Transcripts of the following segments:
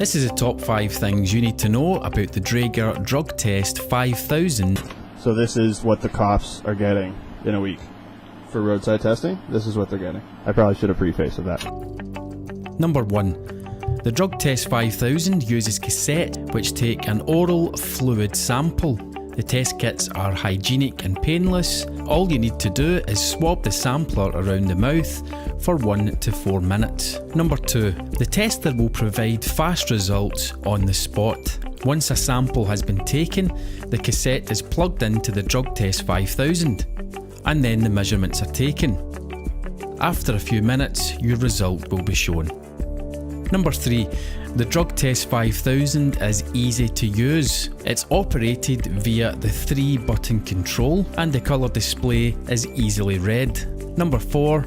This is the top 5 things you need to know about the Draeger Drug Test 5000. So this is what the cops are getting in a week. For roadside testing, this is what they're getting. I probably should have prefaced with that. Number 1. The Drug Test 5000 uses cassette which take an oral fluid sample. The test kits are hygienic and painless. All you need to do is swab the sampler around the mouth for 1 to 4 minutes. Number 2. The tester will provide fast results on the spot. Once a sample has been taken, the cassette is plugged into the Drug Test 5000 and then the measurements are taken. After a few minutes, your result will be shown. Number 3. The Drug Test 5000 is easy to use. It's operated via the 3-button control and the colour display is easily read. Number 4.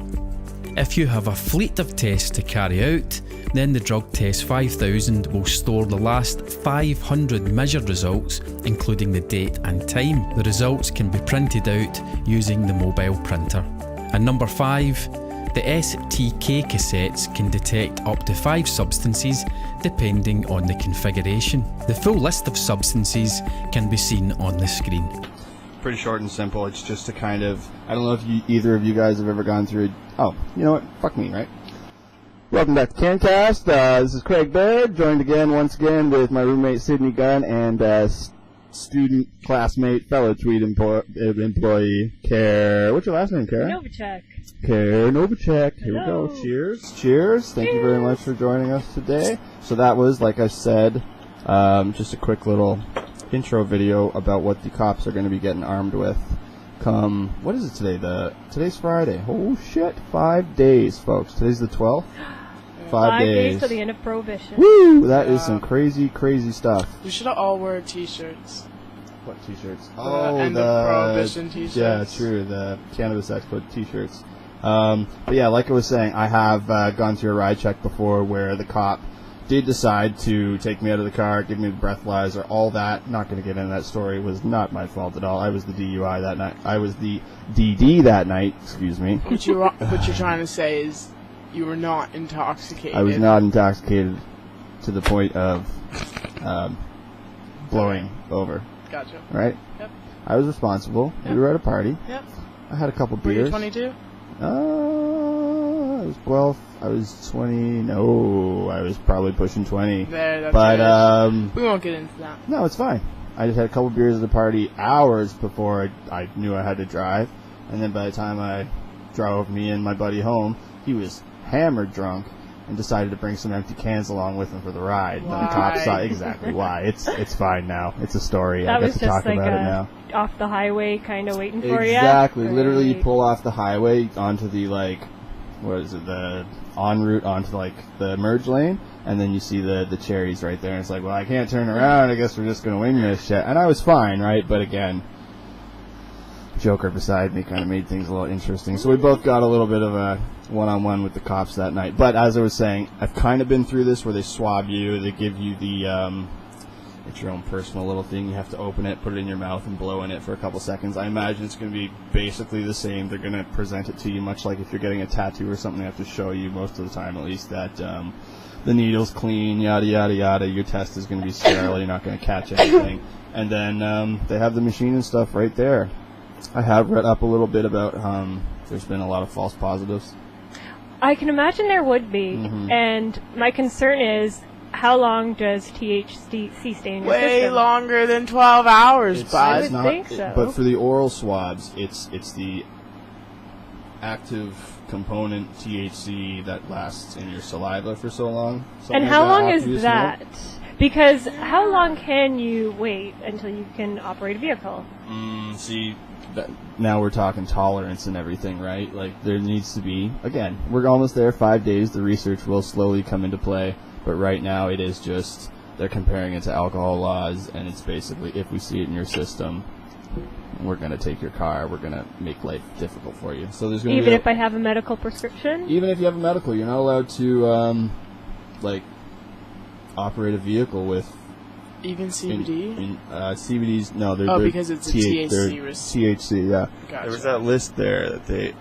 If you have a fleet of tests to carry out, then the Drug Test 5000 will store the last 500 measured results, including the date and time. The results can be printed out using the mobile printer. And number 5. The STK cassettes can detect up to 5 substances depending on the configuration. The full list of substances can be seen on the screen. Pretty short and simple. It's just to kind of, I don't know if either of you guys have ever gone through oh, you know what? Fuck me, right? Welcome back to CANCAST. This is Craig Baird, joined once again with my roommate Sydney Gunn and student, classmate, fellow Tweed employee, what's your last name, Kara? Novachek. Kara Novachek. Here Hello. we go. Cheers. Cheers. Thank you very much for joining us today. So that was, like I said, just a quick little intro video about what the cops are going to be getting armed with come, what is it today? Today's Friday. Oh shit, 5 days, folks. Today's the 12th. 5 days to the end of Prohibition. Woo! That is some crazy, crazy stuff. We should all wear t-shirts. What t-shirts? End of Prohibition t-shirts. Yeah, true. The Cannabis Expo t-shirts. But yeah, like I was saying, I have gone through a ride check before where the cop did decide to take me out of the car, give me the breathalyzer, all that. Not going to get into that story. It was not my fault at all. I was the DUI that night. I was the DD that night. Excuse me. What you're trying to say is you were not intoxicated. I was not intoxicated to the point of blowing over. Gotcha. Right? Yep. I was responsible. Yep. We were at a party. Yep. I had a couple Were beers. you 22? I was 12. I was 20. No, I was probably pushing 20. That's but we won't get into that. No, it's fine. I just had a couple beers at the party hours before I knew I had to drive, and then by the time I drove me and my buddy home, he was hammered drunk and decided to bring some empty cans along with him for the ride. Why? And the cops saw exactly why. It's fine now. It's a story. That I get was to just talk like about it now. off the highway kind of waiting for you. Exactly. Literally, you pull off the highway onto the, like, what is it, the en route onto, like, the merge lane, and then you see the cherries right there, and it's like, well, I can't turn around, I guess we're just going to wing this shit. And I was fine, right? But again, Joker beside me kind of made things a little interesting. So we both got a little bit of a one-on-one with the cops that night. But as I was saying, I've kind of been through this where they swab you, they give you the, it's your own personal little thing. You have to open it, put it in your mouth, and blow in it for a couple seconds. I imagine it's going to be basically the same. They're going to present it to you much like if you're getting a tattoo or something. They have to show you, most of the time at least, that the needle's clean, yada, yada, yada. Your test is going to be sterile. You're not going to catch anything. And then they have the machine and stuff right there. I have read up a little bit about there's been a lot of false positives. I can imagine there would be. Mm-hmm. And my concern is, how long does THC stay in your Way system? longer than 12 hours, bud. I would think so. But for the oral swabs, it's the active component THC that lasts in your saliva for so long. And how long is that? Because how long can you wait until you can operate a vehicle? See, now we're talking tolerance and everything, right? Like, there needs to be, again, we're almost there, 5 days. The research will slowly come into play. But right now it is just, they're comparing it to alcohol laws, and it's basically, if we see it in your system, we're going to take your car, we're going to make life difficult for you. So there's going to be... Even if I have a medical prescription? Even if you have a medical, you're not allowed to, operate a vehicle with... Even CBD? CBD's, no, they're... because it's a THC risk. THC, yeah. Gotcha. There was that list there that they...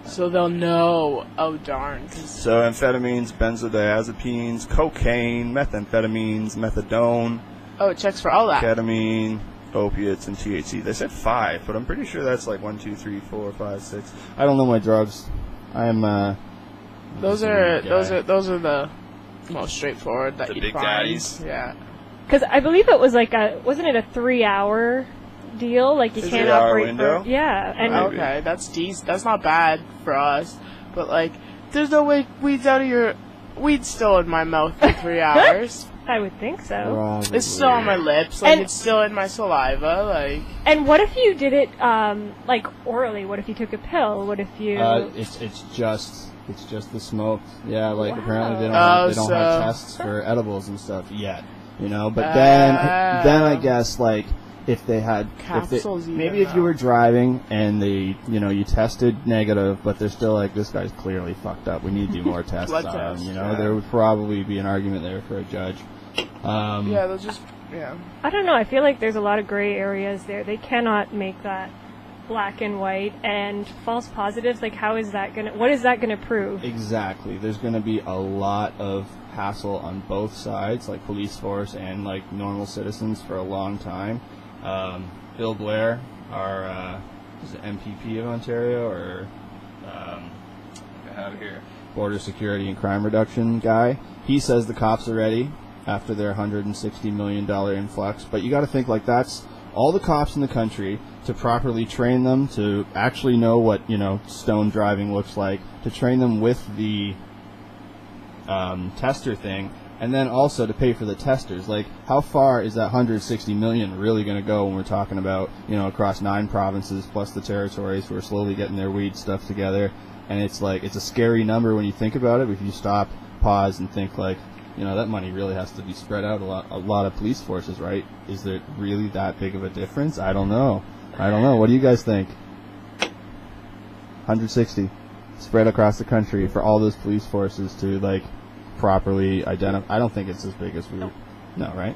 So they'll know. Oh, darn. So amphetamines, benzodiazepines, cocaine, methamphetamines, methadone. Oh, it checks for all that. Ketamine, opiates, and THC. They said 5, but I'm pretty sure that's like 1, 2, 3, 4, 5, 6. I don't know my drugs. I'm Those are the most straightforward that The you big find. daddies. Yeah. Because I believe it was like wasn't it a 3-hour deal? Like you can't 3-hour operate window? for and Okay, that's decent. That's not bad for us. But like, there's no way weed's still in my mouth for 3 hours. I would think so. It's still on my lips, like it's still in my saliva, like. And what if you did it like orally? What if you took a pill? What if you? It's just the smoke. Yeah, like Wow. apparently they don't have tests for edibles and stuff yet. You know, but then I guess like if they had Capsules maybe if you were driving and you tested negative, but they're still like, this guy's clearly fucked up. We need to do more tests Blood on him. tests, There would probably be an argument there for a judge. They'll just I don't know. I feel like there's a lot of gray areas there. They cannot make that black and white. And false positives, like what is that gonna prove? Exactly. There's going to be a lot of hassle on both sides, like police force and like normal citizens, for a long time. Bill Blair, our is it MPP of Ontario, or I have it here, Border Security and Crime Reduction guy, he says the cops are ready after their $160 million influx. But you got to think, like, that's all the cops in the country, to properly train them to actually know what stone driving looks like, to train them with the tester thing, and then also to pay for the testers. Like, how far is that $160 million really going to go when we're talking about across 9 provinces plus the territories who are slowly getting their weed stuff together? And it's like, it's a scary number when you think about it. If you stop, pause, and think, like, that money really has to be spread out a lot of police forces, right? Is there really that big of a difference? I don't know. What do you guys think? 160 spread across the country for all those police forces to, like, properly identify. I don't think it's as big as we. No, right?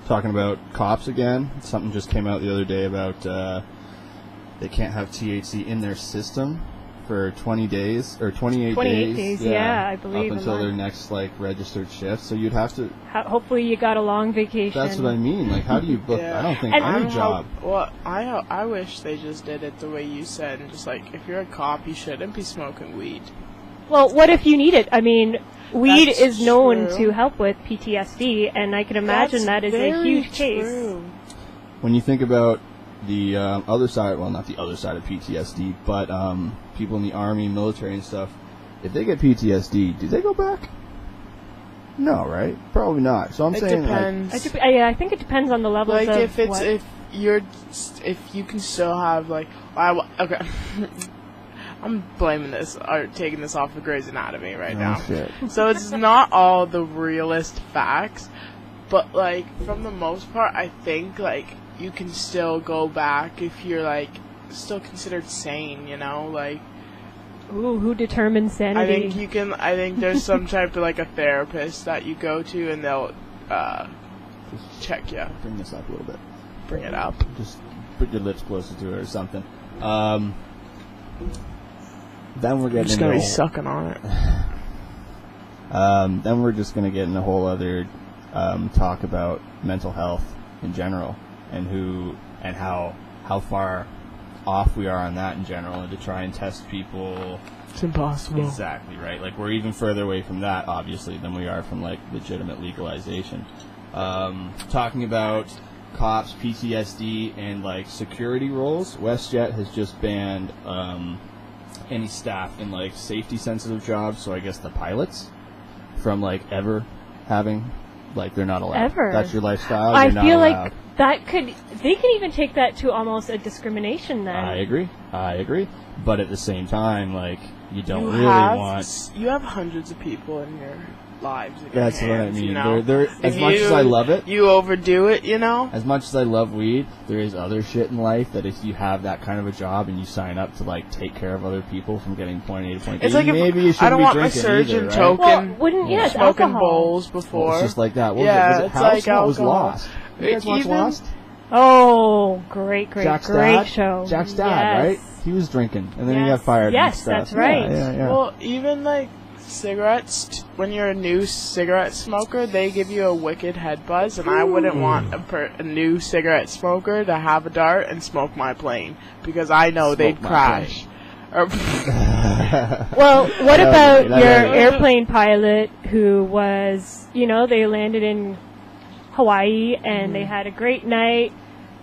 Talking about cops again. Something just came out the other day about they can't have THC in their system for 20 days or 28 days. Yeah, I believe. Up until their next registered shift. So you'd have to. Hopefully, you got a long vacation. That's what I mean. Like, how do you book? Yeah. I don't think And any job. I wish they just did it the way you said, and just like, if you're a cop, you shouldn't be smoking weed. Well, what if you need it? I mean, weed That's is known true. to help with PTSD, and I can imagine that is a huge case. When you think about the other side, well, not the other side of PTSD, but people in the army, military, and stuff, if they get PTSD, do they go back? No, right? Probably not. So I'm saying, depends. I think it depends on the level Like, of if what. if you can still have okay. I'm blaming this or taking this off of Grey's Anatomy right now. Shit. So it's not all the realist facts, but like, from the most part, I think like you can still go back if you're like still considered sane, like. Ooh, who determines sanity? I think you can. I think there's some type of like a therapist that you go to, and they'll check you. Bring this up a little bit. Bring it up. Just put your lips closer to it or something. Then we're I'm getting just gonna be sucking on it. Then we're just gonna get in a whole other talk about mental health in general, and how far off we are on that in general, and to try and test people. It's impossible. Exactly, right? Like, we're even further away from that, obviously, than we are from like legitimate legalization. Talking about cops, PTSD, and like security roles, WestJet has just banned any staff in like safety sensitive jobs, so I guess the pilots, from like ever having, like, they're not allowed. Ever. That's your lifestyle. I you're not feel allowed. like they can even take that to almost a discrimination then. I agree. But at the same time, like, you don't You have hundreds of people in your lives. In That's your hands, what I mean. You know? They're, as much as I love it, you overdo it. As much as I love weed, there is other shit in life that if you have that kind of a job and you sign up to like take care of other people from getting point A to point B, it's like, maybe you shouldn't I don't be want my drinking surgeon either, right? token. Well, it's smoking alcohol. bowls before. Well, it's just like that. What Yeah, was it it's House? like What was alcohol. Lost? You guys watch Even- Lost? Oh, great Jack's show. Jack's dad, Yes. right? He was drinking, and then he got fired. and Yes, stuff. that's right. Yeah. Well, even like cigarettes, when you're a new cigarette smoker, they give you a wicked head buzz, and I wouldn't want a new cigarette smoker to have a dart and smoke my plane, because I know they'd my crash. Or Well, what about That your would be- airplane pilot who was, they landed in Hawaii and they had a great night,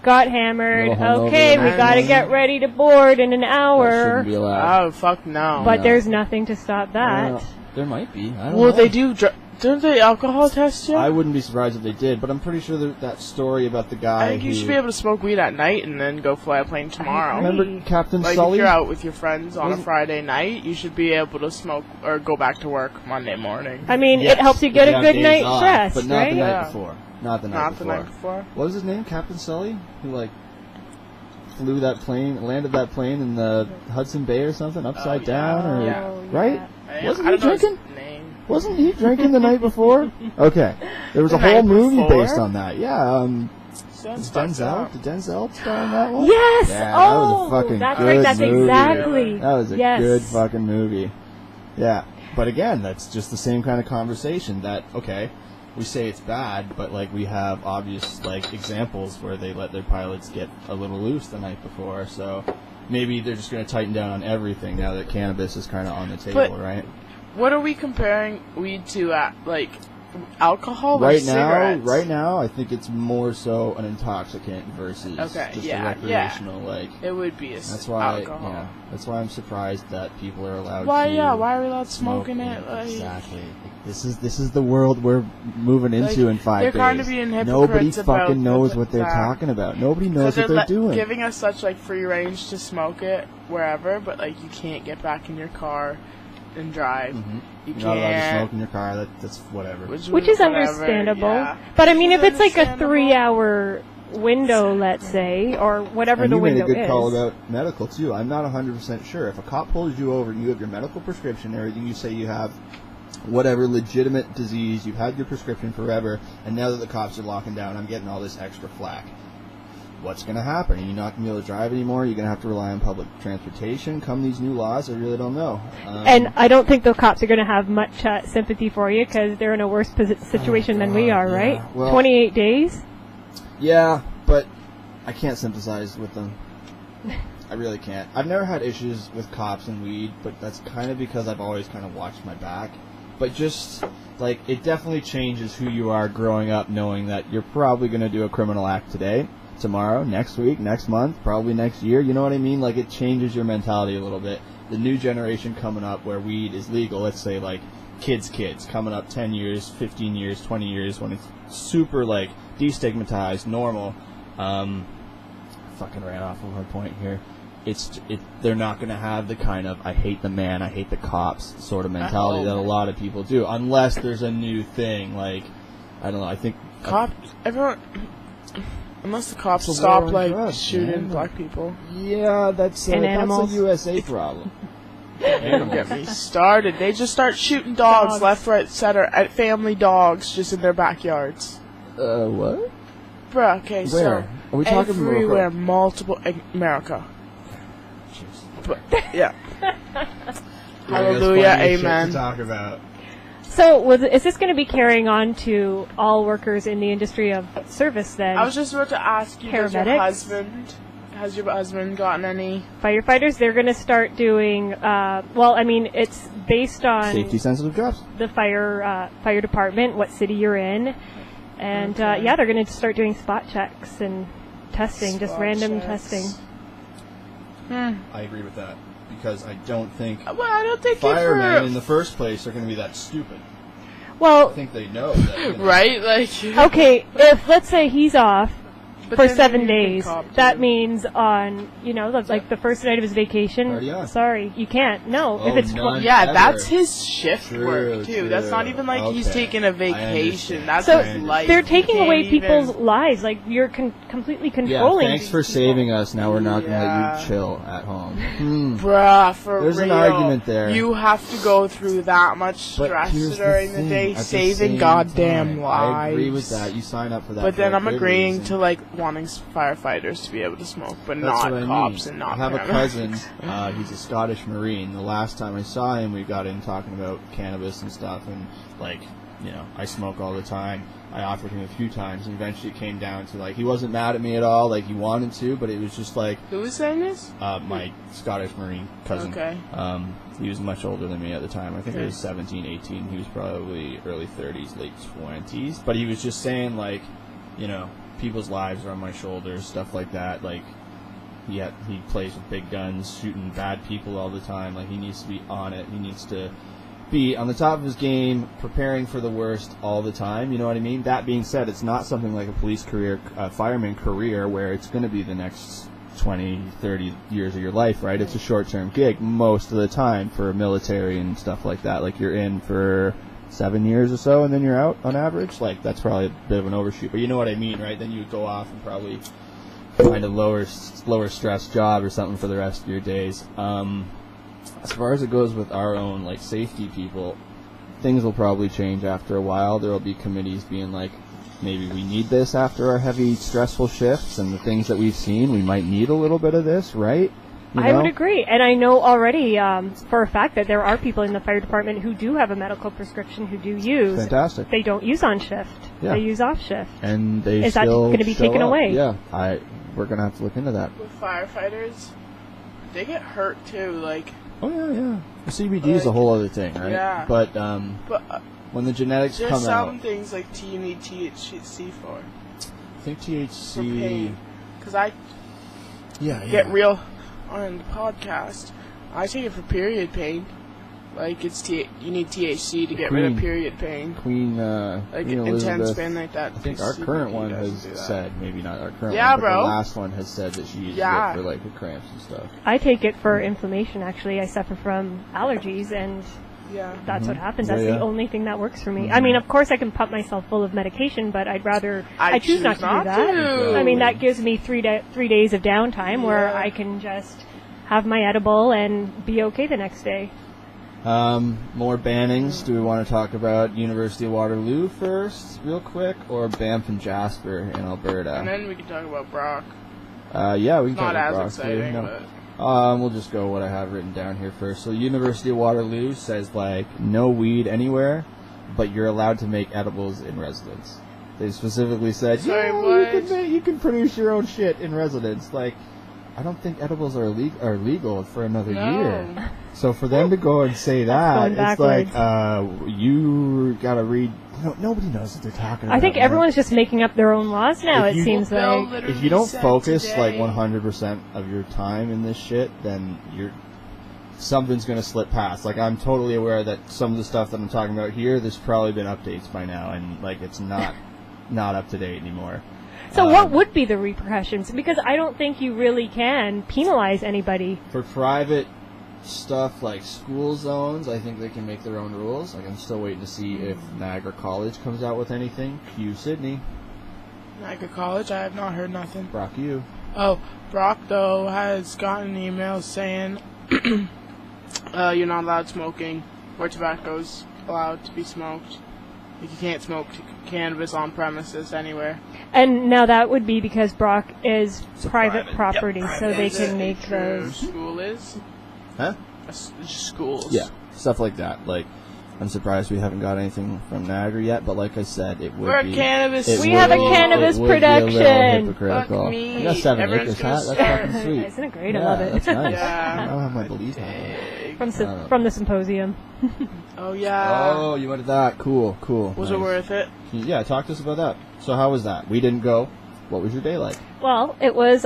got hammered. Little hungover Okay, the we next got to morning. get ready to board in an That hour. shouldn't be allowed. oh fuck no. But No. there's nothing to stop that. Well, there might be. I don't Well, know. they do. Don't they alcohol test you? I wouldn't be surprised if they did, but I'm pretty sure that story about the guy. I think you should be able to smoke weed at night and then go fly a plane tomorrow. Remember Captain Like Sully? if you're out with your friends on a Wasn't- Friday night, you should be able to smoke or go back to work Monday morning. I mean, Yes, it helps you if get a have good days night's off, rest, but not right? the night Yeah. before. Not the night Not before. the night before. What was his name? Captain Sully? Who flew that plane, landed that plane in the Hudson Bay or something, upside down, or Yeah. right? Wasn't I he don't know his drinking? name. Wasn't he drinking the night before? Okay, there was The a whole night movie before? based on that. Yeah, Sounds fucked Denzel. up. Did Denzel star in that one? Yes! Yeah, that was a oh, fucking that's good right. That's movie. exactly. That was a yes. good fucking movie. Yeah, but again, that's just the same kind of conversation. That okay, we say it's bad, but like we have obvious like examples where they let their pilots get a little loose the night before. So maybe they're just going to tighten down on everything now that cannabis is kind of on the table, But- right? What are we comparing weed to? Like alcohol or Right cigarettes? now, I think it's more so an intoxicant versus Okay, just yeah, a recreational. Like It would be that's why, alcohol. yeah, that's why I'm surprised that people are allowed. Why? to Yeah. Why are we allowed smoke smoking it? Like, exactly. This is the world we're moving into in 5 days. they're kind of being Nobody hypocrites about fucking knows the what they're fact- talking about. Nobody knows Because what they're doing. giving us such like free range to smoke it wherever, but like you can't get back in your car and drive. Mhm. You You're not allowed to can't. smoke in your car. That's whatever. Which is whatever, understandable. yeah. But I mean, if Which it's like a understandable. 3-hour window, let's say, or whatever And the you made window a good is. call about medical too. I'm not 100% sure. If a cop pulls you over and you have your medical prescription, everything you say you have, whatever legitimate disease, you've had your prescription forever, and now that the cops are locking down, I'm getting all this extra flack. What's going to happen? Are you not going to be able to drive anymore? You're going to have to rely on public transportation. Come these new laws, I really don't know. And I don't think the cops are going to have much sympathy for you because they're in a worse situation than we are, yeah. right? Well- 28 days? Yeah, but I can't sympathize with them. I really can't. I've never had issues with cops and weed, but that's kind of because I've always kind of watched my back. But just, like, it definitely changes who you are growing up knowing that you're probably going to do a criminal act today, tomorrow, next week, next month, probably next year. You know what I mean? Like, it changes your mentality a little bit. The new generation coming up where weed is legal, let's say, like, kids coming up 10 years, 15 years, 20 years, when it's super, like, destigmatized, normal. Fucking ran off of my point here. They're not going to have the kind of I hate the man, I hate the cops sort of mentality that a lot of people do, unless there's a new thing. Like, I don't know. I think Unless the cops It's a stop war on like drugs, shooting man. black people. yeah, that's And a animals. USA problem. Don't get me started. They just start shooting dogs left, right, center at family dogs just in their backyards. What? Bruh, okay, Where? Are we so talking everywhere, Morocco? multiple America. But, yeah. Hallelujah, amen. Talk about. So is this going to be carrying on to all workers in the industry of service then? I was just about to ask you, Paramedics? has your husband gotten any? Firefighters, they're going to start doing, it's based on Safety sensitive jobs. the fire department, what city you're in. And, Okay. they're going to start doing spot checks and testing, just Spot random checks. testing. I agree with that because I don't think Well, I don't think firemen in the first place are going to be that stupid. I Well, think they know that. You know, right? Like, okay, if, let's say he's off But for then 7 you can days, cop that too. means on, the first night of his vacation, Party on. sorry, you can't. No, Oh, if it's none. yeah, Ever. that's his shift True, work too. That's not true. even like he's Okay. taking a I vacation. understand. That's So his life. they're You taking can't away even- people's lives. Like, you're completely Yeah, controlling. thanks these for people. saving us. Now we're not going to let Yeah. you chill at home. Bruh, for There's real. an argument there. You have to go through that much But stress here's during the thing, day at the saving same goddamn time, lives. I agree with that. You sign up for that. But for then a I'm good agreeing reason. to like wanting firefighters to be able to smoke, but That's not what I cops mean. and not I have a paramedics. cousin, he's a Scottish Marine. The last time I saw him, we got in talking about cannabis and stuff, and, like, you know, I smoke all the time. I offered him a few times, and eventually it came down to, like, he wasn't mad at me at all, like, he wanted to, but it was just like... Who was saying this? My Scottish Marine cousin. Okay. He was much older than me at the time. I think he was 17, 18. He was probably early 30s, late 20s. But he was just saying, like, you know, people's lives are on my shoulders, stuff like that. Like, he plays with big guns, shooting bad people all the time. Like, he needs to be on it. He needs to be on the top of his game, preparing for the worst all the time. You know what I mean? That being said, it's not something like a police career, fireman career, where it's going to be the next 20, 30 years of your life, right? It's a short-term gig most of the time for military and stuff like that. Like, you're in for 7 years or so, and then you're out on average. Like, that's probably a bit of an overshoot, but you know what I mean, right? Then you would go off and probably find a lower stress job or something for the rest of your days. As far as it goes with our own, like, safety people, things will probably change after a while. There will be committees being like, maybe we need this after our heavy, stressful shifts, and the things that we've seen, we might need a little bit of this, right? You I know? would agree. And I know already for a fact that there are people in the fire department who do have a medical prescription who do use. Fantastic. They don't use on shift. Yeah. They use off shift. And they Is that still going to be show taken up. away? Yeah. We're going to have to look into that. With firefighters, they get hurt too. Like, Oh, yeah. The CBD is a whole other thing, right? Yeah. But but when the genetics there's come some out, things like you need THC for I think THC... for pain. Because I Yeah. get real on the podcast. I take it for period pain. Like, you need THC to get rid of period pain. Queen Like, Queen intense Elizabeth, pain like that. I think our current one has do that. said, maybe not our current Yeah, one, but bro. the last one has said that she uses it for, like, her cramps and stuff. I take it for inflammation, actually. I suffer from allergies, and Yeah. that's what happens. Yeah, That's yeah. the only thing that works for me. I mean, of course, I can pump myself full of medication, but I'd rather... I choose not to do that. to. I mean, that gives me 3 days of downtime where Yeah. I can just have my edible and be okay the next day. More bannings. Do we want to talk about University of Waterloo first, real quick, or Banff and Jasper in Alberta? And then we can talk about Brock. Yeah, we can Not talk about as Brock, exciting, too. but... We'll just go what I have written down here first. So University of Waterloo says, like, no weed anywhere, but you're allowed to make edibles in residence. They specifically said, Sorry, what? you can produce your own shit in residence. Like, I don't think edibles are legal for another year. So for them to go and say that, going it's like, backwards. you gotta read... Nobody knows what they're talking about. I think man. everyone's just making up their own laws now, If it you- seems They'll like. literally If you don't said focus today- like 100% of your time in this shit, then something's going to slip past. Like, I'm totally aware that some of the stuff that I'm talking about here, there's probably been updates by now, and like it's not up to date anymore. So what would be the repercussions? Because I don't think you really can penalize anybody. For private stuff like school zones, I think they can make their own rules. Like, I'm still waiting to see if Niagara College comes out with anything. Q Sydney. Niagara College, I have not heard nothing. Brock U. Oh, Brock, though, has gotten an email saying you're not allowed smoking, or tobacco's allowed to be smoked. Like, you can't smoke cannabis on premises anywhere. And now that would be because Brock is private private- property, so they Is can it make true those. School is? Huh? Schools. Yeah, stuff like that. Like, I'm surprised we haven't got anything from Niagara yet, but like I said, it would We're be... cannabis. it We would have a be- cannabis it would be a little production. hypocritical. Fuck me. I got 7 Everyone's acres, gonna huh? That's start. fucking sweet. Isn't it great? I Yeah, love it. That's nice. Yeah. I don't have my belief on it. From the symposium. Oh, yeah. Oh, you went to that. Cool. Was Nice. it worth it? Yeah, talk to us about that. So how was that? We didn't go. What was your day like? Well, it was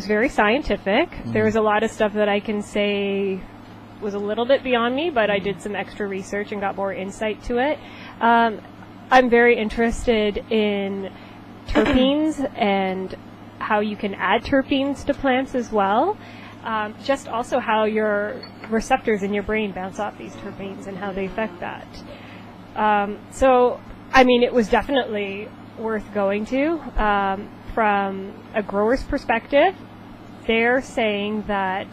very scientific. There was a lot of stuff that I can say was a little bit beyond me, but I did some extra research and got more insight to it. I'm very interested in terpenes and how you can add terpenes to plants as well. Just also how your receptors in your brain bounce off these terpenes and how they affect that. So, I mean, it was definitely worth going to. From a grower's perspective, they're saying that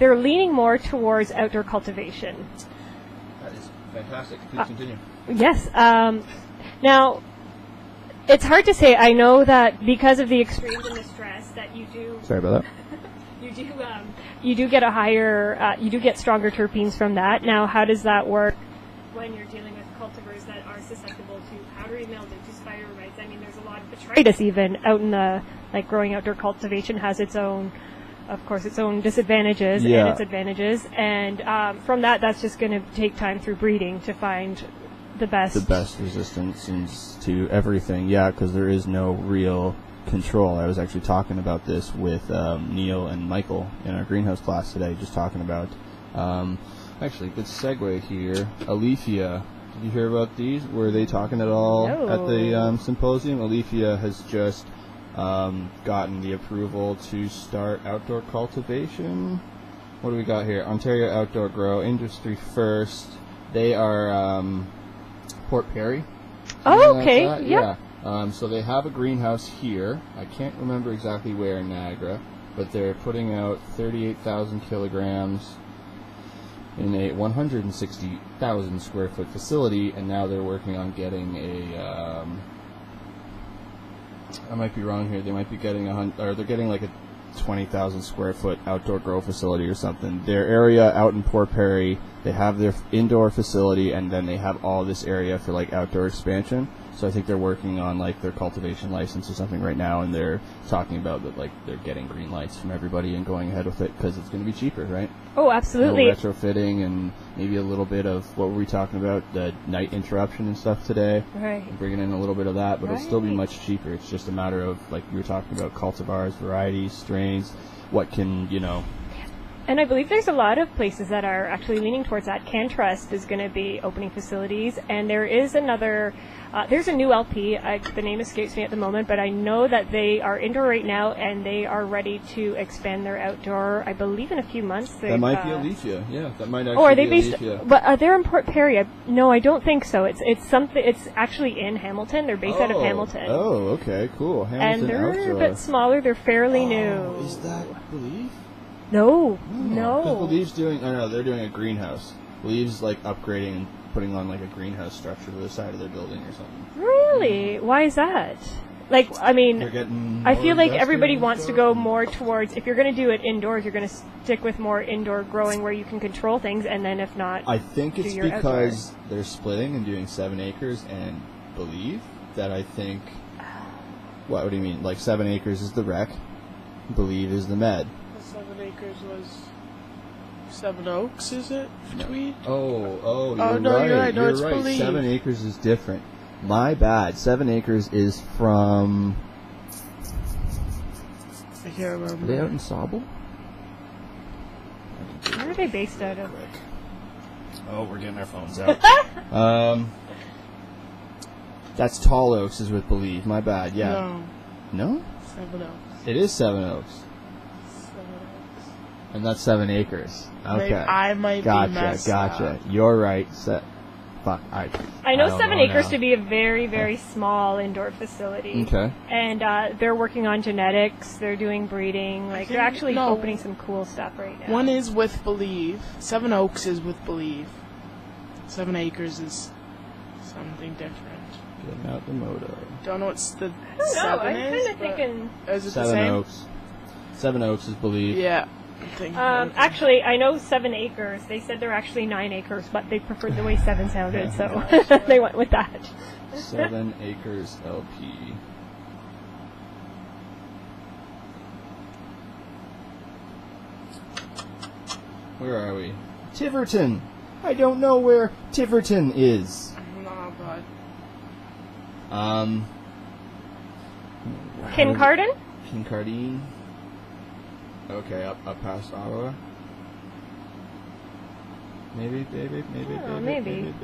they're leaning more towards outdoor cultivation. That is fantastic. Please continue. Yes. Now, It's hard to say. I know that because of the extremes in the stress that you do. Sorry about that. You do get a higher. You do get stronger terpenes from that. Now, how does that work when you're dealing with cultivars that are susceptible to powdery mildew, to spider mites? I mean, there's a lot of botrytis even out in the growing outdoor cultivation has its own. Of course, its own disadvantages and its advantages, and from that's just going to take time through breeding to find the best resistance to everything. Yeah, because there is no real control. I was actually talking about this with Neil and Michael in our greenhouse class today, just talking about actually good segue here. Aleafia. Did you hear about these? Were they talking at all at the symposium? Aleafia has just gotten the approval to start outdoor cultivation. What do we got here? Ontario Outdoor Grow Industry First. They are Port Perry. Oh, okay. Yeah. So they have a greenhouse here. I can't remember exactly where in Niagara, but they're putting out 38,000 kilograms in a 160,000 square foot facility, and now they're working on getting a I might be wrong here. They might be getting they're getting like a 20,000 square foot outdoor grow facility or something. Their area out in Port Perry, they have their indoor facility, and then they have all this area for like outdoor expansion. So I think they're working on like their cultivation license or something right now, and they're talking about that, like they're getting green lights from everybody and going ahead with it because it's going to be cheaper, right? Oh, absolutely. Retrofitting and maybe a little bit of what were we talking about, the night interruption and stuff today. Right. And bringing in a little bit of that, but it'll still be much cheaper. It's just a matter of, like you were talking about, cultivars, varieties, strains, what can, And I believe there's a lot of places that are actually leaning towards that. CanCasT is going to be opening facilities, and there is another. There's a new LP. The name escapes me at the moment, but I know that they are indoor right now, and they are ready to expand their outdoor. I believe in a few months. That might be Aleafia. Yeah, that might actually. Or are they be based? Aleafia. But they're in Port Perry. No, I don't think so. It's something. It's actually in Hamilton. They're based out of Hamilton. Oh, okay, cool. Hamilton and they're outdoor. a bit smaller. They're fairly new. Is that Believe? No. Because Believe's doing. Oh no, they're doing a greenhouse. Believe's like upgrading and putting on like a greenhouse structure to the side of their building or something. Really? Why is that? Like, I mean, I feel like everybody wants to go more towards, if you're going to do it indoors, you're going to stick with more indoor growing where you can control things, and then if not, I think it's because outdoor. They're splitting and doing 7 acres and Believe that I think. What do you mean? Like 7 acres is the rec, Believe is the med. 7 acres was 7 Oaks, is it? Tweed? Oh, no, right. you're right. No, You're it's right. Believe. 7 acres is different. My bad. 7 acres is from. I can't remember. Are they out in Sauble? where are they based out of? Oh, we're getting our phones out. That's Tall Oaks is with Believe. My bad. Yeah. No? 7 Oaks. It is 7 Oaks. 7 Oaks. And that's 7 acres. Okay. Maybe I might be messed Gotcha. up. You're right. Fuck. I know don't 7 know acres now. to be a very, very small indoor facility. Okay. And they're working on genetics. They're doing breeding. Like, they're actually opening some cool stuff right now. One is with Believe. 7 Oaks is with Believe. 7 acres is something different. Getting out the moto. Don't know what's the I don't know. 7 I'm is. kind of thinking. Is it the 7 same? Oaks. 7 Oaks is Believe. Yeah. I'm thinking Actually, I know 7 acres. They said they're actually 9 acres, but they preferred the way 7 sounded, so they went with that. 7 acres LP. Where are we? Tiverton! I don't know where Tiverton is. Nah, but Kincardine? Kincardine. Okay, up past Ottawa. Maybe. maybe.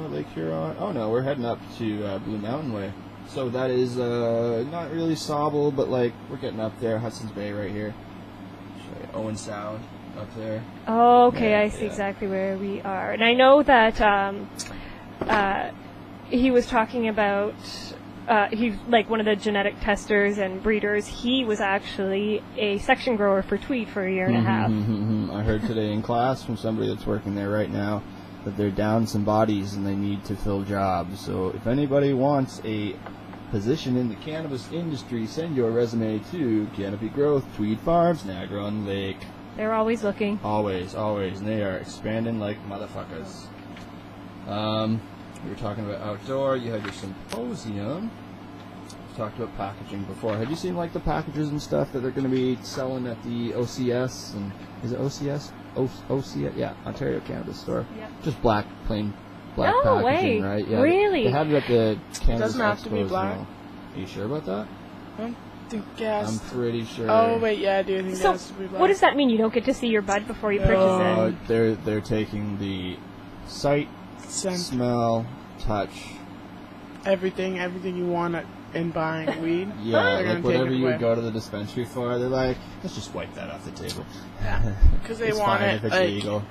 Lake Huron. Oh no, we're heading up to Blue Mountain Way. So that is not really Sauble, but like we're getting up there. Hudson's Bay right here. Show you Owen Sound up there. Oh, okay, Yeah, I see exactly where we are. And I know that he was talking about, he's like one of the genetic testers and breeders. He was actually a section grower for Tweed for a year and a half. I heard today in class from somebody that's working there right now that they're down some bodies and they need to fill jobs. So if anybody wants a position in the cannabis industry, send your resume to Canopy Growth, Tweed Farms, Niagara-on-Lake. They're always looking. Always, always. And they are expanding like motherfuckers. We were talking about outdoor. You had your symposium. We talked about packaging before. Have you seen like the packages and stuff that they're going to be selling at the OCS? And is it OCS? OCS? Yeah, Ontario Cannabis Store. Yep. Just black, plain black No packaging, way. right? Yeah, Really? They have it at the Cannabis Doesn't have to be Expos black. now. Are you sure about that? I think yes. I'm pretty sure. Oh wait, yeah, I do think So, it has to be black. what does that mean? You don't get to see your bud before you purchase it? They're taking the sight, Scent. smell, touch. Everything you want in buying weed. Yeah, they're like gonna whatever take it you away. would go to the dispensary for, they're like, let's just wipe that off the table. Because they It's want fine it if it's like legal.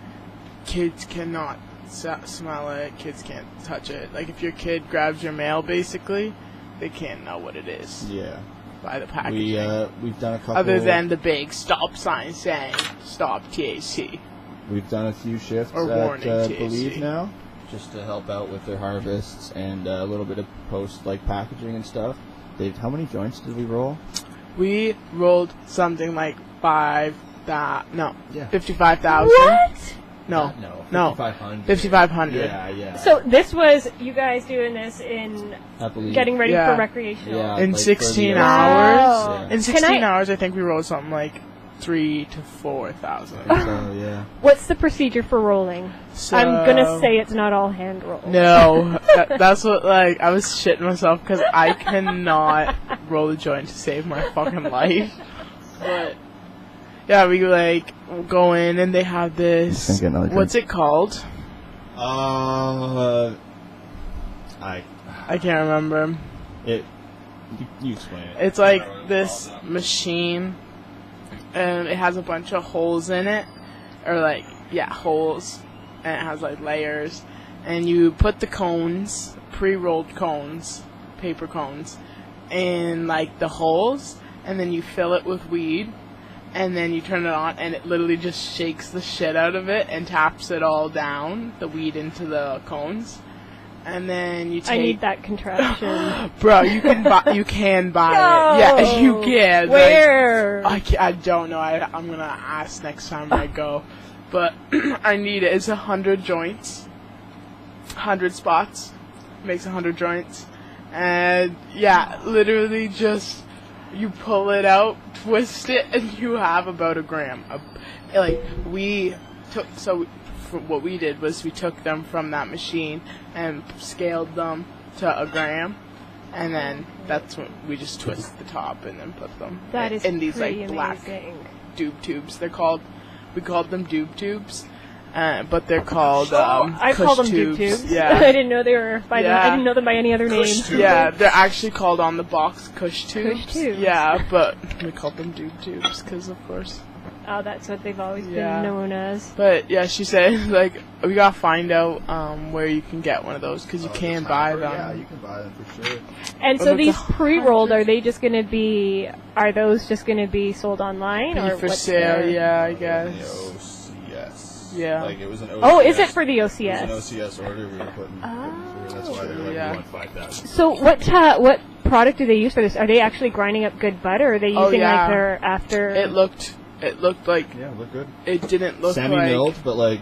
kids cannot smell it. Kids can't touch it. Like if your kid grabs your mail, basically, they can't know what it is Yeah, by the packaging. we've done a couple. Other than the big stop sign saying "Stop THC." We've done a few shifts Or at warning THC. Believe now, just to help out with their harvests and a little bit of post like packaging and stuff. How many joints did we roll? We rolled something like Yeah. 55,000. What? No, 5,500. 5,500. Yeah. So this was you guys doing this in I believe. getting ready Yeah. for recreational. Yeah. In like, 16 for the- hours. Wow. Yeah. In 16 hours, I think we rolled something like 3,000 to 4,000. So, yeah. What's the procedure for rolling? So, I'm gonna say it's not all hand rolled. no. That's what like I was shitting myself because I cannot roll a joint to save my fucking life. But yeah, we like go in and they have this. Just gonna get another What's it called? I I can't remember. you explain it. It's like this machine, and it has a bunch of holes in it, or like holes, and it has like layers, and you put the cones, pre-rolled cones, paper cones, in like the holes, and then you fill it with weed, and then you turn it on, and it literally just shakes the shit out of it and taps it all down, the weed into the cones. And then you take. I need that contraption. Bro, you can buy. You can buy No. it. Yeah, you can. Where? I don't know. I'm gonna ask next time I go, but I need it. It's 100 joints, 100 spots, makes 100 joints, and yeah, literally just you pull it out, twist it, and you have about a gram. What we did was we took them from that machine and scaled them to a gram, and then that's when we just twist the top and then put them That is in these pretty like black amazing. doob tubes. We called them doob tubes, but they're called I Kush call them tubes. doob tubes. Yeah. I didn't know they were by Yeah. I didn't know them by any other name. Yeah, they're actually called on the box Kush tubes. Kush tubes. Yeah, but we called them doob tubes because, of course. Oh, that's what they've always Yeah. been known as. But yeah, she said like we gotta find out where you can get one of those because you can buy them. Yeah, you can buy them for sure. And But so it's these 100. pre-rolled, are those just going to be sold online Be or for what's sale, their- yeah, I The guess. OCS. Yeah. Like it was an OCS. Oh, is it for the It was an OCS? OCS order we were putting through. That's why they're like, Yeah. we want 5,000. So what product do they use for this? Are they actually grinding up good bud, or are they using yeah. like their after? It looked like Yeah, look good. it didn't look Semi-milled, like but like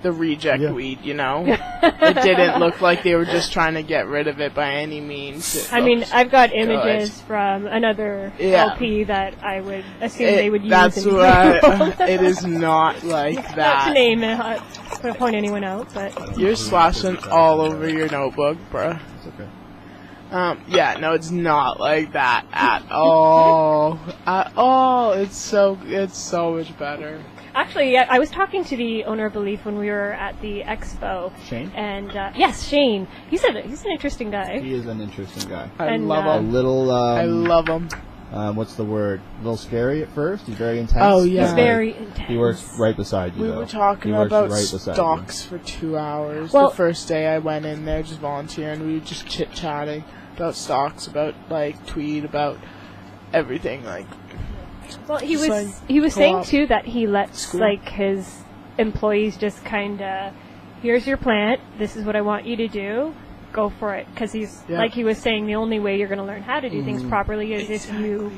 the reject Yeah. weed, you know. It didn't look like they were just trying to get rid of it by any means. It I mean, looked I've got good. images from another Yeah. LP that I would assume they would use. That's in why pre-roll. it is not like Not to that. name it, to point anyone out, but You're splashing all over your notebook, bruh. it's okay. Yeah, no, it's not like that at all. At all. It's so much better. actually, I was talking to the owner of Belief when we were at the expo. Shane? And yes, Shane. He's an interesting guy. He is an interesting guy. I And, love A him. little, I love him. what's the word? A little scary at first. He's very intense. Oh, yeah. He's but very intense. He works right beside you, We though. were talking He works about right beside stocks for 2 hours. Well- The first day I went in there just volunteering, we were just chit-chatting about stocks, about like tweed, about everything. Like, Well, he Just was like he was saying co-op too that he lets school. like his employees just kind of, here's your plant, this is what I want you to do, go for it, because he's like he was saying, the only way you're going to learn how to do things properly is if you,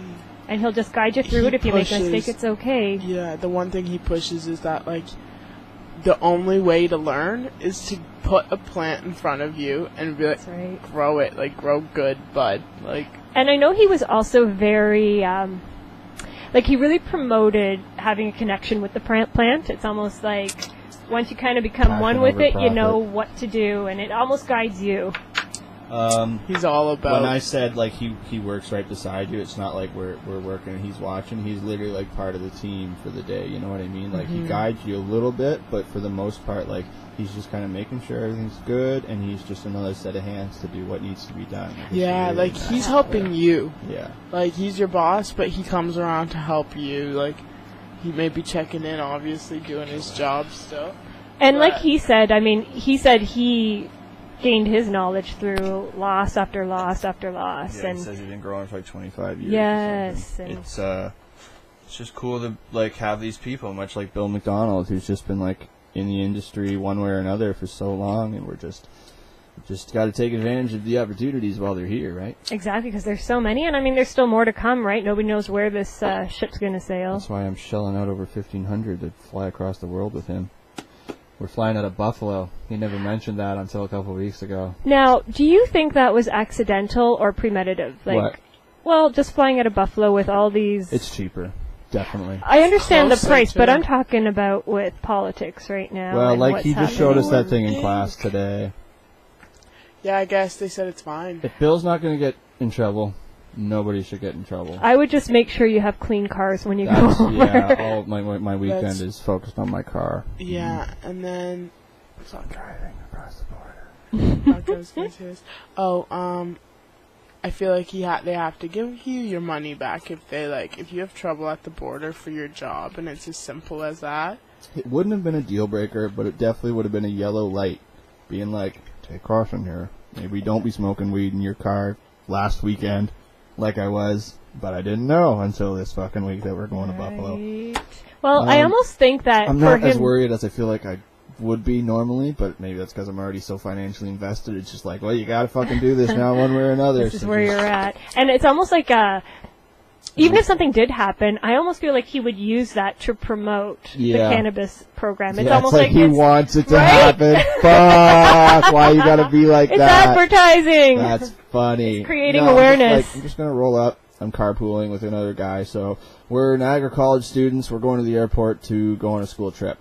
and he'll just guide you through it. If you make a mistake, it's okay. Yeah, the one thing he pushes is that, like, the only way to learn is to put a plant in front of you and be like, grow it, like, grow good bud, like. And I know he was also very, like, he really promoted having a connection with the plant. It's almost like once you kind of become one with it, you know what to do, and it almost guides you. He's all about. When I said like he works right beside you, it's not like we're working and he's watching. He's literally like part of the team for the day. You know what I mean? Like he guides you a little bit, but for the most part, like he's just kind of making sure everything's good, and he's just another set of hands to do what needs to be done. Yeah, like he's helping you. Yeah. Like he's your boss, but he comes around to help you. Like he may be checking in, obviously doing his job still. And like he said, I mean, he said he gained his knowledge through loss after loss after loss. Yeah, and he says he's been growing for like 25 years. Yes. And it's just cool to like have these people, much like Bill McDonald, who's just been like in the industry one way or another for so long, and we're just got to take advantage of the opportunities while they're here, right? Exactly, because there's so many, and I mean, there's still more to come, right? Nobody knows where this ship's going to sail. That's why I'm shelling out over $1,500 to fly across the world with him. We're flying out of Buffalo. He never mentioned that until a couple of weeks ago. Now, do you think that was accidental or premeditative? Like, what? Well, just flying out of Buffalo with all these... It's cheaper, definitely. I understand the price, but I'm talking about with politics right now. Well, like he just showed us that thing in in class today. Yeah, I guess they said it's fine. If Bill's not going to get in trouble, nobody should get in trouble. I would just make sure you have clean cars when you go over. Yeah, all my weekend is focused on my car. Yeah, and then... Stop driving across the border. I feel like they have to give you your money back if you have trouble at the border for your job, and it's as simple as that. It wouldn't have been a deal breaker, but it definitely would have been a yellow light, being like, take caution here. Maybe don't be smoking weed in your car last weekend, like I was, but I didn't know until this fucking week that we're going to Buffalo. Well, I almost think that I'm not as worried as I feel like I would be normally, but maybe that's because I'm already so financially invested. It's just like, well, you gotta fucking do this now one way or another. This is where you're at. And it's almost like even if something did happen, I almost feel like he would use that to promote the cannabis program. It's almost like he wants it to right? happen. Fuck! Why you gotta be like it's that? It's advertising. That's funny. It's creating awareness. I'm just gonna roll up. I'm carpooling with another guy, so we're Niagara College students. We're going to the airport to go on a school trip.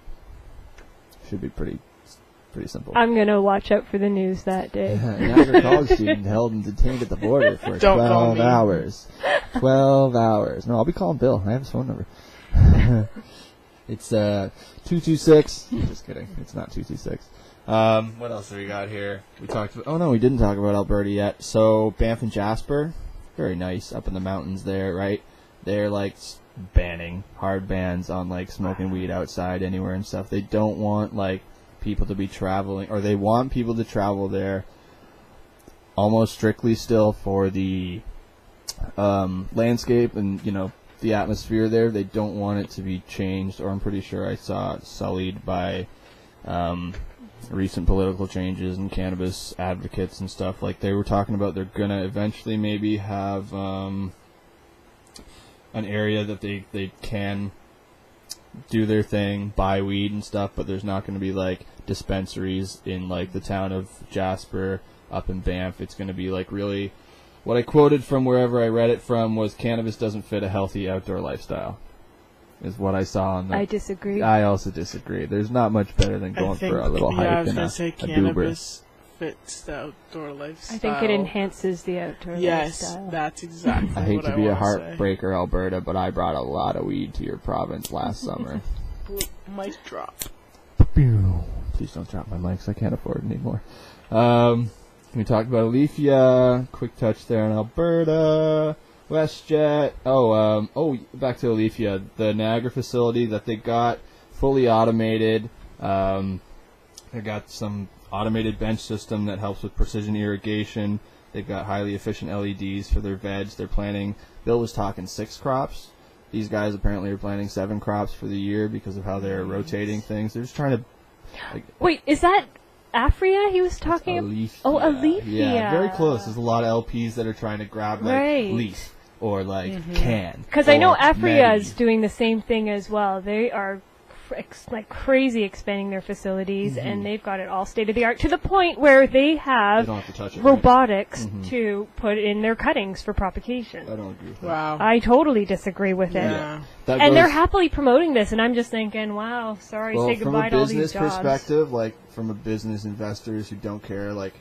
Should be pretty simple. I'm gonna watch out for the news that day. Niagara College student held and detained at the border for 12 hours. 12 hours. No, I'll be calling Bill. I have his phone number. It's 226. Just kidding. It's not 226. What else have we got here? We talked about... Oh, no, we didn't talk about Alberta yet. So, Banff and Jasper, very nice up in the mountains there, right? They're, like, banning hard bans on, like, smoking weed outside anywhere and stuff. They don't want, like, people to be traveling, or they want people to travel there almost strictly still for the landscape and, you know, the atmosphere there. They don't want it to be changed, or I'm pretty sure I saw it sullied by recent political changes and cannabis advocates and stuff. Like, they were talking about they're going to eventually maybe have an area that they can do their thing, buy weed and stuff, but there's not going to be, like, dispensaries in, like, the town of Jasper up in Banff. It's going to be, like, really... What I quoted from wherever I read it from was, cannabis doesn't fit a healthy outdoor lifestyle, is what I saw on the... I disagree. I also disagree. There's not much better than going for a little hike and a cannabis fits the outdoor lifestyle. I think it enhances the outdoor lifestyle. Yes, that's exactly what I hate to be a say. heartbreaker, Alberta, but I brought a lot of weed to your province last summer. Mic drop. Please don't drop my mics. I can't afford it anymore. We talked about Aleafia. Quick touch there on Alberta. WestJet. Back to Aleafia. The Niagara facility that they got fully automated. They got some automated bench system that helps with precision irrigation. They've got highly efficient LEDs for their veg. They're planting, Bill was talking 6 crops. These guys apparently are planting 7 crops for the year because of how they're rotating things. They're just trying to... Wait, is that Afria he was talking about? Aleafia. Oh, Aleafia. Yeah, very close. There's a lot of LPs that are trying to grab like Right. leaf or like can. Because I know or Afria Medi. is doing the same thing as well. They are like crazy expanding their facilities, and they've got it all state of the art to the point where they They have don't have to touch it. robotics to put in their cuttings for propagation. I don't agree with that. Wow. I totally disagree with it. Yeah. That And goes- they're happily promoting this, and I'm just thinking, wow, sorry, well, say from goodbye a to all these business jobs. perspective, like from a business investors who don't care, like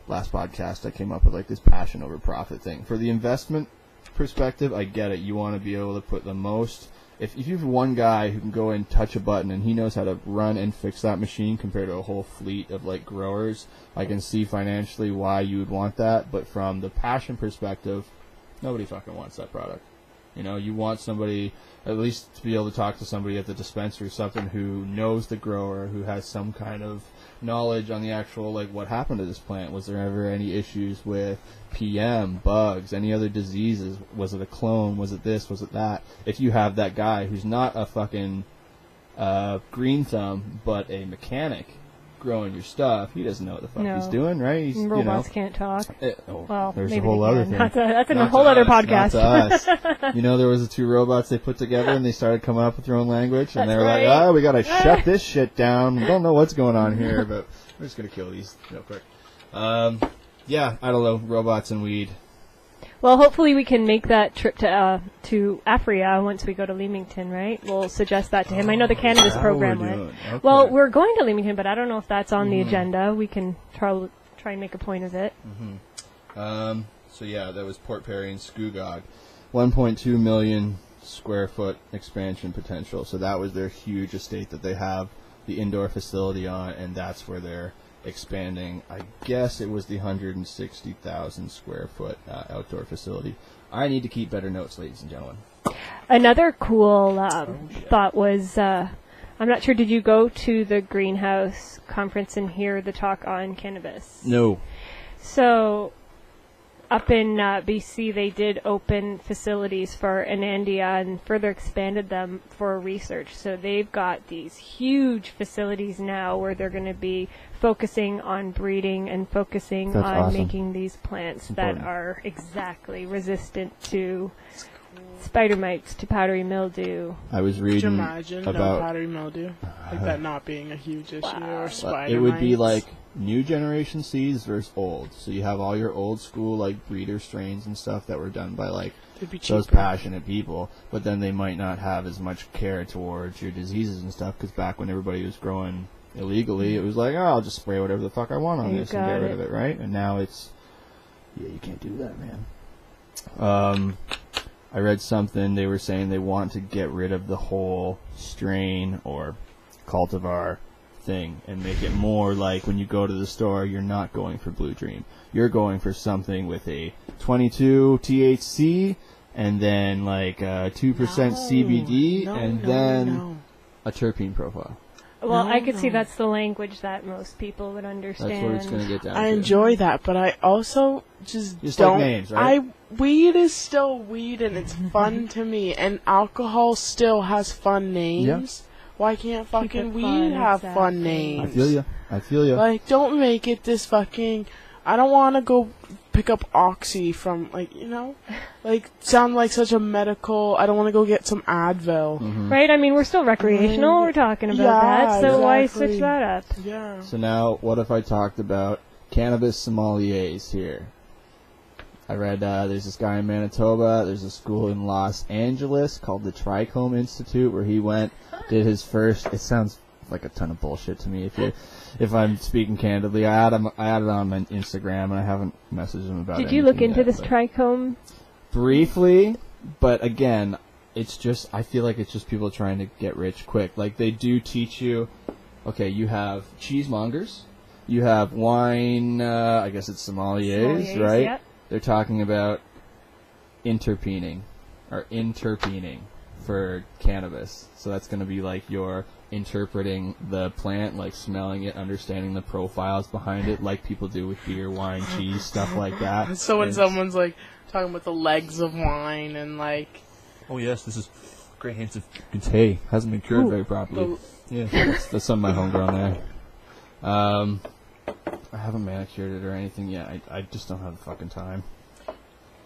last podcast I came up with like this passion over profit thing. For the investment perspective, I get it. You want to be able to put the most. If you have one guy who can go and touch a button and he knows how to run and fix that machine compared to a whole fleet of like growers, I can see financially why you would want that. But from the passion perspective, nobody fucking wants that product. You know, you want somebody at least to be able to talk to somebody at the dispensary, something who knows the grower, who has some kind of knowledge on the actual, like, what happened to this plant. Was there ever any issues with PM, bugs, any other diseases? Was it a clone? Was it this? Was it that? If you have that guy who's not a fucking green thumb, but a mechanic growing your stuff, he doesn't know what the fuck No. he's doing, right? He's, Robots can't talk. Well, there's maybe a whole they other can. thing. That's a Not whole to other us, podcast. Not to us. You know, there was the two robots they put together, and they started coming up with their own language, and That's they were right. like, "Oh, we gotta shut this shit down. We don't know what's going on here, but we're just gonna kill these real quick." Yeah, I don't know, robots and weed. Well, hopefully we can make that trip to Afria once we go to Leamington, right? We'll suggest that to him. I know the cannabis Is that program what we're went. doing? Okay. Well, we're going to Leamington, but I don't know if that's on the agenda. We can try and make a point of it. So yeah, that was Port Perry and Scugog. 1.2 million square foot expansion potential. So that was their huge estate that they have the indoor facility on, and that's where they're expanding. I guess it was the 160,000 square foot outdoor facility. I need to keep better notes, ladies and gentlemen. Another cool thought was, I'm not sure, did you go to the Greenhouse conference and hear the talk on cannabis? No. So, up in BC, they did open facilities for Anandia and further expanded them for research. So they've got these huge facilities now where they're going to be focusing on breeding and focusing That's on awesome. making these plants Important. that are exactly resistant to spider mites, to powdery mildew. I was Could you reading imagine no about powdery mildew? Like that not being a huge issue or spider it would be mites? like new generation seeds versus old. So you have all your old school like breeder strains and stuff that were done by like It'd be those cheaper. passionate people, but then they might not have as much care towards your diseases and stuff, because back when everybody was growing illegally, it was like, oh, I'll just spray whatever the fuck I want on You this and get got rid it. of it, right? And now it's, yeah, you can't do that, man. I read something, they were saying they want to get rid of the whole strain or cultivar thing and make it more like when you go to the store, you're not going for Blue Dream. You're going for something with a 22 THC and then like 2% CBD and then a terpene profile. Well, I could see No. that's the language that most people would understand. That's what it's going to get down I to. enjoy that, but I also just Just don't. like names, right? Weed is still weed, and it's fun to me. And alcohol still has fun names. Why can't fucking it weed fun, have exactly. fun names? I feel you. Like, don't make it this fucking. I don't want to go pick up Oxy from, like, you know, like sound like such a medical. I don't want to go get some Advil. Right? I mean, we're still recreational. We're talking about Yeah, that. So why exactly. switch that up? Yeah. So now, what if I talked about cannabis sommeliers here? I read there's this guy in Manitoba. There's a school in Los Angeles called the Trichome Institute where he went, did his first. It sounds like a ton of bullshit to me if I'm speaking candidly. I added it on my Instagram and I haven't messaged him about it. Did you look into this trichome? Briefly, but again, it's just, I feel like it's just people trying to get rich quick. Like, they do teach you, okay, you have cheesemongers, you have wine, I guess it's sommeliers, right? Yep. They're talking about interpening for cannabis. So that's going to be like you're interpreting the plant, like smelling it, understanding the profiles behind it, like people do with beer, wine, cheese, stuff like that. So when And- someone's like talking about the legs of wine and like oh yes, this is great hints of hay. Hasn't been cured very properly. Yeah, that's some of my homegrown there. I haven't manicured it or anything yet. I just don't have the fucking time.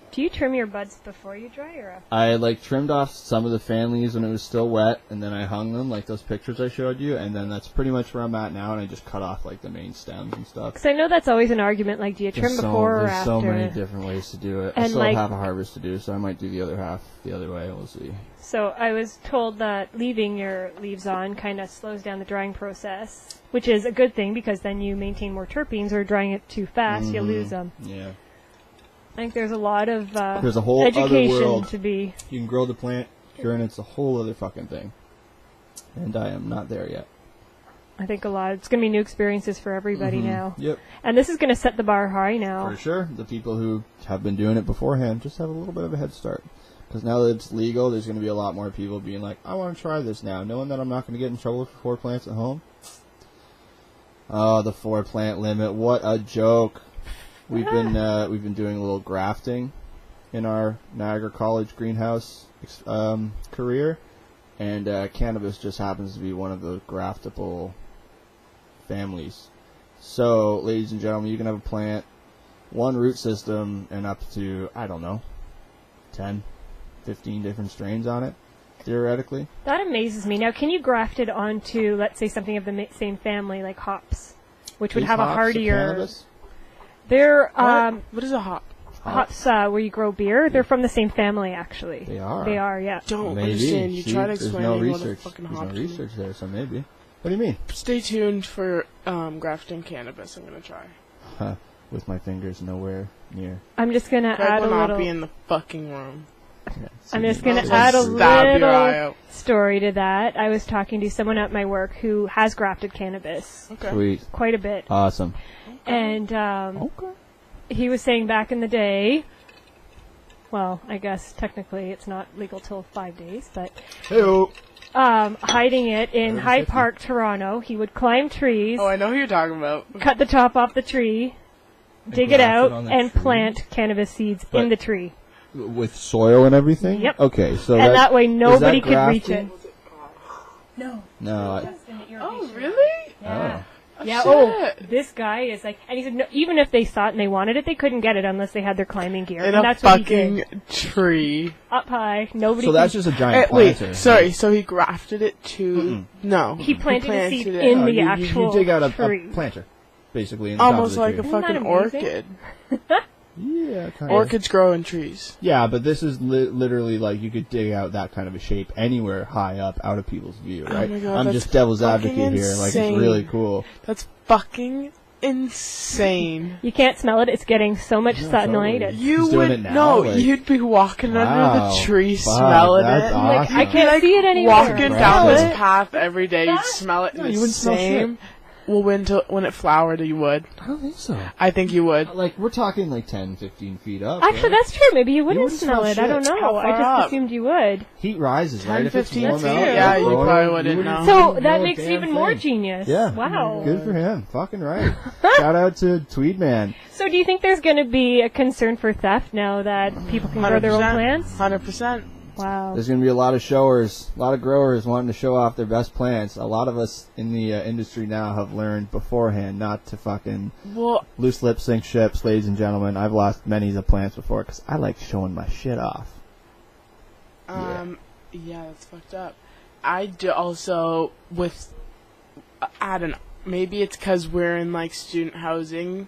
Do you trim your buds before you dry or after? I trimmed off some of the fan leaves when it was still wet, and then I hung them like those pictures I showed you, and then that's pretty much where I'm at now, and I just cut off the main stems and stuff. Because I know that's always an argument, do you trim before or there's after? so many different ways to do it. And I still have half a harvest to do, so I might do the other half the other way. We'll see. So I was told that leaving your leaves on kind of slows down the drying process, which is a good thing because then you maintain more terpenes, or drying it too fast, you lose them. Yeah. I think there's a lot of there's a whole education other world. to be. You can grow the plant here, and it's a whole other fucking thing. And I am not there yet. I think it's going to be new experiences for everybody now. Yep. And this is going to set the bar high now. For sure. The people who have been doing it beforehand just have a little bit of a head start. Because now that it's legal, there's going to be a lot more people being like, I want to try this now, knowing that I'm not going to get in trouble for 4 plants at home. Oh, the 4 plant limit. What a joke. We've been doing a little grafting in our Niagara College greenhouse career, and cannabis just happens to be one of those graftable families. So, ladies and gentlemen, you can have a plant, 1 root system, and up to, I don't know, 10, 15 different strains on it, theoretically. That amazes me. Now, can you graft it onto, let's say, something of the same family, like hops, which would have a hardier... Cannabis? They're what is a hop? hops where you grow beer. They're from the same family, actually. They are. They are, yeah. Don't Maybe. understand. You See, try to there's explain no what a research. fucking There's hop no is. research there, so maybe. What do you mean? Stay tuned for grafting cannabis. I'm gonna try. With my fingers nowhere near. I'm just gonna Greg add will a not little. be in the fucking room. Yeah, I'm just going I'll to add a stab your eye little out. story to that. I was talking to someone at my work who has grafted cannabis Okay. Sweet. quite a bit. Awesome. And Okay. he was saying back in the day, well, I guess technically it's not legal till 5 days, but Hey-o. hiding it in Early Hyde 50s. Park, Toronto, he would climb trees, Oh, I know who you're talking about. cut the top off the tree, dig it graft it out, on that and tree? plant cannabis seeds But- in the tree. With soil and everything? Yep. Okay, so And that way nobody is that could reach it. grafting? No. No. Oh, really? Yeah. Oh. Yeah, shit. this guy is like, and he said, no, even if they thought and they wanted it, they couldn't get it unless they had their climbing gear. In and a that's what he fucking did. tree. Up high, nobody So that's could, just a giant Wait, planter. sorry. So he grafted it to no. he planted a seed it. in No, the you actual dig out a tree. planter, basically. In the Almost top of like the a tree. Isn't that fucking amazing? orchid. Yeah, kind of. Orchids grow in trees. Yeah, but this is literally like you could dig out that kind of a shape anywhere high up out of people's view, right? my God, I'm that's just devil's fucking advocate here. Like, it's insane. really cool. That's fucking insane. You can't smell it, it's getting so much Yeah, sunlight. totally. It's, You He's doing would it now, no. like- You'd be walking under Wow. the tree, Fuck, smelling that's it. awesome. I can't see it anymore. Walking down this Right. path every day, you'd smell it. No, and you the wouldn't smell same. Well, when it flowered, you would. I don't think so. I think you would. Like, we're talking like 10, 15 feet up. Actually, right? that's true. Maybe you wouldn't wouldn't smell smell it. I don't shit. know. How I far just up? assumed you would. Heat rises, 10, right? If it's 15 warm feet. out, Yeah, like, you growing, probably wouldn't you know. So know that a makes it damn even thing. more genius. Yeah. Wow. Good for him. Fucking right. Shout out to Tweed Man. So do you think there's going to be a concern for theft now that people can grow their own plants? 100%. Wow. There's going to be a lot of showers, a lot of growers wanting to show off their best plants. A lot of us in the industry now have learned beforehand not to fucking Well, loose lip sink ships, ladies and gentlemen. I've lost many of the plants before because I like showing my shit off. yeah, that's fucked up. I do also I don't know. Maybe it's because we're in like student housing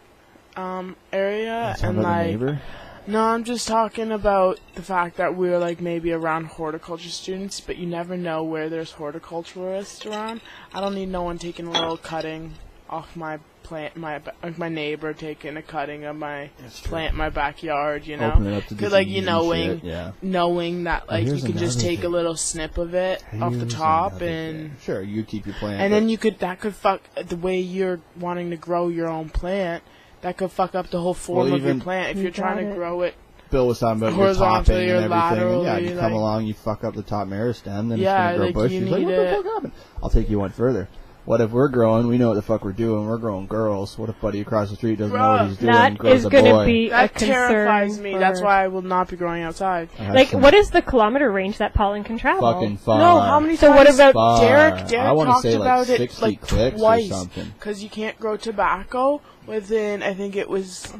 area Sound and like a like. neighbor? No, I'm just talking about the fact that we're like maybe around horticulture students, but you never know where there's horticulturalists around. I don't need no one taking a little cutting off my plant, my neighbor taking a cutting of my plant in my backyard, you know? Open it up to Cause like disease and knowing shit, yeah. knowing that like you here's can just another take a thing. little snip of it off the Here's top another and thing. Sure, you keep your plant. and but then that could fuck the way you're wanting to grow your own plant. That could fuck up the whole form Well, of your even- plant if You you're trying got to it. grow it. Bill was talking about your horizontally topping or and everything. And yeah, laterally, you come like- along, you fuck up the top meristem, then Yeah, it's going to like, grow bush. you He's like, need what the it. fuck happened? I'll take you one further. What if we're growing? We know what the fuck we're doing. We're growing girls. What if buddy across the street doesn't know what he's doing? That grows is a going to boy? be a That concern. terrifies me. That's why I will not be growing outside. Like, what is the kilometer range that pollen can travel? Fucking far. No, how many So times? what about Far. Derek I wanna talked say about like it 60 like clicks or twice something. because you can't grow tobacco within. I think it was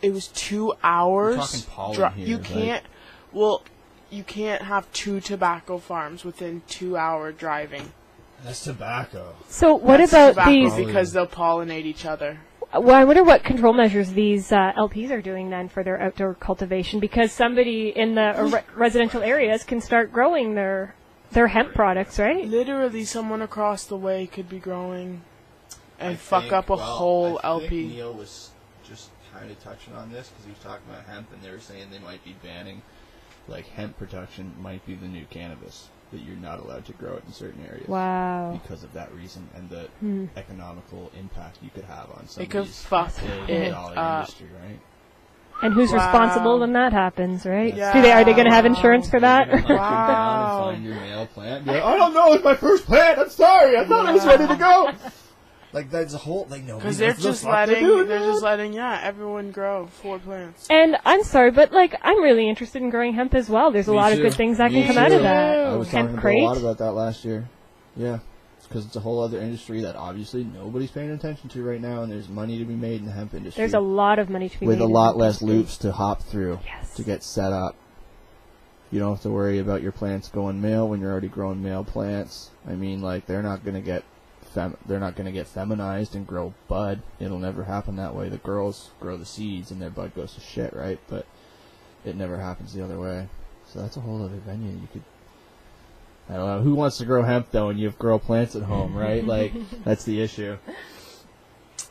2 hours. We're talking pollen here, You like- can't. Well, you can't have 2 tobacco farms within 2 hour driving. That's tobacco. So what That's about tobacco these? because they'll pollinate each other. Well, I wonder what control measures these LPs are doing then for their outdoor cultivation, because somebody in the residential areas can start growing their hemp products, right? Literally, someone across the way could be growing and fuck up a whole I LP. think Neil was just kind of touching on this because he was talking about hemp, and they were saying they might be banning, like, hemp production might be the new cannabis, that you're not allowed to grow it in certain areas. Wow. Because of that reason and the economical impact you could have on It could somebody's fuck it billion-dollar up. industry, right? And who's Wow. responsible when that happens, right? Yeah. Are they going to have insurance for that? You're gonna hunt Wow. you down and find your male plant. You're like, I don't know, it's my first plant. I'm sorry. I thought I was ready to go. Like that's a whole like no. Because they're just letting everyone grow 4 plants. And I'm sorry, but like I'm really interested in growing hemp as well. There's a lot of good things that can come out of that. I was Hemp talking crate. a lot about that last year. Yeah, because it's a whole other industry that obviously nobody's paying attention to right now, and there's money to be made in the hemp industry. There's a lot of money to be with made a in lot the less industry. loops to hop through to get set up. You don't have to worry about your plants going male when you're already growing male plants. I mean, like they're not going to get feminized and grow bud. It'll never happen that way. The girls grow the seeds and their bud goes to shit, right? But it never happens the other way. So that's a whole other venue. You could, I don't know, who wants to grow hemp though, and you have grow plants at home, right? Like that's the issue.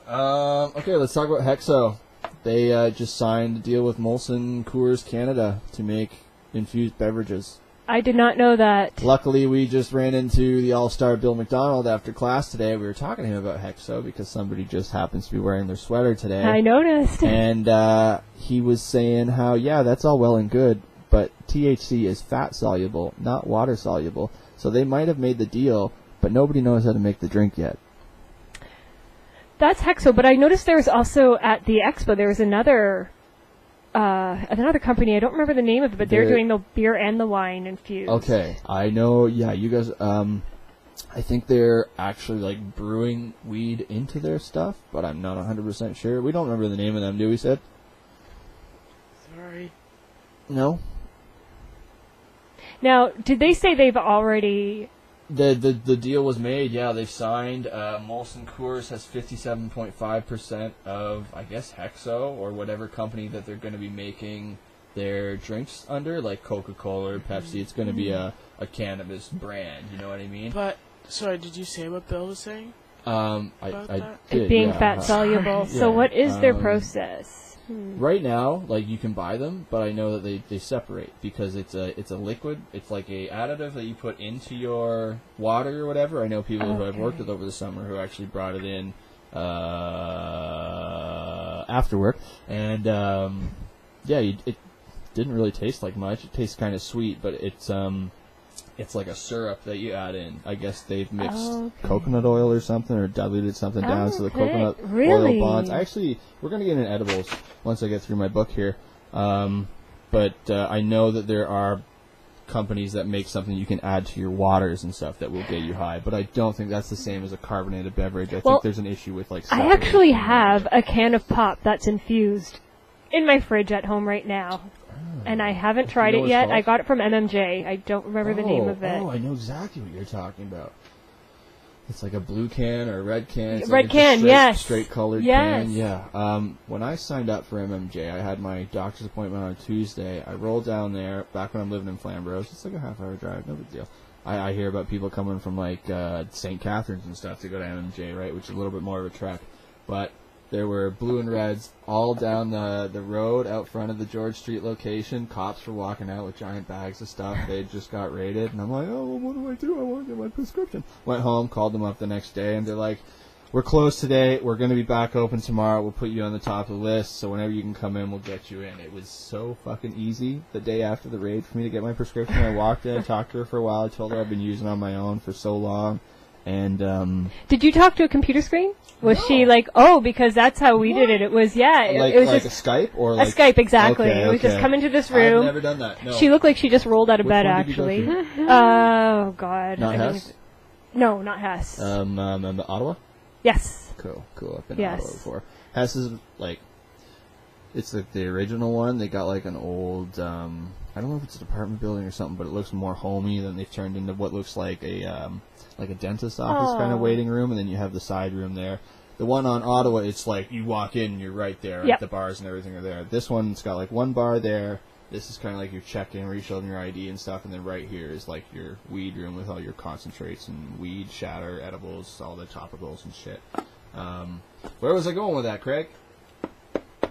Okay, let's talk about Hexo. They just signed a deal with Molson Coors Canada to make infused beverages. I did not know that. Luckily, we just ran into the all-star Bill McDonald after class today. We were talking to him about Hexo because somebody just happens to be wearing their sweater today. I noticed. And he was saying how, yeah, that's all well and good, but THC is fat-soluble, not water-soluble. So they might have made the deal, but nobody knows how to make the drink yet. That's Hexo, but I noticed there was also at the expo, there was another company, I don't remember the name of it, but they're doing the beer and the wine infused. Okay, I know, yeah, you guys, I think they're actually, like, brewing weed into their stuff, but I'm not 100% sure. We don't remember the name of them, do we, Sid? Sorry. No? Now, did they say they've already... The deal was made, yeah, they've signed. Molson Coors has 57.5% of, I guess, Hexo, or whatever company that they're going to be making their drinks under, like Coca-Cola or Pepsi. It's going to be a cannabis brand, you know what I mean? But, sorry, did you say what Bill was saying? I did, It being yeah. fat-soluble. Yeah, So what is their process? Right now, like, you can buy them, but I know that they separate because it's a liquid. It's like a additive that you put into your water or whatever. I know people who I've worked with over the summer who actually brought it in after work, and it didn't really taste like much. It tastes kind of sweet, but it's like a syrup that you add in. I guess they've mixed coconut oil or something, or diluted something down so the coconut oil bonds. We're going to get into edibles once I get through my book here. But I know that there are companies that make something you can add to your waters and stuff that will get you high. But I don't think that's the same as a carbonated beverage. I think there's an issue with, like, I actually have a can of pop that's infused in my fridge at home right now. And I haven't tried it yet. I got it from MMJ. I don't remember the name of it. Oh, I know exactly what you're talking about. It's like a blue can or a red can. It's red like can, yes. Straight colored can, yeah. When I signed up for MMJ, I had my doctor's appointment on Tuesday. I rolled down there, back when I'm living in Flamborough. It's like a half-hour drive, no big deal. I hear about people coming from, like, St. Catharines and stuff to go to MMJ, right, which is a little bit more of a trek. But there were blue and reds all down the road out front of the George Street location. Cops were walking out with giant bags of stuff. They just got raided. And I'm like, oh, well, what do? I want to get my prescription. Went home, called them up the next day, and they're like, we're closed today. We're going to be back open tomorrow. We'll put you on the top of the list. So whenever you can come in, we'll get you in. It was so fucking easy the day after the raid for me to get my prescription. I walked in, talked to her for a while. I told her I've been using it on my own for so long. And Did you talk to a computer screen? Was she like, oh, because that's how we did it? It was, it was like just a Skype or a Skype, exactly. Okay, it was just come into this room. I've never done that. No. She looked like she just rolled out of Which bed, one did you go actually. to? Oh God. Not Hess? No, not Hess. Ottawa. Yes. Cool. I've been Yes. to Ottawa before. Hess is like, it's like the original one. They got like an old, I don't know if it's an apartment building or something, but it looks more homey than they've turned into what looks like a dentist office kind of waiting room, and then you have the side room there. The one on Ottawa, it's like you walk in and you're right there. Yep. The bars and everything are there. This one's got like one bar there. This is kind of like your check-in where you show them your ID and stuff, and then right here is like your weed room with all your concentrates and weed, shatter, edibles, all the topicals and shit. Where was I going with that, Craig?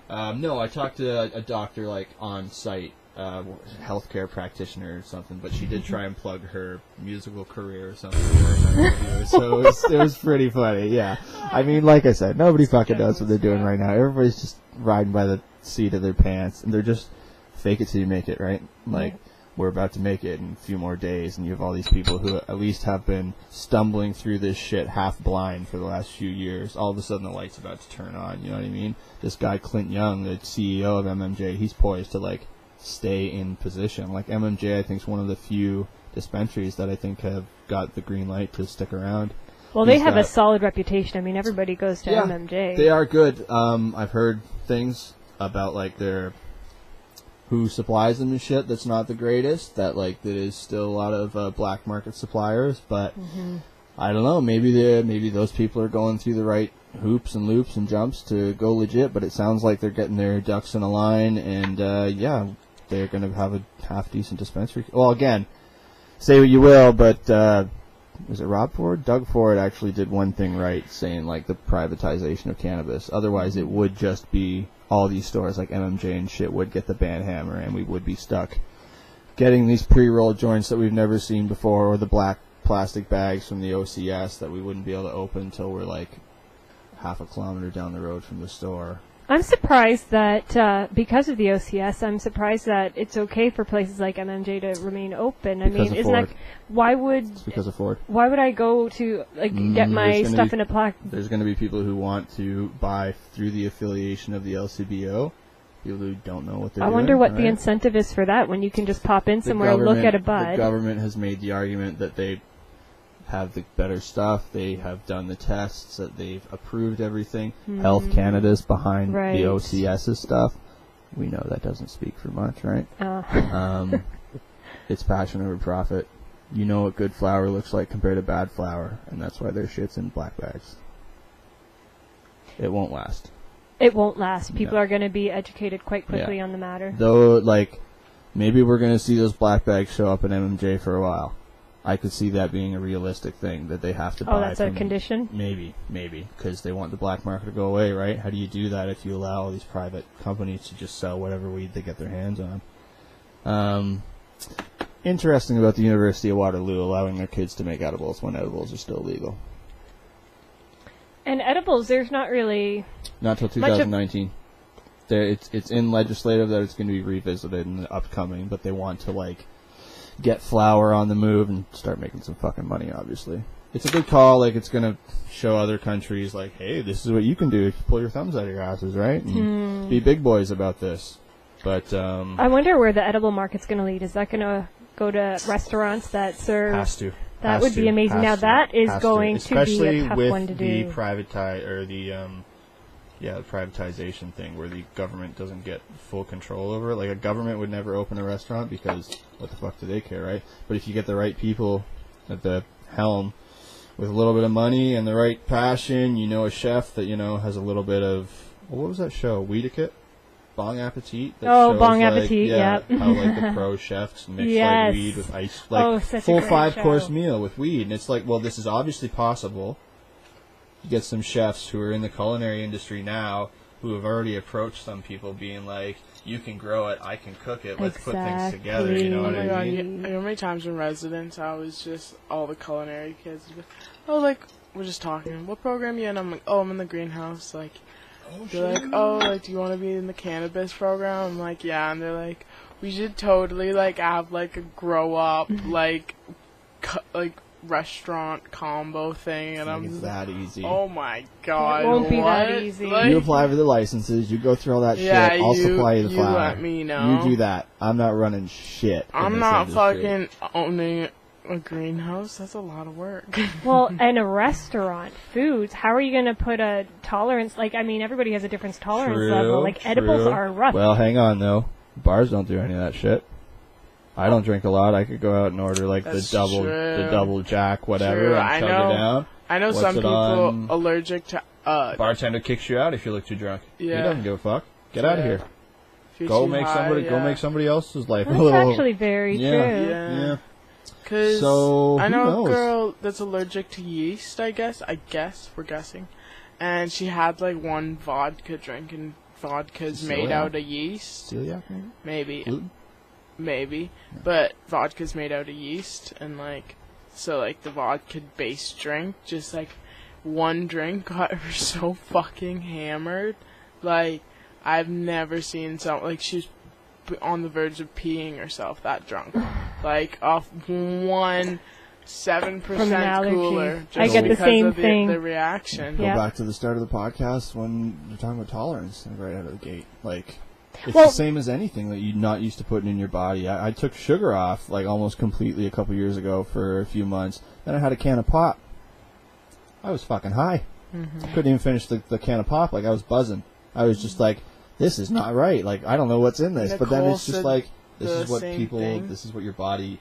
No, I talked to a doctor like on site, healthcare practitioner or something, but she did try and plug her musical career or something. So it was pretty funny. Yeah, I mean, like I said, nobody fucking knows what they're doing right now. Everybody's just riding by the seat of their pants, and they're just fake it till you make it, right? Like, we're about to make it in a few more days, and you have all these people who at least have been stumbling through this shit half blind for the last few years. All of a sudden the light's about to turn on, you know what I mean? This guy, Clint Young, the CEO of MMJ, he's poised to, like, stay in position. Like, MMJ, I think, is one of the few dispensaries that I think have got the green light to stick around. Well, they have a solid reputation. I mean, everybody goes to MMJ. They are good. I've heard things about, like, their... who supplies them and shit that's not the greatest, that like there is still a lot of black market suppliers, but I don't know, maybe those people are going through the right hoops and loops and jumps to go legit, but it sounds like they're getting their ducks in a line, and they're going to have a half decent dispensary. Well, again, say what you will, but was it Rob Ford? Doug Ford actually did one thing right, saying like the privatization of cannabis. Otherwise it would just be all these stores like MMJ and shit would get the ban hammer, and we would be stuck getting these pre-rolled joints that we've never seen before, or the black plastic bags from the OCS that we wouldn't be able to open until we're like half a kilometer down the road from the store. I'm surprised that because of the OCS, I'm surprised that it's okay for places like MMJ to remain open. I mean, isn't that It's because of Ford. Why would I go to like get my stuff in a plaque? There's going to be people who want to buy through the affiliation of the LCBO. People who don't know what they're doing. I wonder what the incentive is for that when you can just pop in somewhere, look at a bud. The government has made the argument that they have the better stuff. They have done the tests, that they've approved everything. Health Canada's behind the OCS's stuff. We know that doesn't speak for much, right? It's passion over profit. You know what good flour looks like compared to bad flour, and that's why their shit's in black bags. It won't last. It won't last. People are going to be educated quite quickly on the matter. Though, like, maybe we're going to see those black bags show up in MMJ for a while. I could see that being a realistic thing, that they have to buy. Oh, that's a condition? Maybe, because they want the black market to go away, right? How do you do that if you allow all these private companies to just sell whatever weed they get their hands on? Interesting about the University of Waterloo allowing their kids to make edibles when edibles are still legal. And edibles, there's not really... Not till 2019. It's in legislative that it's going to be revisited in the upcoming, but they want to, like, get flour on the move and start making some fucking money, obviously. It's a good call. Like, it's going to show other countries, like, hey, this is what you can do if you pull your thumbs out of your asses, right? And be big boys about this. But I wonder where the edible market's going to lead. Is that going to go to restaurants that serve... Has to. That would be amazing. Now, that is going to be a tough one to do. Especially with the privatization thing, where the government doesn't get full control over it. Like, a government would never open a restaurant because what the fuck do they care, right? But if you get the right people at the helm with a little bit of money and the right passion, you know, a chef that, you know, has a little bit of... Well, what was that show? Weediquette? Bong Appetit? Bong Appetit, yeah. How, like, the pro chefs mix, like, weed with ice. Like, full 5-course meal with weed. And it's like, well, this is obviously possible. You get some chefs who are in the culinary industry now who have already approached some people being like, you can grow it, I can cook it, let's put things together, you know what I mean? You know how many times in residence I was just, all the culinary kids, we're just talking, what program you in? I'm like, I'm in the greenhouse, like, they're like, do you want to be in the cannabis program? I'm like, yeah, and they're like, we should totally, like, have, like, a grow-up, like restaurant combo thing, and I'm it's just that easy. oh my god, It won't be that what? easy. You apply for the licenses, you go through all that Yeah, shit, I'll you- supply you the you flour. let me know. You do that. I'm not running shit. in I'm this not industry. fucking owning a greenhouse. That's a lot of work. Well, and a restaurant, foods, how are you going to put a tolerance, like, I mean, everybody has a different tolerance level. Like, edibles true. are rough. Well, hang on, though. Bars don't do any of that shit. I don't drink a lot. I could go out and order, like, the That's double jack, whatever, True, and I chug know. it down. I know What's some it people on? allergic to Bartender kicks you out if you look too drunk. Yeah. He doesn't give a fuck. Get out of Yeah. here. if you're Go too make high, go make somebody else's life a That's little. actually very Yeah. true. Yeah. Cause So, I who know knows? a girl that's allergic to yeast, I guess we're guessing. And she had like one vodka drink, and vodka's made Celiac? out of yeast. Celiac, maybe? Gluten? Maybe. But vodka's made out of yeast, and like, so like the vodka based drink, just like one drink got her so fucking hammered. Like, I've never seen like she was on the verge of peeing herself that drunk. Like, off 7% From an allergy. cooler. I Just get the because same of thing. The reaction. Yeah. Go back to the start of the podcast when you're talking about tolerance, like, right out of the gate. Like, it's Well- the same as anything that you're not used to putting in your body. I took sugar off, like, almost completely a couple years ago for a few months. Then I had a can of pop. I was fucking high. Couldn't even finish the can of pop. Like, I was buzzing. I was just like, this is not right. Like, I don't know what's in this. But then Nicole it's just said like, this the is what same people, thing. this is what your body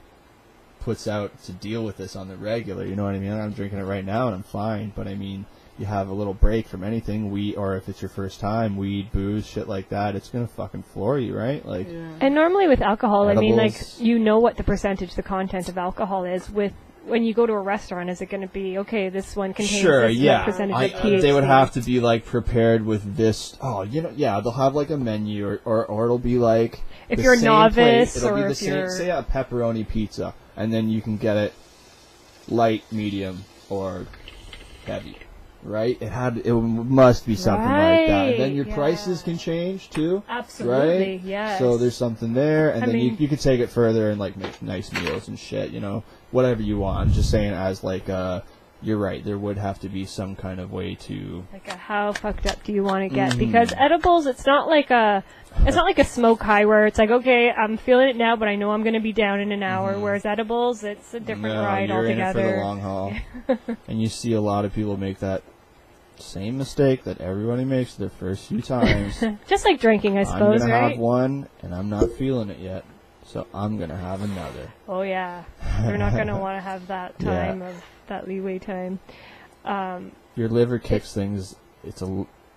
puts out to deal with this on the regular. You know what I mean? I'm drinking it right now and I'm fine. But I mean, you have a little break from anything, weed, or if it's your first time, weed, booze, shit like that, it's gonna fucking floor you, right? Like, Yeah. And normally with alcohol, I mean, like, Edibles. you know what the percentage, the content of alcohol is. With when you go to a restaurant, is it going to be, okay, this one contains sure, this yeah. percentage of THC? They would have to be like prepared with this. Oh, you know, yeah. They'll have like a menu, or it'll be like If the you're a same novice, plate. It'll be or the if same. you're- Say a pepperoni pizza, and then you can get it light, medium, or heavy. Right? It must be something like that. And then Right, your yeah. prices can change too. Absolutely, Right? yes. So there's something there, and I then mean- you could take it further and like make nice meals and shit, you know, whatever you want. I'm just saying, as like, you're right. There would have to be some kind of way to. Like how fucked up do you want to get? Mm. Because edibles, it's not like a smoke high where it's like, okay, I'm feeling it now, but I know I'm going to be down in an hour. Whereas edibles, it's a different No, ride you're altogether. in it for the long haul, and you see a lot of people make that same mistake that everybody makes their first few times. Just like drinking, I I'm suppose, gonna right? have one, and I'm not feeling it yet, so I'm gonna have another. Oh yeah, you're not going to want to have that Yeah. time of that leeway time. Your liver kicks things.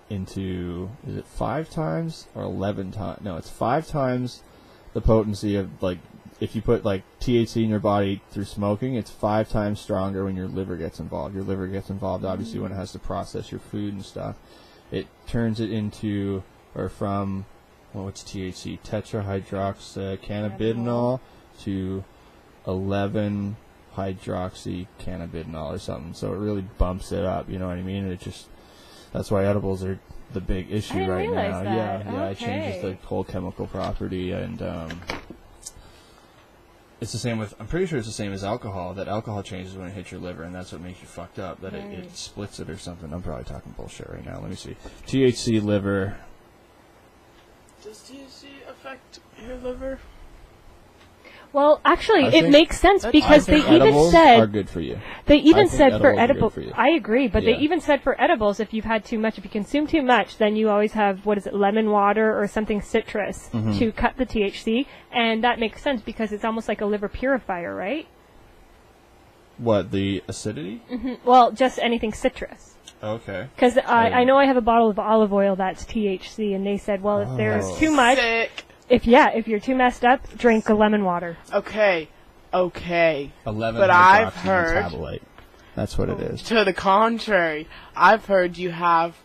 Into is it 5 times or 11 times? No, it's 5 times the potency of, like, if you put like THC in your body through smoking, it's 5 times stronger when your liver gets involved. Your liver gets involved obviously when it has to process your food and stuff. It turns it into, or from, what's THC? Tetrahydroxycannabinol to 11-hydroxycannabinol or something. So it really bumps it up, you know what I mean? It just, that's why edibles are the big issue I didn't right realize now. that. Yeah, it changes the Okay. whole chemical property, and it's the same with, I'm pretty sure it's the same as alcohol, that alcohol changes when it hits your liver, and that's what makes you fucked up, that Right. it splits it or something. I'm probably talking bullshit right now. Let me see. THC liver. Does THC affect your liver? Well, actually, I it think- makes sense I because they think even edibles said are good for you. they even I think said for edibles are good edibles. for you. I agree, but Yeah. they even said for edibles, if you've had too much, if you consume too much, then you always have lemon water or something citrus Mm-hmm. to cut the THC, and that makes sense because it's almost like a liver purifier, right? What, the acidity? Well, just anything citrus. Okay. Because I know I have a bottle of olive oil that's THC, and they said, well, if there's Oh. too much, Sick. if you're too messed up, drink a lemon water. Okay. 11 But I've heard- metabolite. That's what it is. To the contrary, I've heard you have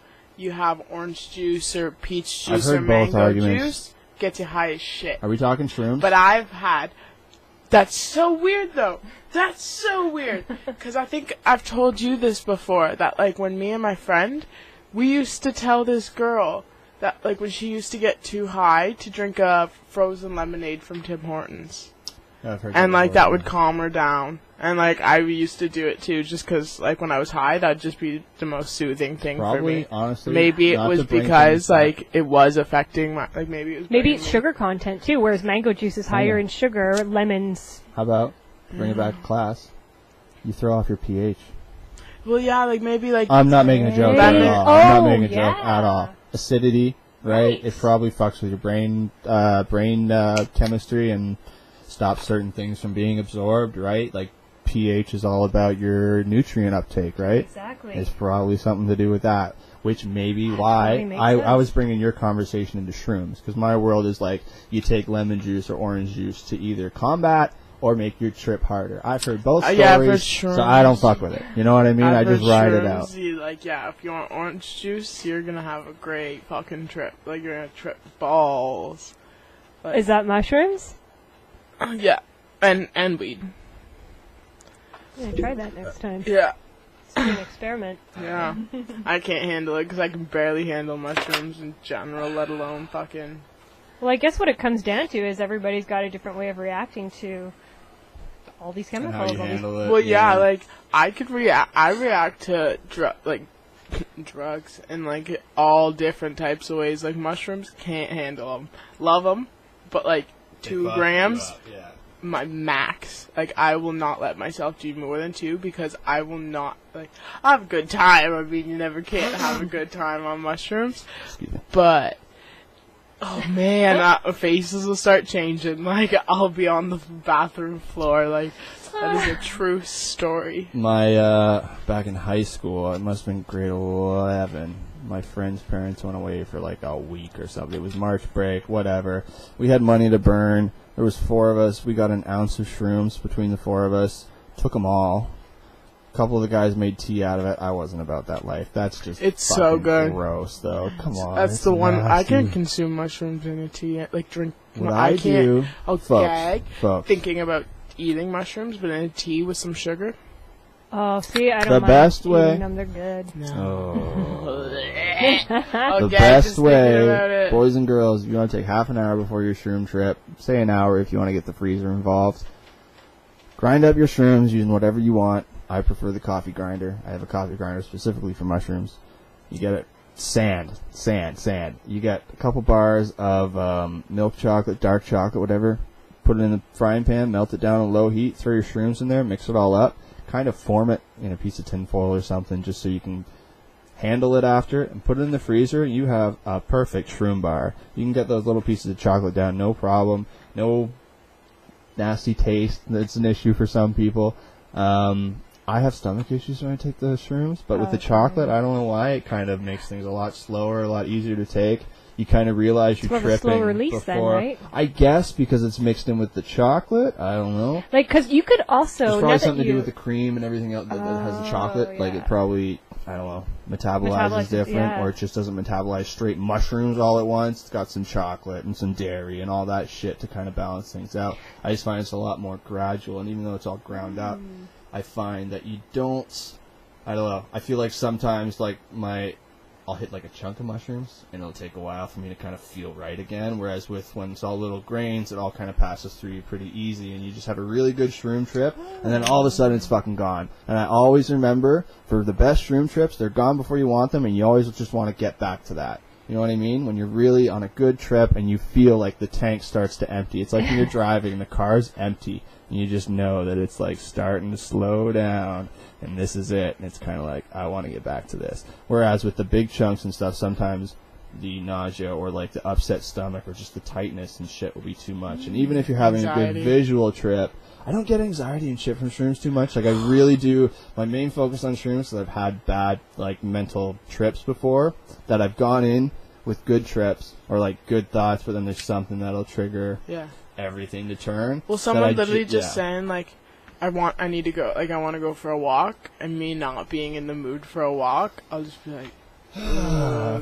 orange juice or peach I've juice or heard both mango arguments. juice, gets you high as shit. Are we talking shrooms? But I've had. That's so weird, though. That's so weird. Because I think I've told you this before, that, like, when me and my friend, we used to tell this girl that, like, when she used to get too high, to drink a frozen lemonade from Tim Hortons. I've heard and like before, that would calm her down. And like I used to do it too, just because like when I was high, that'd just be the most soothing thing for me. Honestly, maybe it was because like it was affecting my like maybe it was Maybe it's sugar content too, whereas mango juice is higher in sugar. Lemons. How about bring it back to class? You throw off your pH. Well, yeah, like maybe like I'm not making a joke at all. I'm not making a joke at all. Acidity, right? It probably fucks with your brain chemistry and stops certain things from being absorbed, right? Like pH is all about your nutrient uptake, right? Exactly. It's probably something to do with that, which may be why I was bringing your conversation into shrooms, because my world is like you take lemon juice or orange juice to either combat or make your trip harder. I've heard both stories, so I don't fuck with it. You know what I mean? I just ride it out. Like, yeah, if you want orange juice, you're gonna have a great fucking trip. Like, you're gonna trip balls. Like, Is that mushrooms? Yeah, and weed. I'm gonna try that next time. Yeah. It's an experiment. Yeah. I can't handle it because I can barely handle mushrooms in general, let alone fucking... Well, I guess what it comes down to is everybody's got a different way of reacting to all these chemicals. How you handle it. Well, yeah, like, I react to, drugs in, like, all different types of ways. Like, mushrooms, can't handle them. Love them, but, like, 2 grams, my max. Like, I will not let myself do more than 2 because I will not, like, I have a good time. I mean, you never can't have a good time on mushrooms. But, oh man, faces will start changing. Like, I'll be on the bathroom floor. Like, that is a true story. My, back in high school, it must have been grade 11. My friend's parents went away for like a week or something. It was March break, whatever. We had money to burn. There was 4 of us. We got an ounce of shrooms between the 4 of us. Took them all. A couple of the guys made tea out of it. I wasn't about that life. That's just it's so good. Gross, though. Come on. That's the one. Nasty. I can't consume mushrooms in a tea. Like drink. What I can't. do. I'll folks, gag thinking about eating mushrooms, but in a tea with some sugar. Oh, see, I don't the mind best way. them. They're good. No. The best way, boys and girls, if you want to take half an hour before your shroom trip, say an hour if you want to get the freezer involved. Grind up your shrooms using whatever you want. I prefer the coffee grinder. I have a coffee grinder specifically for mushrooms. You get it. Sand. You get a couple bars of milk chocolate, dark chocolate, whatever. Put it in the frying pan, melt it down on low heat, throw your shrooms in there, mix it all up. Kind of form it in a piece of tin foil or something just so you can handle it after and put it in the freezer. You have a perfect shroom bar. You can get those little pieces of chocolate down, no problem. No nasty taste. That's an issue for some people. I have stomach issues when I take the shrooms, but with the chocolate, I don't know why, it kind of makes things a lot slower, a lot easier to take. You kind of realize you're tripping slow release before. then, right? I guess because it's mixed in with the chocolate. I don't know. Like, because you could also... It's probably something to do with the cream and everything else that has the chocolate. Yeah. Like, it probably, I don't know, metabolizes different, or it just doesn't metabolize straight mushrooms all at once. It's got some chocolate and some dairy and all that shit to kind of balance things out. I just find it's a lot more gradual, and even though it's all ground up, I find that you don't... I don't know. I feel like sometimes, like, I'll hit like a chunk of mushrooms, and it'll take a while for me to kind of feel right again. Whereas when it's all little grains, it all kind of passes through you pretty easy, and you just have a really good shroom trip, and then all of a sudden it's fucking gone. And I always remember, for the best shroom trips, they're gone before you want them, and you always just want to get back to that. You know what I mean? When you're really on a good trip and you feel like the tank starts to empty. It's like when you're driving and the car's empty, and you just know that it's like starting to slow down. And this is it. And it's kind of like, I want to get back to this. Whereas with the big chunks and stuff, sometimes the nausea or like the upset stomach or just the tightness and shit will be too much. And even if you're having a good visual trip, I don't get anxiety and shit from shrooms too much. Like, I really do. My main focus on shrooms is I've had bad, like, mental trips before that I've gone in with good trips or, like, good thoughts, but then there's something that'll trigger everything to turn. Well, someone literally just saying, like, I want to go for a walk, and me not being in the mood for a walk, I'll just be like,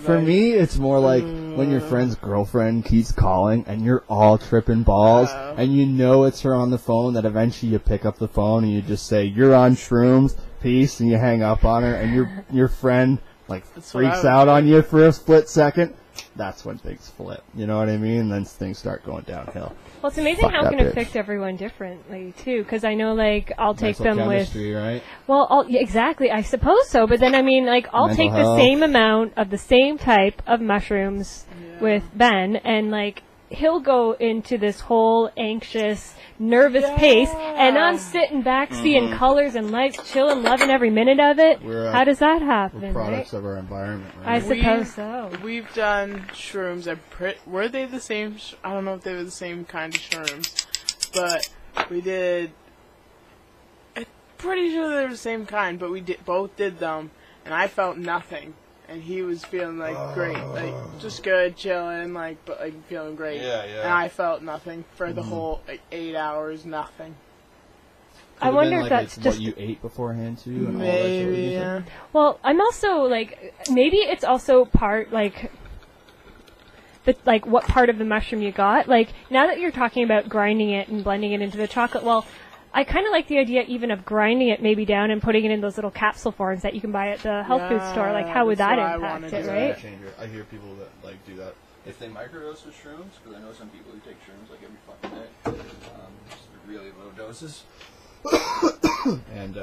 for me, it's more like when your friend's girlfriend keeps calling and you're all tripping balls and you know it's her on the phone, that eventually you pick up the phone and you just say, you're on shrooms, peace, and you hang up on her, and your friend like freaks out on you for a split second. that's when things flip. You know what I mean? And then things start going downhill. Well, it's amazing Fuck how it that can bitch. affect everyone differently, too, because I know, like, I'll take Mental them chemistry, with... right? Well, yeah, exactly, I suppose so, but then, I mean, like, I'll Mental take health. the same amount of the same type of mushrooms with Ben, and, like, he'll go into this whole anxious, nervous pace, and I'm sitting back seeing colors and lights, chilling, loving every minute of it. We're, How does that We're happen, products right? of our environment, I right? suppose so. We've done shrooms. Were they the same? I don't know if they were the same kind of shrooms, but we did. I'm pretty sure they were the same kind, but we both did them, and I felt nothing, and he was feeling like great, like just good, chilling, like but like feeling great. Yeah, yeah. And I felt nothing for the whole 8 hours, nothing. I wonder if that's what just... you ate beforehand too. And all that shit, Maybe, what do you yeah. think? Well, I'm also, like, maybe it's also part, like, what part of the mushroom you got. Like, now that you're talking about grinding it and blending it into the chocolate, well, I kind of like the idea even of grinding it maybe down and putting it in those little capsule forms that you can buy at the health food store. Like, how would that's that what I impact wanna it, do. right? Changer. I hear people that like do that. If they microdose with shrooms, because I know some people who take shrooms like every fucking day, just really low doses. And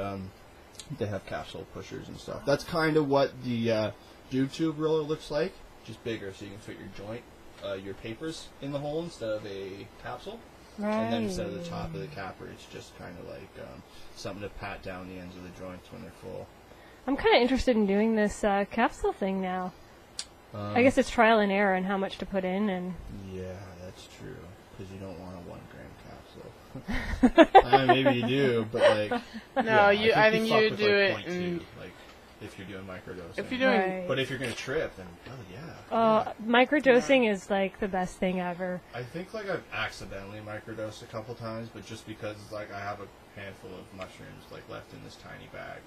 they have capsule pushers and stuff. That's kind of what the dew tube roller looks like, just bigger, so you can fit your joint, your papers in the hole instead of a capsule. Right. And then instead of the top of the capper, it's just kind of like something to pat down the ends of the joints when they're full. I'm kind of interested in doing this capsule thing now. I guess it's trial and error and how much to put in, and Yeah, that's true. Because you don't want a 1 gram capsule. Maybe you do, but like. No, yeah, I think fuck you with, do like, it in. 0.2, like if you're doing microdosing. If you're doing Right. But if you're gonna trip, then yeah. microdosing is like the best thing ever. I think like I've accidentally microdosed a couple times, but just because like I have a handful of mushrooms like left in this tiny bag,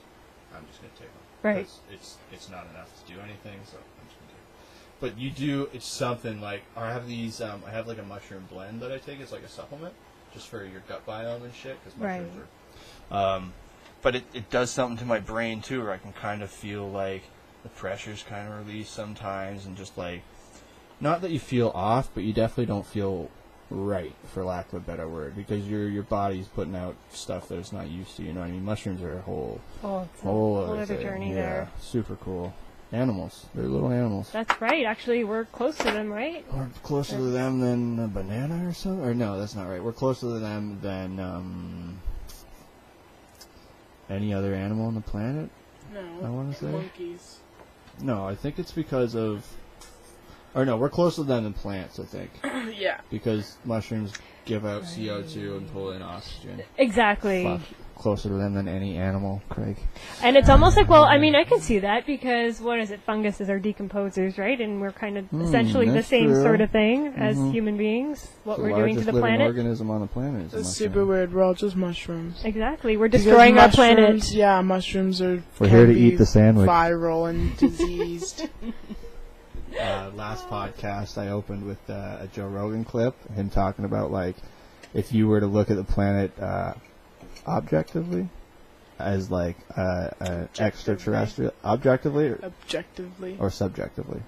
I'm just gonna take them. Right. 'Cause it's not enough to do anything, so I'm just gonna take them. But you do, it's something like I have these. I have like a mushroom blend that I take. It's like a supplement, just for your gut biome and shit, because mushrooms are. But it does something to my brain too, where I can kind of feel like the pressure's kind of released sometimes, and just like, not that you feel off, but you definitely don't feel right, for lack of a better word, because your body's putting out stuff that it's not used to. You know what I mean? Mushrooms are a whole It's a whole whole other thing. journey Yeah, there. super cool. Animals, they're little animals. That's right. Actually, we're close to them, right? We're closer to them than a banana or something? Or no, that's not right. We're closer to them than any other animal on the planet, no I want to say. monkeys. No, I think it's because of... Or no, we're closer to them than plants, I think. Yeah. Because mushrooms give out CO2 and pull in oxygen. Exactly. Fuck. Closer to them than any animal, Craig. And it's almost like, well, I mean, I can see that because, what is it, funguses are decomposers, right? And we're kind of essentially the that's same true. sort of thing as human beings, what The we're doing to largest the living planet. organism on the planet is a It's mushroom. super weird. We're all just mushrooms. Exactly. We're destroying Because our planet. mushrooms- Yeah, mushrooms are. We're can here to be eat the sandwich. Viral and diseased. Last podcast, I opened with a Joe Rogan clip, him talking about, like, if you were to look at the planet objectively, as, like, extraterrestrial... Objectively? Objectively. Or subjectively?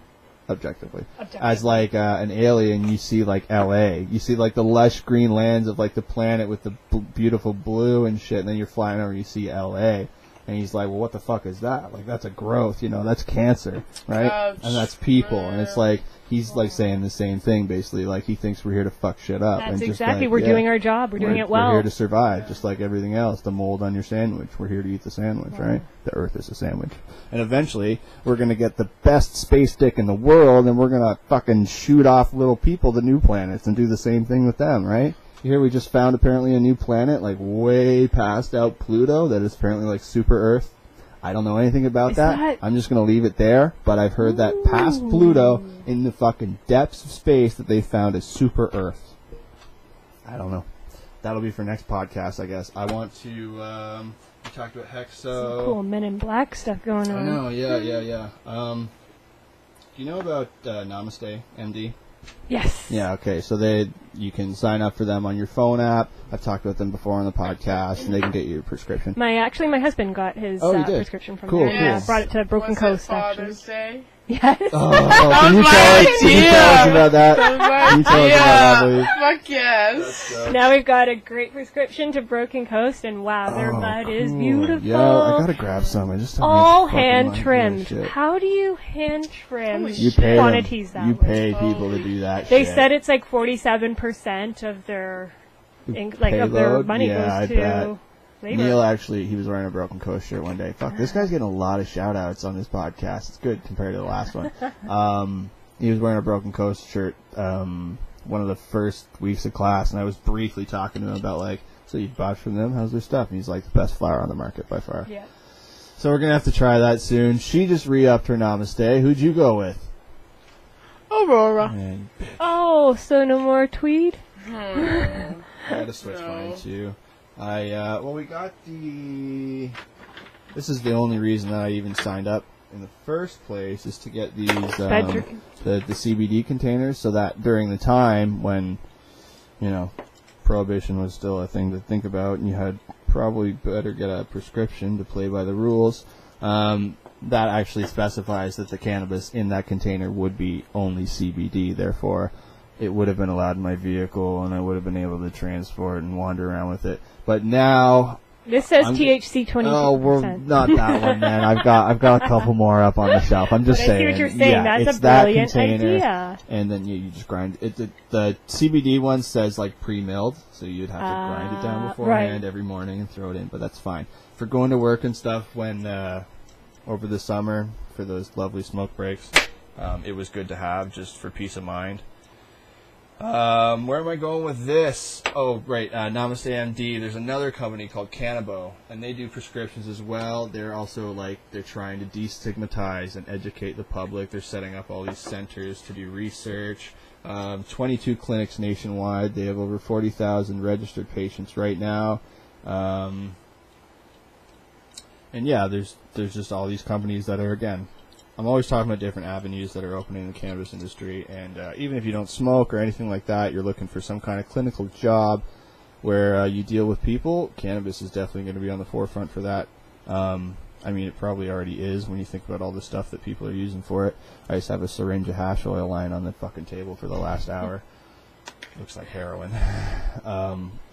Objectively. As, like, an alien, you see, like, L.A. You see, like, the lush green lands of, like, the planet with the beautiful blue and shit, and then you're flying over and you see L.A., and he's like, well, what the fuck is that? Like, that's a growth, you know, that's cancer, right? And that's people. And it's like, he's like saying the same thing, basically. Like, he thinks we're here to fuck shit up. That's and just exactly, like, we're yeah, doing our job, we're doing it well. We're here to survive, just like everything else. The mold on your sandwich, we're here to eat the sandwich, right? The earth is a sandwich. And eventually, we're going to get the best space dick in the world, and we're going to fucking shoot off little people to new planets and do the same thing with them, right? Here we just found apparently a new planet, like way past out Pluto, that is apparently like super Earth. I don't know anything about that. I'm just going to leave it there, but I've heard that past Pluto, in the fucking depths of space, that they found a super Earth. I don't know. That'll be for next podcast, I guess. I want to we talked about Hexo. Some cool Men in Black stuff going on. I know, yeah. Do you know about Namaste, MD? Yes. Yeah, okay. So you can sign up for them on your phone app. I've talked about them before on the podcast, and they can get you a prescription. My husband got his Oh, he did? prescription from Cool, there. cool. Yeah, brought it to Broken Was Coast, it Father's actually. Day? Yes. Oh, can you tell us about that? Can you tell us about that, please? Fuck yes. Now we've got a great prescription to Broken Coast, and wow, their bud is beautiful. Yeah, I gotta grab some. I just all hand trimmed. How do you hand trim quantities that You way? pay people to do that. They shit. said it's like 47% of their of their money Yeah, goes I to bet. labor. Neil actually, he was wearing a Broken Coast shirt one day. Fuck, this guy's getting a lot of shout outs on this podcast. It's good compared to the last one. He was wearing a Broken Coast shirt one of the first weeks of class, and I was briefly talking to him about, like, so you bought from them? How's their stuff? And he's like, the best flower on the market by far. Yeah. So we're going to have to try that soon. She just re-upped her Namaste. Who'd you go with? Aurora. Man, Oh, so no more tweed? I had to switch mine too. We got the... This is the only reason that I even signed up in the first place, is to get these, the CBD containers, so that during the time when, you know, prohibition was still a thing to think about, and you had probably better get a prescription to play by the rules, that actually specifies that the cannabis in that container would be only CBD, therefore it would have been allowed in my vehicle, and I would have been able to transport and wander around with it. But now... This says THC 22%. Oh, we're not that one, man. I've got a couple more up on the shelf. I'm just but saying. I see what you're saying. Yeah, That's it's a brilliant that container, idea. And then you just grind it. The CBD one says like pre-milled, so you'd have to grind it down beforehand every morning and throw it in. But that's fine for going to work and stuff. When over the summer for those lovely smoke breaks, it was good to have just for peace of mind. Where am I going with this? Oh, right, Namaste MD. There's another company called Cannabo, and they do prescriptions as well. They're also, they're trying to destigmatize and educate the public. They're setting up all these centers to do research. 22 clinics nationwide. They have over 40,000 registered patients right now. And yeah, there's just all these companies that are, again, I'm always talking about different avenues that are opening in the cannabis industry, and even if you don't smoke or anything like that, you're looking for some kind of clinical job where you deal with people, cannabis is definitely going to be on the forefront for that. I mean, it probably already is when you think about all the stuff that people are using for it. I just have a syringe of hash oil lying on the fucking table for the last hour. Looks like heroin.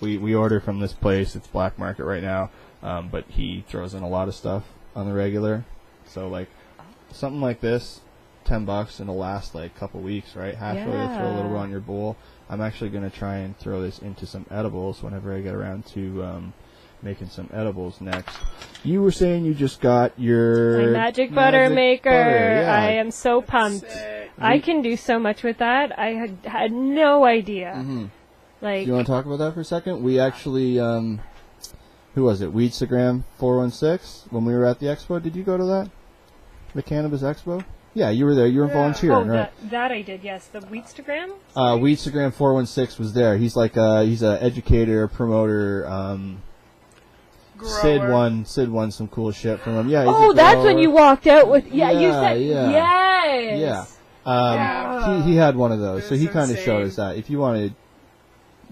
We order from this place. It's black market right now, but he throws in a lot of stuff on the regular. So, something like this, $10, and it'll last a couple weeks, right? Hash oil, throw a little bit on your bowl. I'm actually going to try and throw this into some edibles whenever I get around to making some edibles next. You were saying you just got your... My magic butter maker. Butter, yeah. I am so pumped. Sick. I can do so much with that. I had no idea. Mm-hmm. Do you want to talk about that for a second? We actually... who was it? Weedstagram 416? When we were at the expo, did you go to that? The Cannabis Expo? Yeah, you were there. You were volunteering, right? That I did, yes. The Weedstagram? Weedstagram 416 was there. He's he's an educator, promoter. Sid won some cool shit from him. Yeah. That's when you walked out with. Yeah, you said yes. Yeah. He had one of those, so he kind of insane. showed us that. If you wanted,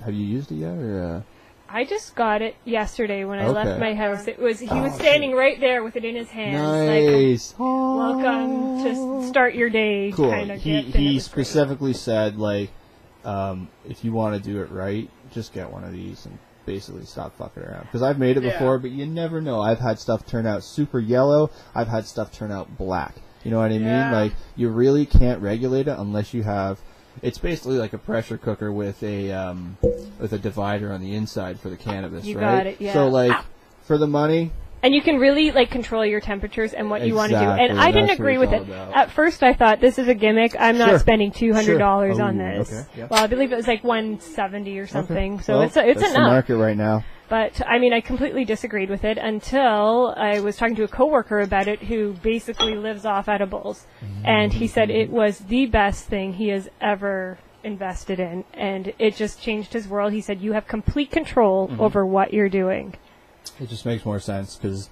have you used it yet, or? I just got it yesterday when I left my house. He was standing right there with it in his hands. Nice. Welcome to start your day. Cool. Kind of He specifically said, if you want to do it right, just get one of these and basically stop fucking around. Because I've made it before, but you never know. I've had stuff turn out super yellow. I've had stuff turn out black. You know what I mean? You really can't regulate it unless you have... It's basically like a pressure cooker with a divider on the inside for the cannabis, you right? Got it, yeah. So, for the money... And you can really, control your temperatures and what you want to do. And I didn't agree with it. About. At first, I thought, this is a gimmick. I'm not spending $200 on this. Okay, yeah. Well, I believe it was $170 or something. Okay. So it's that's enough. the market right now. But, I completely disagreed with it until I was talking to a coworker about it who basically lives off edibles. And he said it was the best thing he has ever invested in. And it just changed his world. He said, you have complete control over what you're doing. It just makes more sense because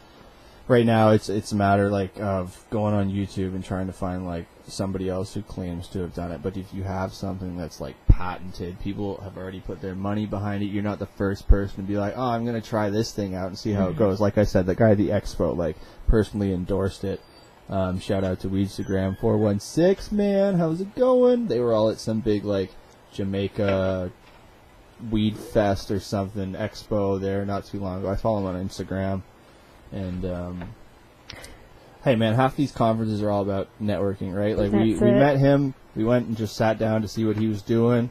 right now it's a matter of going on YouTube and trying to find somebody else who claims to have done it. But if you have something that's patented, people have already put their money behind it. You're not the first person to be like, oh, I'm going to try this thing out and see how it goes. Like I said, the guy at the expo personally endorsed it. Shout out to Weedstagram 416, man. How's it going? They were all at some big, like, Jamaica Weed Fest or something, expo there not too long ago. I follow him on Instagram. And, hey, man, half these conferences are all about networking, right? Like, we met him. We went and just sat down to see what he was doing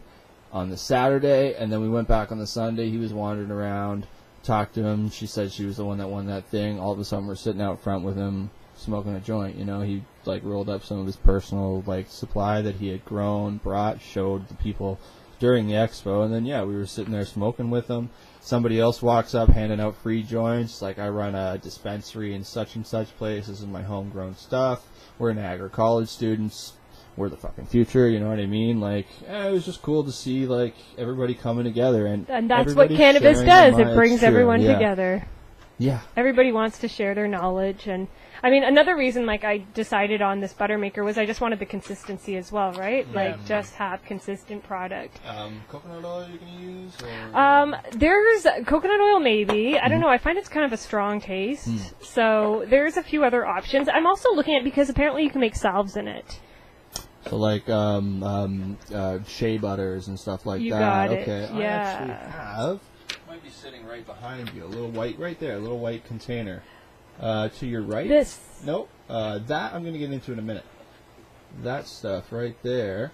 on the Saturday, and then we went back on the Sunday. He was wandering around, talked to him. She said she was the one that won that thing. All of a sudden, we're sitting out front with him, smoking a joint. You know, he like rolled up some of his personal like supply that he had grown, brought, showed the people during the expo, and then we were sitting there smoking with him. Somebody else walks up handing out free joints. Like, I run a dispensary in such and such place. This is my homegrown stuff. We're Niagara College students. We're the fucking future, you know what I mean? Like, it was just cool to see, like, everybody coming together. And that's what cannabis does. It brings everyone together. Yeah. Everybody wants to share their knowledge. And, I mean, another reason, like, I decided on this butter maker was I just wanted the consistency as well, right? Yeah. Like, just have consistent product. Coconut oil you can use? Or? There's coconut oil maybe. I don't know. I find it's kind of a strong taste. So there's a few other options. I'm also looking at, because apparently you can make salves in it. So like shea butters and stuff like that. You got it. Okay. Yeah. I actually have. Might be sitting right behind you. A little white right there. A little white container. To your right. This. Nope. That I'm going to get into in a minute. That stuff right there,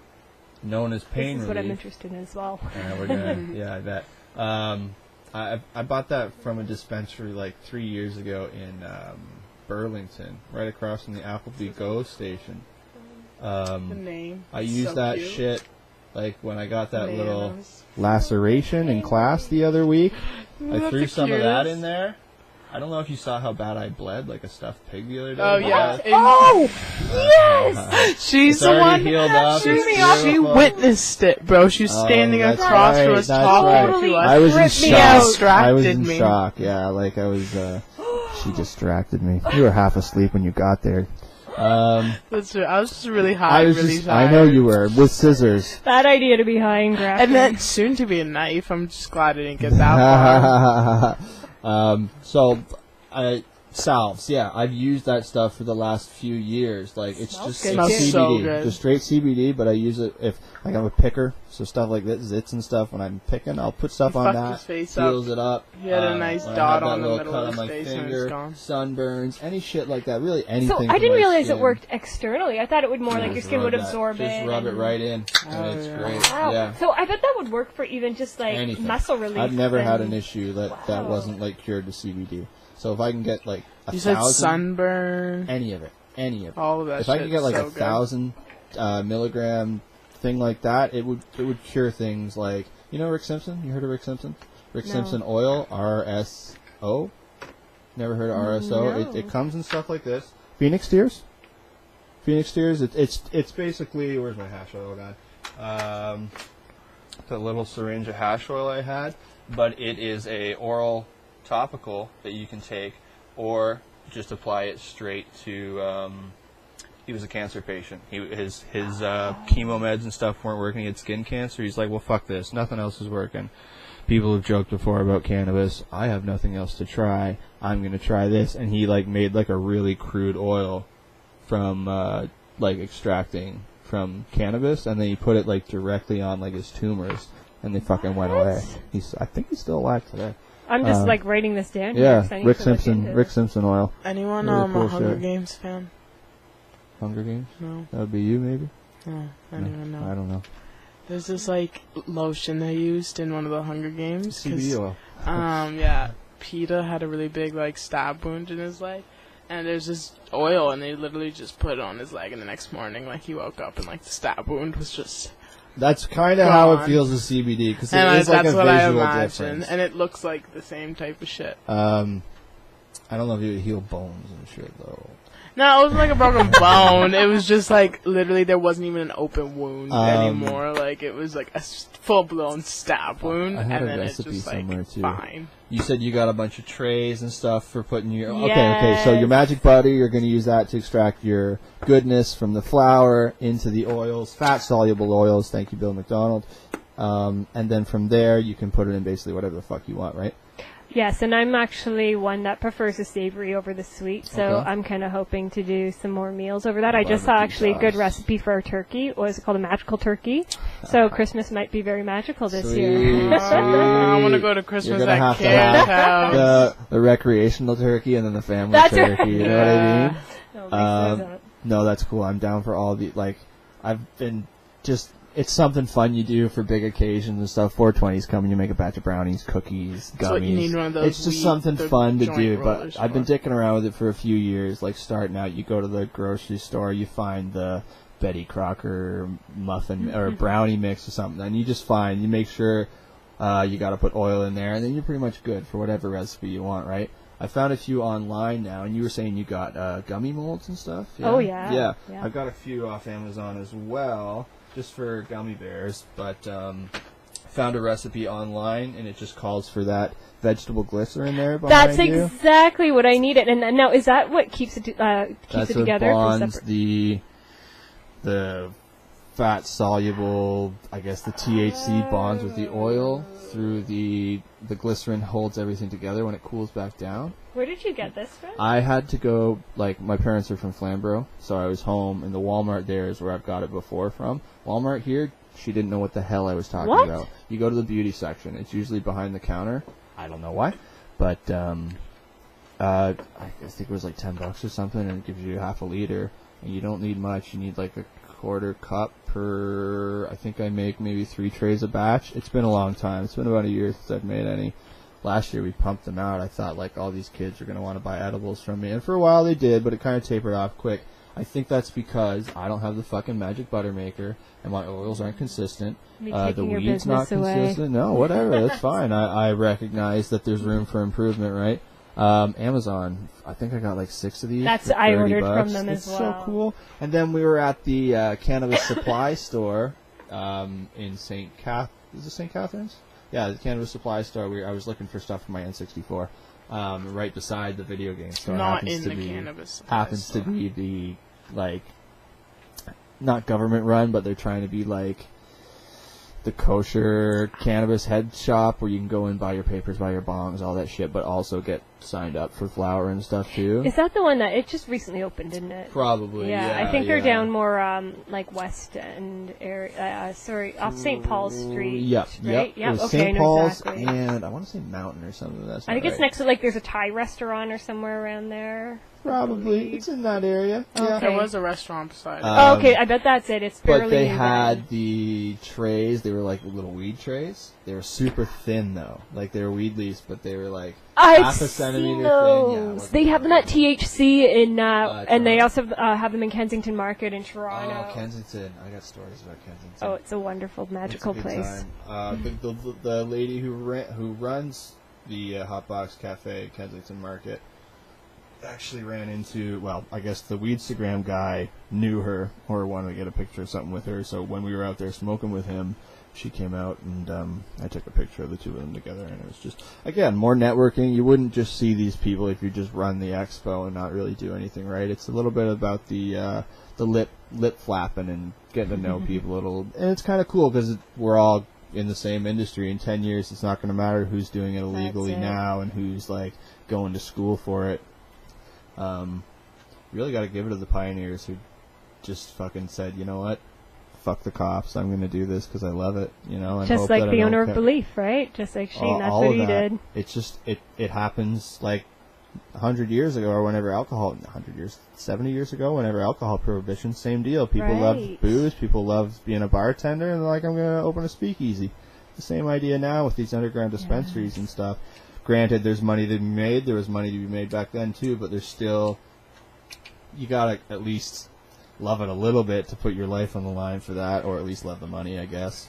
known as pain relief. This is what I'm interested in as well. We're gonna. Yeah, I bet. I bought that from a dispensary like 3 years ago in Burlington, right across from the Applebee Go station. The name. I used so that cute. shit like when I got that little laceration in class the other week. I threw some of that in there. I don't know if you saw how bad I bled like a stuffed pig the other day. Oh yeah. Oh yes. She's the one. Healed up. She witnessed it, bro. She's standing across from us talking to us. I was in shock. I was in me. shock. Yeah, like I was. She distracted me. You were half asleep when you got there. That's true. I was just really high, really tired. I know you were, with scissors. Bad idea to be high and graphic. And then soon to be a knife. I'm just glad I didn't get that far. Salves, yeah, I've used that stuff for the last few years. Like, it's just CBD, so just straight CBD, but I use it if like I'm a picker, so stuff like this, zits and stuff. When I'm picking, I'll put stuff on that, heals it up. He had a nice dot on the middle of his face and it's gone. Sunburns, any shit like that, really anything. So I didn't realize it worked externally. I thought it would more like your skin would absorb it. Just rub it right in, and it's great. Wow. Yeah. So I bet that would work for even just like anything. muscle relief. I've never had an issue that wasn't like cured to CBD. So if I can get like you said sunburn, any of it, all of that. If I can get like 1,000 milligram thing like that, it would cure things like, you know, Rick Simpson. You heard of Rick Simpson? Rick Simpson oil, RSO. Never heard of RSO? No. It comes in stuff like this. Phoenix tears. It's basically, where's my hash oil guy? The little syringe of hash oil I had, but it is a oral topical that you can take, or just apply it straight to. He was a cancer patient. His chemo meds and stuff weren't working. He had skin cancer. He's like, well, fuck this. Nothing else is working. People have joked before about cannabis. I have nothing else to try. I'm gonna try this, and he like made like a really crude oil from like extracting from cannabis, and then he put it like directly on like his tumors, and they fucking went away. I think he's still alive today. I'm just like writing this down. Yeah, Rick Simpson oil. Anyone really cool a Hunger Games fan? Hunger Games? No. That would be you, maybe? No, I don't even know. I don't know. There's this like lotion they used in one of the Hunger Games. CBD oil. Yeah, PETA had a really big like stab wound in his leg, and there's this oil, and they literally just put it on his leg, and the next morning, like he woke up and like the stab wound was just. That's kind of how it feels with CBD, because it is like a visual difference. And it looks like the same type of shit. I don't know if you would heal bones and shit, though. No, it wasn't like a broken bone. It was just like, literally, there wasn't even an open wound anymore. Like, it was like a full-blown stab wound. I had and a then recipe it's just somewhere, like, too. Fine. You said you got a bunch of trays and stuff for putting your... Yes. Okay, so your magic butter, you're going to use that to extract your goodness from the flour into the oils, fat-soluble oils. Thank you, Bill McDonald. And then from there, you can put it in basically whatever the fuck you want, right? Yes, and I'm actually one that prefers the savory over the sweet, so Okay. I'm kind of hoping to do some more meals over that. I just saw actually a good recipe for a turkey. What is it called? A magical turkey. So Christmas might be very magical this year. Sweet. I want to go to You're Christmas gonna at have to Kid's have house. the recreational turkey and then the family That's turkey. right. You know what I mean? Oh, makes sense. No, that's cool. I'm down for all the, like, I've been just, it's something fun you do for big occasions and stuff. 420's coming, you make a batch of brownies, cookies, gummies. That's what you need one of those It's just something the fun to joint do, rollers but I've been for. dicking around with it for a few years. Like, starting out, you go to the grocery store, you find the Betty Crocker muffin or brownie mix or something, and you make sure you got to put oil in there, and then you're pretty much good for whatever recipe you want, right? I found a few online now, and you were saying you got gummy molds and stuff? Oh, yeah. Yeah. Yeah. I've got a few off Amazon as well, just for gummy bears, but found a recipe online, and it just calls for that vegetable glycerin there behind That's you. exactly what I needed. And now, is that what keeps it That's together? what For bonds the fat soluble, I guess the THC bonds with the oil through the glycerin holds everything together when it cools back down. Where did you get this from? I had to go, like, my parents are from Flamborough, so I was home, and the Walmart there is where I've got it before from. Walmart here, she didn't know what the hell I was talking What? about. You go to the beauty section, it's usually behind the counter. I don't know why, but I think it was like $10 or something, and it gives you half a liter, and you don't need much. You need like a quarter cup per, I think I make maybe 3 trays a batch. It's been a long time. It's been about a year since I've made any. Last year we pumped them out. I thought like all these kids are going to want to buy edibles from me, and for a while they did, but it kind of tapered off quick. I think that's because I don't have the fucking magic butter maker, and my oils aren't consistent. Me The taking your weed's not business away. consistent. No, whatever. That's fine. I recognize that there's room for improvement, right? Amazon, I think I got like 6 of these. That's for I $30. ordered from them it's as well. so cool. And then we were at the cannabis supply store in St. Is it St. Catharines? Yeah, the cannabis supply store. I was looking for stuff for my N64, right beside the video game store. Not in the cannabis. Happens to be the, like, not government run, but they're trying to be like the kosher cannabis head shop where you can go and buy your papers, buy your bongs, all that shit, but also get signed up for flower and stuff too. Is that the one that it just recently opened, didn't it? Probably. Yeah, I think they're down more like West End area. Sorry, off St. Paul's Street. Yep. Right? It was Okay, St. I know Paul's exactly. and I want to say Mountain or something. That's I think not it's right. next to like there's a Thai restaurant or somewhere around there. Probably. It's in that area. Yeah. Okay. There was a restaurant beside it. Oh, okay, I bet that's it. It's fairly But they new had then. the trays. They were like little weed trays. They were super thin though. Like they were weed leaves, but they were like I've half a centimeter seen thin. those. Yeah, it wasn't They have them at THC in, and they Toronto. also have them in Kensington Market in Toronto. Oh, Kensington. I got stories about Kensington. Oh, it's a wonderful, magical It's a good place. time. The lady who runs the Hotbox Cafe at Kensington Market actually ran into, well, I guess the Weedstagram guy knew her or wanted to get a picture of something with her, so when we were out there smoking with him, she came out and I took a picture of the two of them together, and it was just, again, more networking. You wouldn't just see these people if you just run the expo and not really do anything, right? It's a little bit about the lip flapping and getting to know people a little, and it's kind of cool because we're all in the same industry. In 10 years, it's not going to matter who's doing it illegally That's it. now and who's like going to school for it. Really got to give it to the pioneers who just fucking said, you know what, fuck the cops, I'm going to do this because I love it, you know. And Just hope like that I the don't owner of ca- Belief, right? Just like Shane, that's all what of he that. did. It's just, it happens like 100 years ago or whenever 70 years ago, whenever alcohol prohibition, same deal. People Right. loved booze, people loved being a bartender, and they're like, I'm going to open a speakeasy. The same idea now with these underground dispensaries and stuff. Granted, there's money to be made. There was money to be made back then too, but there's still, you gotta at least love it a little bit to put your life on the line for that, or at least love the money, I guess.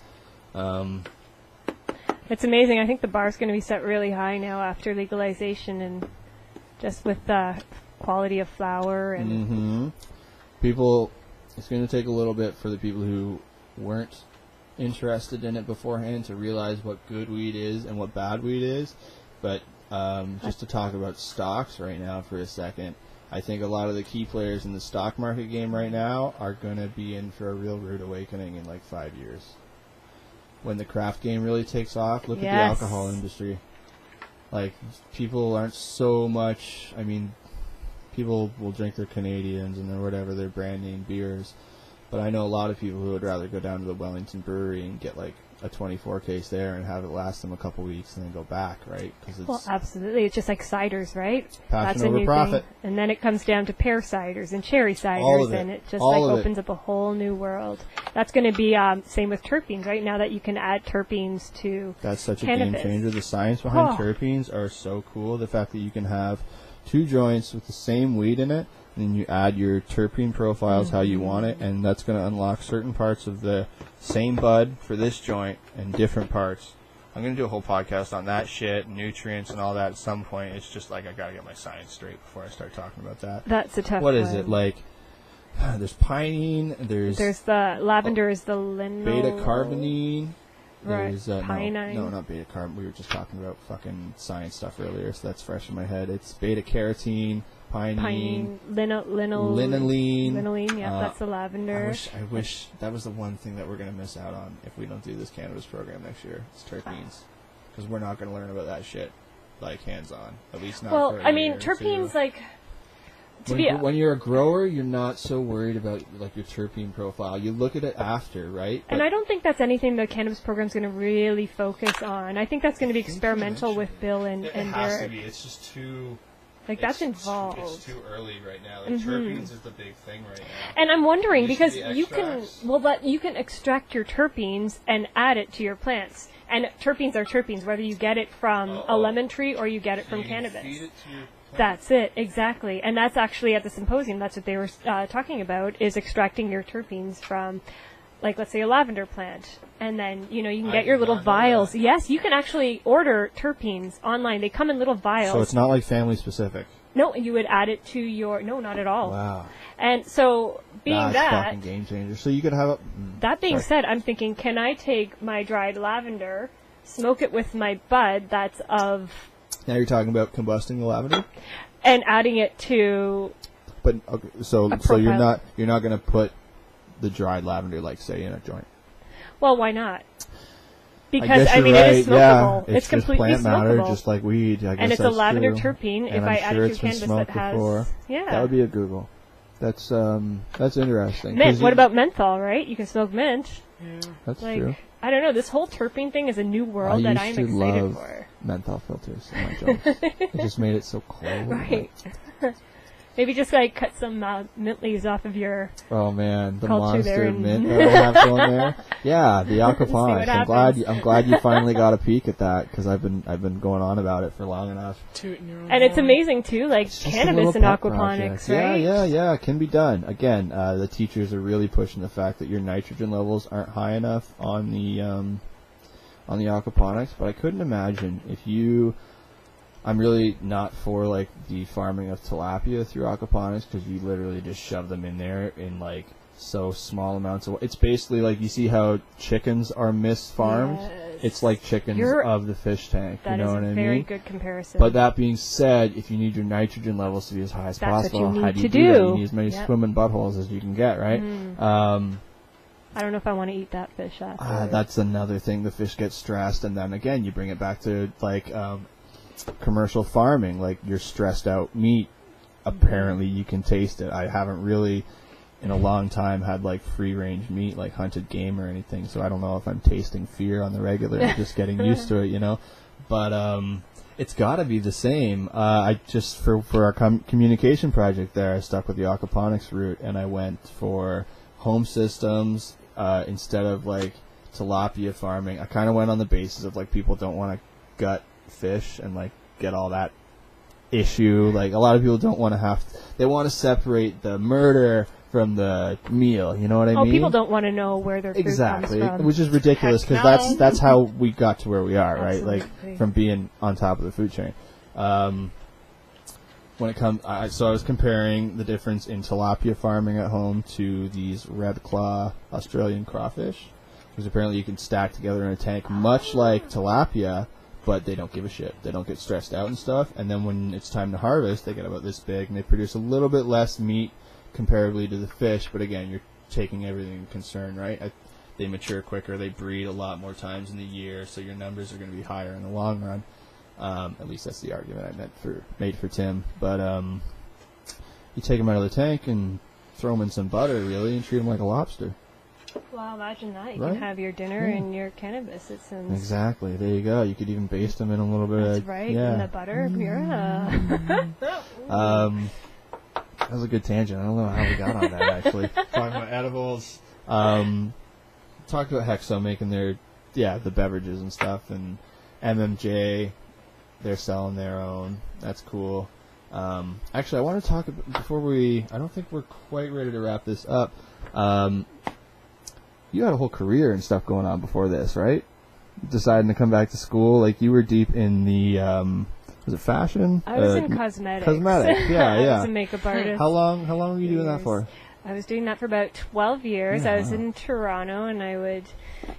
It's amazing. I think the bar's going to be set really high now after legalization, and just with the quality of flower and People, it's going to take a little bit for the people who weren't interested in it beforehand to realize what good weed is and what bad weed is. But just to talk about stocks right now for a second, I think a lot of the key players in the stock market game right now are going to be in for a real rude awakening in like 5 years. When the craft game really takes off, look at the Yes. alcohol industry. Like, people aren't so much, I mean, people will drink their Canadians and their whatever, their brand name beers. But I know a lot of people who would rather go down to the Wellington Brewery and get like a 24 case there and have it last them a couple weeks and then go back, right? Cause it's Well, absolutely. It's just like ciders, right? passion That's a over new profit. thing. And then it comes down to pear ciders and cherry All ciders, of it. and it just All like of it. opens up a whole new world. That's going to be same with terpenes, right? Now that you can add terpenes to That's such a cannabis. game changer. The science behind Oh. terpenes are so cool. The fact that you can have 2 joints with the same weed in it, and then you add your terpene profiles how you want it, and that's going to unlock certain parts of the same bud for this joint and different parts. I'm going to do a whole podcast on that shit, nutrients and all that at some point. It's just like I got to get my science straight before I start talking about that. That's a tough What one. is it? Like, there's pinene, There's the lavender is the linol. beta-carbonine. Right. There's, Pinene. no, not beta-carb. We were just talking about fucking science stuff earlier, so that's fresh in my head. It's beta-carotene, pinene, linolene. Yeah, that's the lavender. I wish that was the one thing that we're going to miss out on if we don't do this cannabis program next year. It's terpenes. Because we're not going to learn about that shit, like, hands-on. At least not Well, for a I mean, year or terpenes, two. like, to be When you're a grower, you're not so worried about like your terpene profile. You look at it after, right? and I don't think that's anything the cannabis program's going to really focus on. I think that's going to be experimental with Bill and It has to Derek. be. It's just too. Like, that's it's involved. It's too early right now. Like, terpenes is the big thing right now. And I'm wondering Used to because be you can, extracts. but you can extract your terpenes and add it to your plants. And terpenes are terpenes, whether you get it from a lemon tree or you get it from You cannabis. Feed it to your plant. That's it, exactly. And that's actually at the symposium, that's what they were talking about, is extracting your terpenes from, like, let's say a lavender plant. And then, you know, you can I get your did little not know vials. that. Yes, you can actually order terpenes online. They come in little vials. So it's not like family specific. No, you would add it to your, no, not at all. Wow. And so, being That's that, fucking game changer. So you could have a... that being Sorry. said, I'm thinking, can I take my dried lavender, smoke it with my bud that's of, Now you're talking about combusting the lavender? and adding it to, But okay, so you're profile. not going to put the dried lavender, like, say, in a joint. well, why not? I Because, guess I mean, you're it is right. Yeah, smokable. it's just completely plant matter, smokable. just like weed. I guess And it's a that's lavender true. terpene. And If I'm I add sure it it's to been cannabis smoked that has, before. yeah. That would be a Google. That's interesting. 'Cause Mint. What you- about menthol, right? You can smoke mint. Yeah. That's Like, true. I don't know. This whole terpene thing is a new world that I'm I used to excited love for. menthol filters in my joints. It just made it so cold. Right. Maybe just like cut some mint leaves off of your. Oh man, the Culture there monster and- mint that I have going there. Yeah, the aquaponics. happens. I'm glad you finally got a peek at that because I've been going on about it for long enough. Tooting your own And it's horn. amazing too, like It's just a cannabis little and pet aquaponics, project. right? Yeah, it can be done. Again, the teachers are really pushing the fact that your nitrogen levels aren't high enough on the aquaponics, but I couldn't imagine if you. I'm really not for like the farming of tilapia through aquaponics because you literally just shove them in there in like so small amounts of. It's basically like you see how chickens are misfarmed. Yes. It's like chickens You're- of the fish tank. That you know is what a I very mean? good comparison. But that being said, if you need your nitrogen levels to be as high as That's what possible, you how need do you to do that? do. You need as many Yep. swimming buttholes as you can get, right? I don't know if I want to eat that fish after. That's another thing. The fish get stressed, and then again, you bring it back to like commercial farming. Like your stressed out meat, apparently you can taste it. I haven't really, in a long time, had like free range meat, like hunted game or anything. So I don't know if I'm tasting fear on the regular, or just getting used to it, you know. But it's got to be the same. I just for our communication project there, I stuck with the aquaponics route, and I went for home systems instead of like tilapia farming. I kind of went on the basis of like people don't want to gut fish and like get all that issue. Like a lot of people don't want to they want to separate the murder from the meal. You know what I mean? People don't want to know where their food Exactly, comes from. which is ridiculous Heck because no. that's how we got to where we are, right? Absolutely. Like from being on top of the food chain. When it comes, so I was comparing the difference in tilapia farming at home to these red claw Australian crawfish, because apparently you can stack together in a tank, much like tilapia, but they don't give a shit. They don't get stressed out and stuff. And then when it's time to harvest, they get about this big, and they produce a little bit less meat comparably to the fish. But again, you're taking everything in concern, right? They mature quicker. They breed a lot more times in the year, so your numbers are going to be higher in the long run. At least that's the argument I made for Tim. But you take him out of the tank and throw him in some butter, really, and treat him like a lobster. Well, imagine that. You Right? can have your dinner and your cannabis. It sounds... Exactly. There you go. You could even baste them in a little bit That's of... right, Yeah. in the butter. Yeah. That was a good tangent. I don't know how we got on that, actually. Talking about edibles. Talked about Hexo making their, the beverages and stuff, and MMJ, they're selling their own. That's cool. Actually, I want to talk, before I don't think we're quite ready to wrap this up. You had a whole career and stuff going on before this, right? Deciding to come back to school, like you were deep in the, was it fashion? I was in cosmetics. Cosmetics, yeah. I was a makeup artist. How long were you doing that for? I was doing that for about 12 years. Yeah. I was in Toronto, and I would,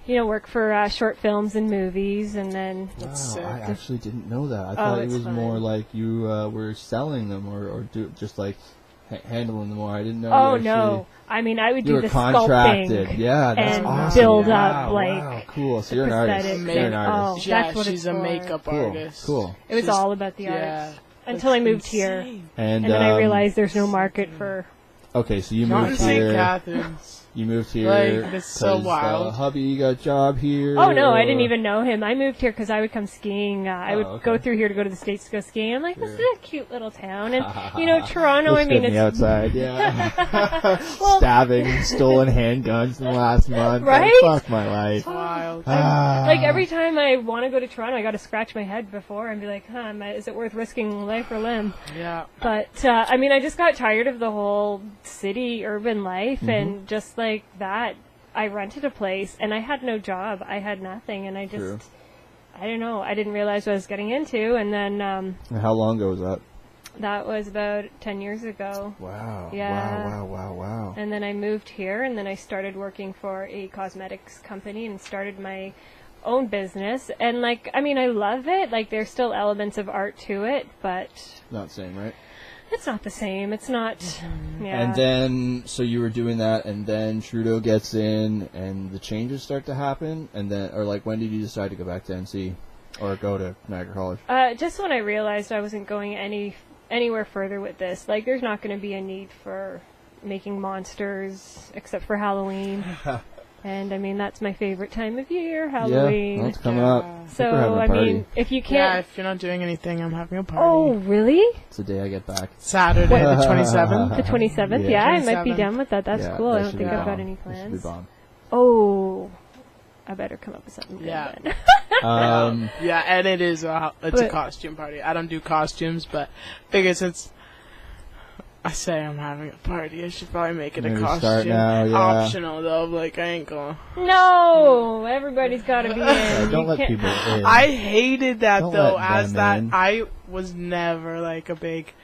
work for short films and movies, and then... Wow, I actually didn't know that. I thought it was more like you were selling them or just like handling them more. I didn't know. Oh, no. I mean, I would do the contracted. sculpting. Yeah, that's and awesome. build Wow, up, wow, cool. So you're an artist. You're an artist. Oh, that's what she's a makeup artist. Cool. It was all about the arts. Until I moved here. And then I realized there's no market for... Okay, so you Not moved in St. here. Catharines. You moved here. Like, it's so wild. Hubby got a job here. Oh, no, I didn't even know him. I moved here because I would come skiing. I would go okay. through here to go to the States to go skiing. I'm like, this is a cute little town. And, Toronto, I mean, it's... outside, yeah. Stabbing, stolen handguns in the last month. Right? Fuck my life. Wild. Like, every time I want to go to Toronto, I got to scratch my head before and be like, is it worth risking life or limb? Yeah. But, I just got tired of the whole city, urban life, and just like that. I rented a place, and I had no job. I had nothing, and I just, I don't know. I didn't realize what I was getting into, and then... How long ago was that? That was about 10 years ago. Wow. Yeah. Wow. And then I moved here, and then I started working for a cosmetics company and started my own business. And, I love it. Like, there's still elements of art to it, but... Not the same, right? It's not the same. It's not... Yeah. And then, so you were doing that, and then Trudeau gets in, and the changes start to happen, and then, or when did you decide to go back to NC, or go to Niagara College? Just when I realized I wasn't going anywhere further with this. Like, there's not going to be a need for making monsters, except for Halloween. And, that's my favorite time of year, Halloween. Yeah, that's coming up. So, if you can't... Yeah, if you're not doing anything, I'm having a party. Oh, really? It's the day I get back. Saturday, the 27th. The 27th? Yeah, I might be down with that. That's cool. I don't think I've got any That plans. should be bomb. Oh, I better come up with something good then. Yeah, and it's a costume party. I don't do costumes, but figure since I say I'm having a party, I should probably make it a costume. Now, Optional though, I ain't going. No, everybody's got to be in. Don't let people in. I hated that Don't though, let as them that in. I was never a big.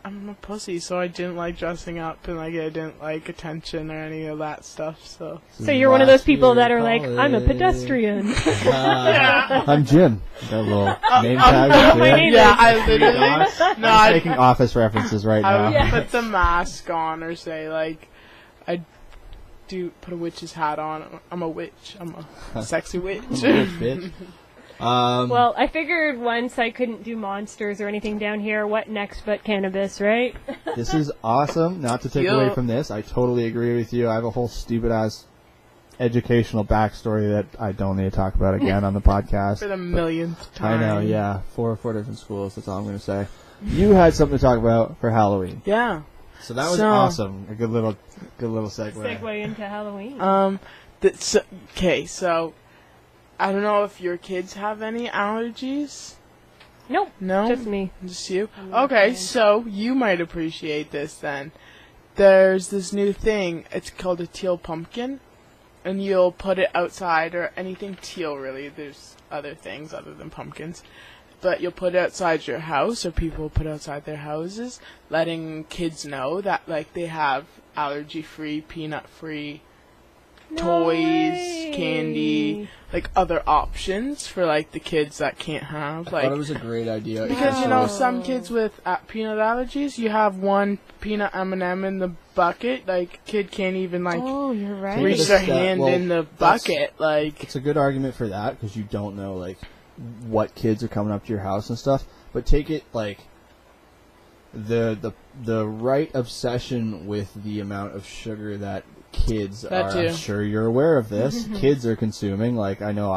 I'm a pussy, so I didn't like dressing up, and I didn't like attention or any of that stuff. So you're one of those people that are like, I'm a pedestrian. I'm Jim. Got a little name tag. Jim. yeah, I literally I'm taking office references right I now. would put the mask on, or say I do put a witch's hat on. I'm a witch. I'm a sexy witch. Bitch. Well, I figured once I couldn't do monsters or anything down here, what next but cannabis, right? This is awesome. Not to take away from this, I totally agree with you. I have a whole stupid-ass educational backstory that I don't need to talk about again on the podcast. For the millionth time. I know, yeah. Four different schools, that's all I'm going to say. You had something to talk about for Halloween. Yeah. So that was awesome. A good little segue. Segue into Halloween. Okay, so I don't know if your kids have any allergies. Nope. No? Just me. Just you? Okay, so you might appreciate this then. There's this new thing. It's called a teal pumpkin. And you'll put it outside, or anything teal really. There's other things other than pumpkins. But you'll put it outside your house, or people will put it outside their houses, letting kids know that they have allergy-free, peanut-free toys, candy, other options for the kids that can't have. I thought it was a great idea. Because some kids with peanut allergies, you have one peanut M&M in the bucket. Kid can't even oh, you're right. reach their hand in the bucket. It's a good argument for that, because you don't know what kids are coming up to your house and stuff, but take it like the right obsession with the amount of sugar that kids are. I'm sure you're aware of this. Kids are consuming. Like, I know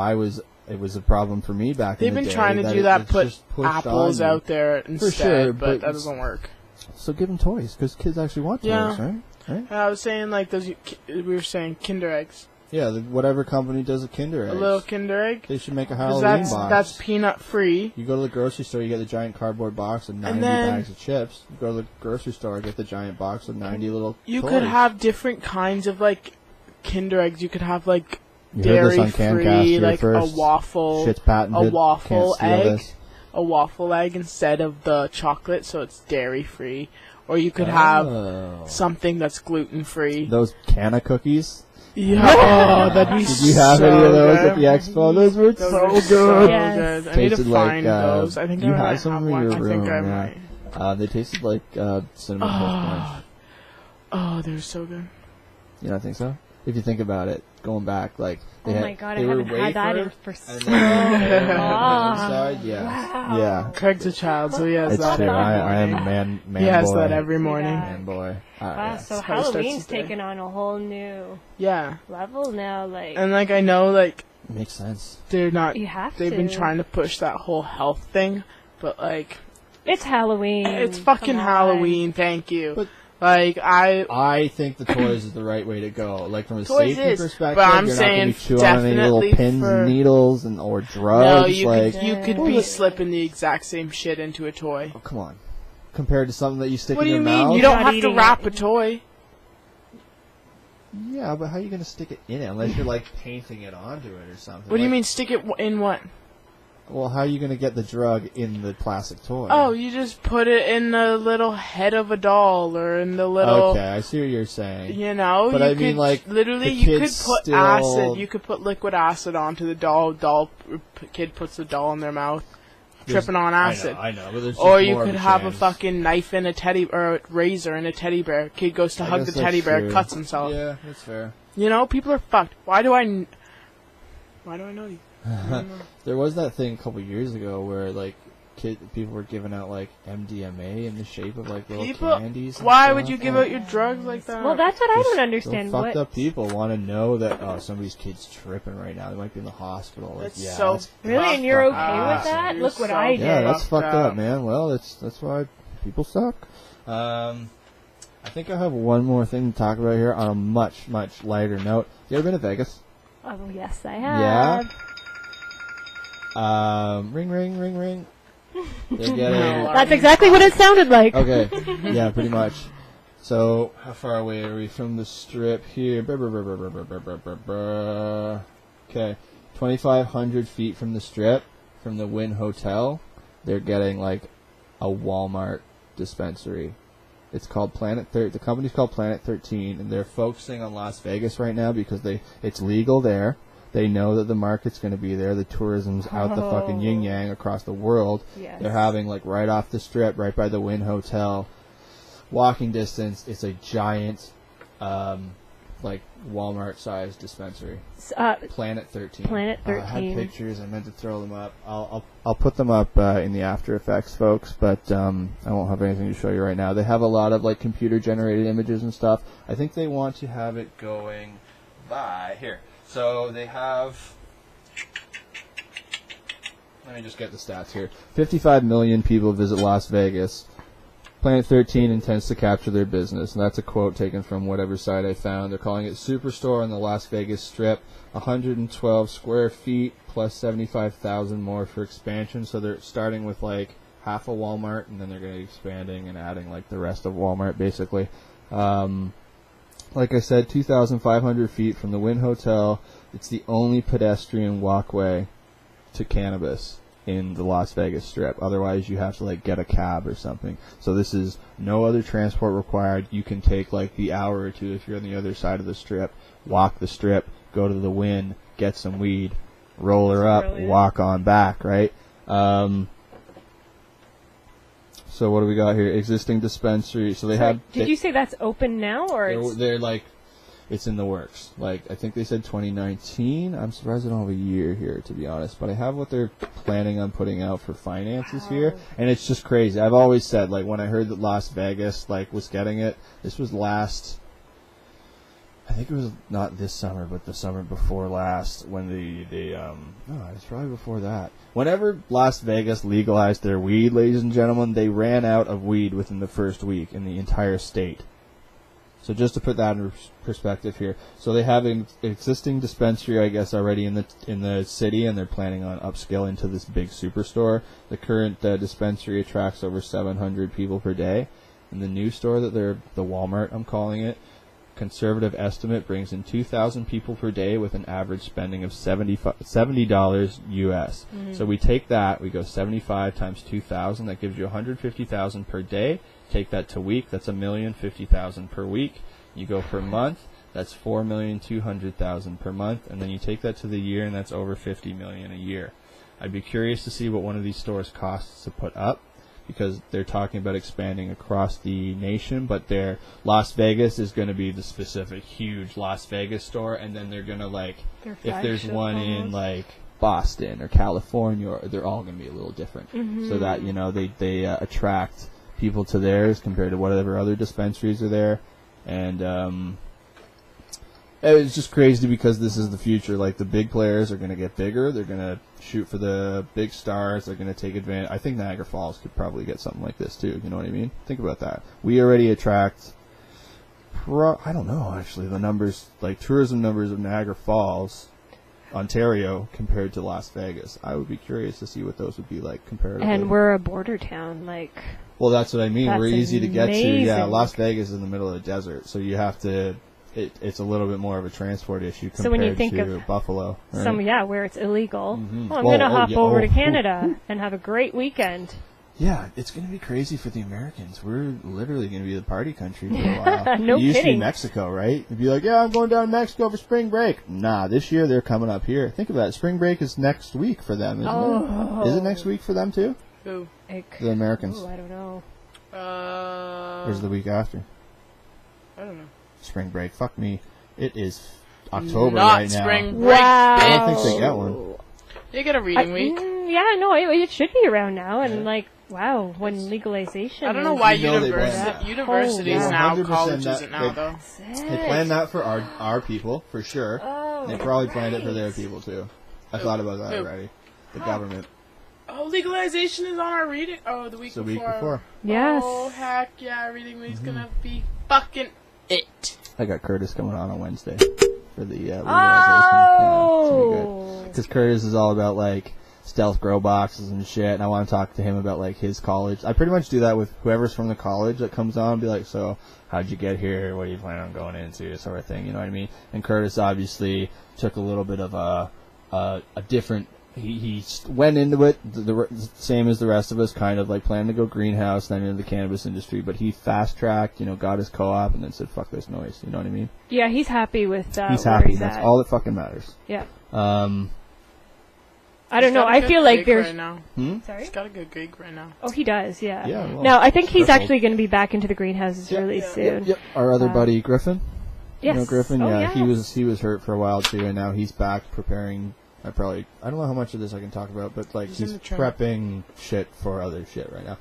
it was a problem for me back in the day. They've been trying to do that, put apples out there instead, but that doesn't work. So give them toys, because kids actually want toys, right? I was saying, like, we were saying Kinder Eggs. Yeah, whatever company does a Kinder Egg. A little Kinder Egg. They should make a Halloween box. That's peanut free. You go to the grocery store, you get the giant cardboard box of 90 bags of chips. You go to the grocery store, get the giant box of 90 little You toys. could have different kinds of, like, Kinder Eggs. You could have, like, dairy free, like a waffle, Shit's patented. a waffle egg, this. a waffle egg instead of the chocolate, so it's dairy free. Or you could have something that's gluten free. Those canna cookies. Yeah, oh, that'd be so good. Did you have any of those at the expo? Those were so good. So yes. good. I need to find those. I think you I have some in your room. I might. They tasted like cinnamon toast crunch. Oh, they're so good. You don't think so? If you think about it, going back, like oh my god, I haven't had that in for so long. Yeah. Craig's a child, so he has it's that. True. Every I am morning. man He has boy. that every morning. Man boy. Wow, so Halloween's taken on a whole new level now. Like, and like I know, like makes sense. They're not. You have They've been trying to push that whole health thing, but like it's Halloween. It's fucking Halloween. Thank you. But like I think the toys is the right way to go. Like from a safety perspective, but I'm you're saying not going to be chewing on any little pins and needles or drugs. No, you could be slipping the exact same shit into a toy. Oh, come on. Compared to something that you stick in your mouth? What do you mean? You don't have to wrap a toy. Yeah, but how are you going to stick it in it unless you're like painting it onto it or something? What do you mean stick it in what? Well, how are you going to get the drug in the plastic toy? Oh, you just put it in the little head of a doll or in the little... Okay, I see what you're saying. You know, but I mean, like, literally, you could put acid. You could put liquid acid onto the doll. Kid puts the doll in their mouth, tripping on acid. I know. But there's just or you more could of a have chance. A fucking knife and a razor and a teddy bear. Kid goes to hug the teddy bear, cuts himself. Yeah, that's fair. You know, people are fucked. Why do I know you? There was that thing a couple years ago where like people were giving out like MDMA in the shape of like little candies. Why would you give out your drugs like that? Well, that's what I don't understand. Fucked up people want to know that somebody's kid's tripping right now. They might be in the hospital. Like, that's really, and you're okay with that? Look what I did. Yeah, that's fucked up, man. Well, that's why people suck. I think I have one more thing to talk about here on a much lighter note. You ever been to Vegas? Oh yes, I have. Yeah. Ring. They're getting... That's exactly what it sounded like. Okay. Yeah, pretty much. So, how far away are we from the strip here? Okay. 2,500 feet from the strip, from the Wynn Hotel, they're getting like a Walmart dispensary. It's called the company's called Planet 13, and they're focusing on Las Vegas right now because it's legal there. They know that the market's going to be there. The tourism's out the fucking yin-yang across the world. Yes. They're having, like, right off the strip, right by the Wynn Hotel, walking distance, it's a giant, like, Walmart-sized dispensary. Planet 13. Planet 13. I had pictures. I meant to throw them up. I'll put them up in the After Effects, folks, but I won't have anything to show you right now. They have a lot of, like, computer-generated images and stuff. I think they want to have it going by... Here. So they have, let me just get the stats here. 55 million people visit Las Vegas. Planet 13 intends to capture their business. And that's a quote taken from whatever site I found. They're calling it Superstore on the Las Vegas Strip. 112 square feet plus 75,000 more for expansion. So they're starting with like half a Walmart and then they're going to be expanding and adding like the rest of Walmart basically. Like I said, 2,500 feet from the Wynn Hotel. It's the only pedestrian walkway to cannabis in the Las Vegas Strip. Otherwise, you have to like get a cab or something. So this is no other transport required. You can take like the hour or two if you're on the other side of the strip, walk the strip, go to the Wynn, get some weed, roll her up, walk on back, right? So what do we got here? Existing dispensary. So they have. Did you say that's open now, or they're like, it's in the works. Like, I think they said 2019. I'm surprised I don't have a year here, to be honest. But I have what they're planning on putting out for finances here. And it's just crazy. I've always said, like, when I heard that Las Vegas, like, was getting it, this was I think it was not this summer, but the summer before last, when no, it's probably before that. Whenever Las Vegas legalized their weed, ladies and gentlemen, they ran out of weed within the first week in the entire state. So just to put that in perspective here, so they have an existing dispensary, I guess, already in the city, and they're planning on upscaling to this big superstore. The current dispensary attracts over 700 people per day, and the new store that the Walmart, I'm calling it, conservative estimate brings in 2,000 people per day with an average spending of $70 US. So we take that, we go 75 times 2,000, that gives you 150,000 per day. Take that to week, that's 1,050,000 per week. You go per month, that's 4,200,000 per month, and then you take that to the year, and that's over 50 million a year. I'd be curious to see what one of these stores costs to put up, because they're talking about expanding across the nation, but their Las Vegas is going to be the specific huge Las Vegas store, and then they're going to, like, if there's one in, like, Boston or California, they're all going to be a little different, so that, you know, they attract people to theirs compared to whatever other dispensaries are there. And it's just crazy because this is the future. Like, the big players are going to get bigger. They're going to shoot for the big stars. They're going to take advantage. I think Niagara Falls could probably get something like this too. You know what I mean? Think about that. We already attract, I don't know, actually, the numbers, like tourism numbers of Niagara Falls, Ontario, compared to Las Vegas. I would be curious to see what those would be like comparatively. And we're a border town, like. Well, that's what I mean. We're easy to get to. Yeah, amazing. Las Vegas is in the middle of the desert, so you have to. It's a little bit more of a transport issue compared So when you think to of Buffalo. Right? Where it's illegal. Well, I'm Well, going to hop over to oh. Canada and have a great weekend. Yeah, it's going to be crazy for the Americans. We're literally going to be the party country for a while. No it used to be kidding. Mexico, right? You'd be like, yeah, I'm going down to Mexico for spring break. Nah, this year they're coming up here. Think of that. Spring break is next week for them, isn't it? Is it next week for them, too? Who? The Americans. I don't know. Or is it the week after? I don't know. Spring break. Fuck me. It is October Not right now. spring break, Wow. I bitch. don't think they get one. You get a reading week. Yeah, no, it should be around now. And, like, wow, when legalization. I don't know is- why You know they planned that. universities Oh, now, 100% college that isn't now, they- though. They planned that for our people, for sure. Oh, They probably planned it for right. their people, too. I thought about that Who? already. The government. Oh, legalization is on our reading. Oh, the week It's the before. week before. Yes. Oh, heck yeah, reading week's gonna be fucking it. I got Curtis coming on Wednesday for the legalization. Yeah, because Curtis is all about, like, stealth grow boxes and shit, and I want to talk to him about, like, his college. I pretty much do that with whoever's from the college that comes on, be like, so, how'd you get here? What do you plan on going into? Sort of thing, you know what I mean? And Curtis obviously took a little bit of a different... He went into it the same as the rest of us, kind of like planning to go greenhouse, then into the cannabis industry, but he fast-tracked, got his co-op, and then said, fuck this noise, you know what I mean? Yeah, he's happy with He's where happy, he's that's at. all that fucking matters. Yeah. I I don't know. I feel like there's. Right now. Sorry? He's got a good gig right now. Oh, he does, yeah. Yeah, well, no, I think he's tripled. actually going to be back into the greenhouses really soon. Yep. Our other buddy Griffin. Yes. You know Griffin? Oh, yeah, yes. he was hurt for a while too, and now he's back preparing. I don't know how much of this I can talk about, but like he's in the trunk. prepping shit for other shit right now.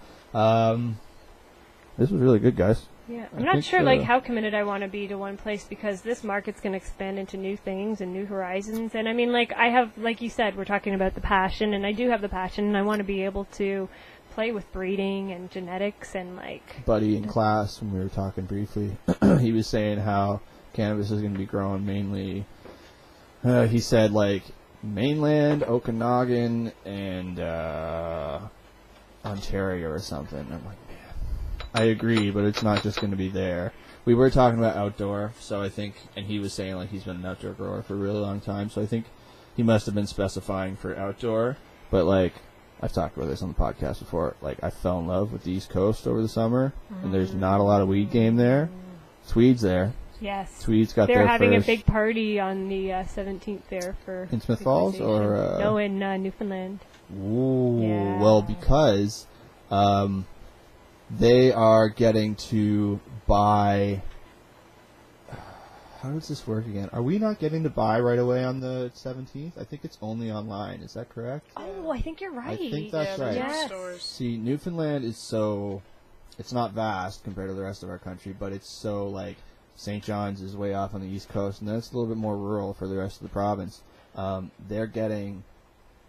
This was really good, guys. Yeah, I I'm not think, sure like how committed I want to be to one place because this market's going to expand into new things and new horizons. And I mean, like I have, like you said, we're talking about the passion, and I do have the passion, and I want to be able to play with breeding and genetics and like. Buddy in class, when we were talking briefly, he was saying how cannabis is going to be grown mainly. He said like mainland, Okanagan, and Ontario or something. I'm like. I agree, but it's not just going to be there. We were talking about outdoor, so I think, and he was saying like he's been an outdoor grower for a really long time, so I think he must have been specifying for outdoor. But like, I've talked about this on the podcast before. Like, I fell in love with the East Coast over the summer, and there's not a lot of weed game there. Tweed's there. Yes. Tweed's got They're their having first a big party on the 17th there for. in Smith Falls or no, in Newfoundland. Ooh, Yeah. well, because they are getting to buy. how does this work again? Are we not getting to buy right away on the 17th? I think it's only online. Is that correct? Oh, I think you're right. I think that's right. Yes. Stores. See, Newfoundland is so... It's not vast compared to the rest of our country, but it's so, like, St. John's is way off on the east coast, and then it's a little bit more rural for the rest of the province. They're getting...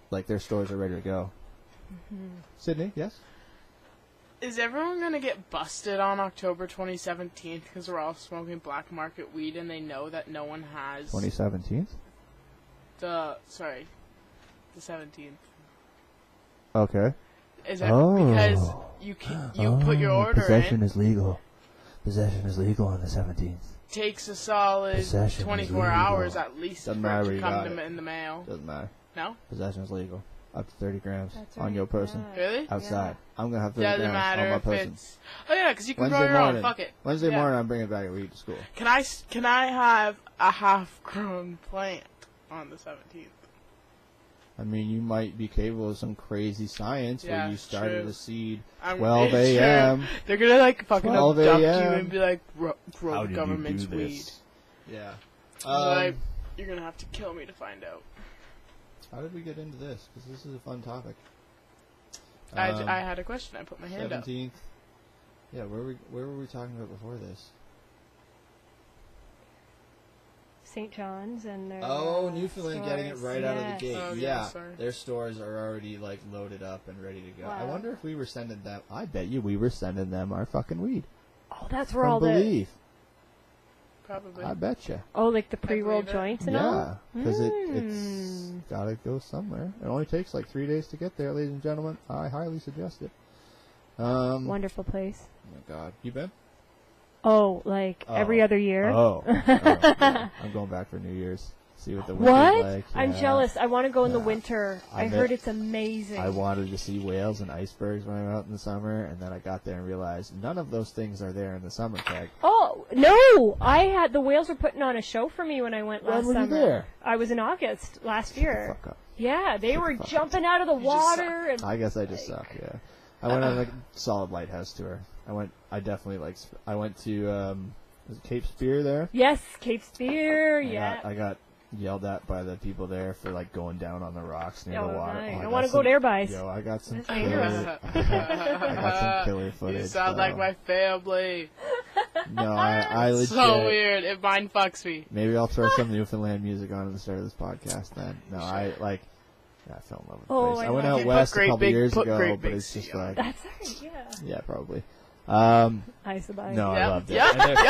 Like, their stores are ready to go. Mm-hmm. Sydney, yes? Is everyone going to get busted on October 2017 because we're all smoking black market weed and they know that no one has 2017? the 17th? Okay. Is that because you put your order possession in? is legal. Possession is legal on the 17th. Takes a solid Possession is 24 legal. hours at least Doesn't for matter it where to you come got to it. in the mail. Doesn't matter. No? Possession is legal. Up to 30 grams That's on right, your person. yeah. Really? Outside. I'm going to have 30 Doesn't grams matter on my if person. it's... Oh yeah, because you can grow Wednesday your morning. own. Fuck it. Wednesday Yeah. morning, I'm bringing back a weed to school. Can I have a half-grown plant on the 17th? I mean, you might be capable of some crazy science Yeah, where you started true. a seed I'm 12 sure a.m. They're gonna like fucking 12 abduct you a.m. and be like, grow How the did government's you do weed. this? Yeah. Like, you're gonna have to kill me to find out. How did we get into this? Because this is a fun topic. I had a question. I put my hand up. 17th. Yeah, where were we talking about before this? St. John's and their Newfoundland getting it stores. right out of the Yes. gate. Oh, yeah, sorry. their stores are already like loaded up and ready to go. I Wow. wonder if we were sending them. I bet you we were sending them our fucking weed. Oh, that's where From all the Believe. Probably. I bet you. like the pre-rolled believe it. joints and all. Yeah, because it's gotta go somewhere. It only takes like 3 days to get there, ladies and gentlemen. I highly suggest it. Wonderful place. Oh my God, you been? Oh, like every other year. Oh, yeah. I'm going back for New Year's. See what the winter's What? like. I'm Yeah. jealous. I want to go in the Yeah. winter. I I bet- heard it's amazing. I wanted to see whales and icebergs when I went out in the summer, and then I got there and realized none of those things are there in the summer, Peg. Oh no! I had the whales were putting on a show for me when I went When last were you summer. there? I was in August last year. Fuck up. Yeah, they were fuck up. jumping out of the water and I guess I just suck. Yeah, I went on like a solid lighthouse tour. I went to was it Cape Spear there. yes, Cape Spear. Yeah. I got yelled at by the people there for like going down on the rocks near the water. Nice. Oh, I want to go there, guys. Yo, I got some That's killer, dangerous. I got some killer footage. You sound bro. like my family. No, I legit. So weird. It mind fucks me. Maybe I'll throw some Newfoundland music on at the start of this podcast. Then no, I fell in love with the Oh, place. I I went know. out Okay, west put a great couple big- years put ago, great but big it's just C on like That's right. Yeah. yeah, probably. I survived. No, I Yep, loved it. yep, And there-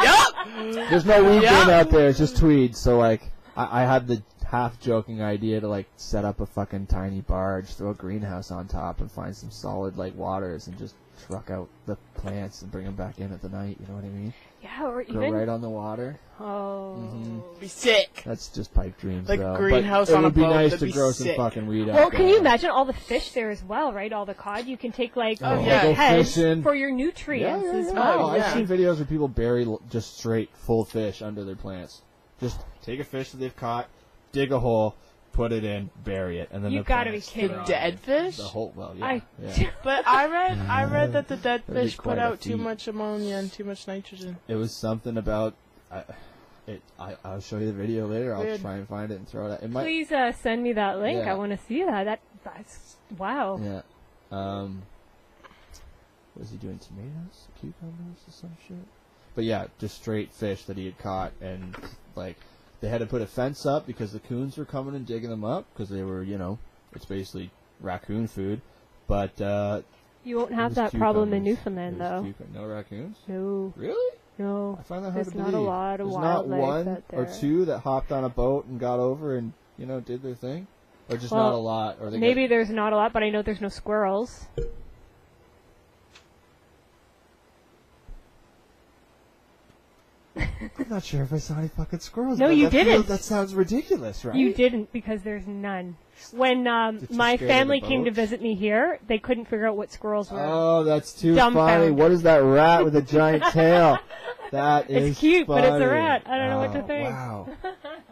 Yup. there's no weed Yeah. game out there. It's just tweed. So like, I had the half joking idea to like set up a fucking tiny barge, throw a greenhouse on top, and find some solid like waters, and just truck out the plants and bring them back in at the night. You know what I mean? Yeah, or Go even right on the water. oh. Be sick. That's just pipe dreams, Like though. greenhouse but on it a would be boat, nice that'd to be grow some sick. fucking weed out Well, there. can you imagine all the fish there as well, right? All the cod. You can take like Oh, the yeah. big Go heads fishing. for your Yeah, nutrients yeah, as yeah. well. Oh, yeah. I've seen videos where people bury just straight full fish under their plants. Just take a fish that they've caught, dig a hole, put it in, bury it, and then You the gotta be plants kidding. grow. Dead fish? The whole, well, yeah. I- yeah. But I read that the dead That'd be fish quite put a out too feat. much ammonia and too much nitrogen. It was something about. I'll show you the video later. I'll Weird. try and find it and throw it out. It might. Please send me that link. Yeah. I want to see that. That's wow. Yeah. Was he doing tomatoes, cucumbers, or some shit? But yeah, just straight fish that he had caught, and like they had to put a fence up because the coons were coming and digging them up because they were, it's basically raccoon food. But You won't it have was that problem in cucumbers. Newfoundland It was though. No raccoons? No, Really? no. I find that hard There's to not a believe. lot of There's not wildlife one out or there. two that hopped on a boat and got over and did their thing, or just Well, not a lot. Or they Maybe there's not a lot, but I know there's no squirrels. I'm not sure if I saw any fucking squirrels. No, but you that didn't. That sounds ridiculous, right? You didn't because there's none. When Did you my scare family the came to boat? visit me here, they couldn't figure out what squirrels were. Oh, that's too Dumbfounded. funny. What is that rat with a giant tail? That is It's cute, but it's a funny. rat. I don't know what to Oh, think. Wow.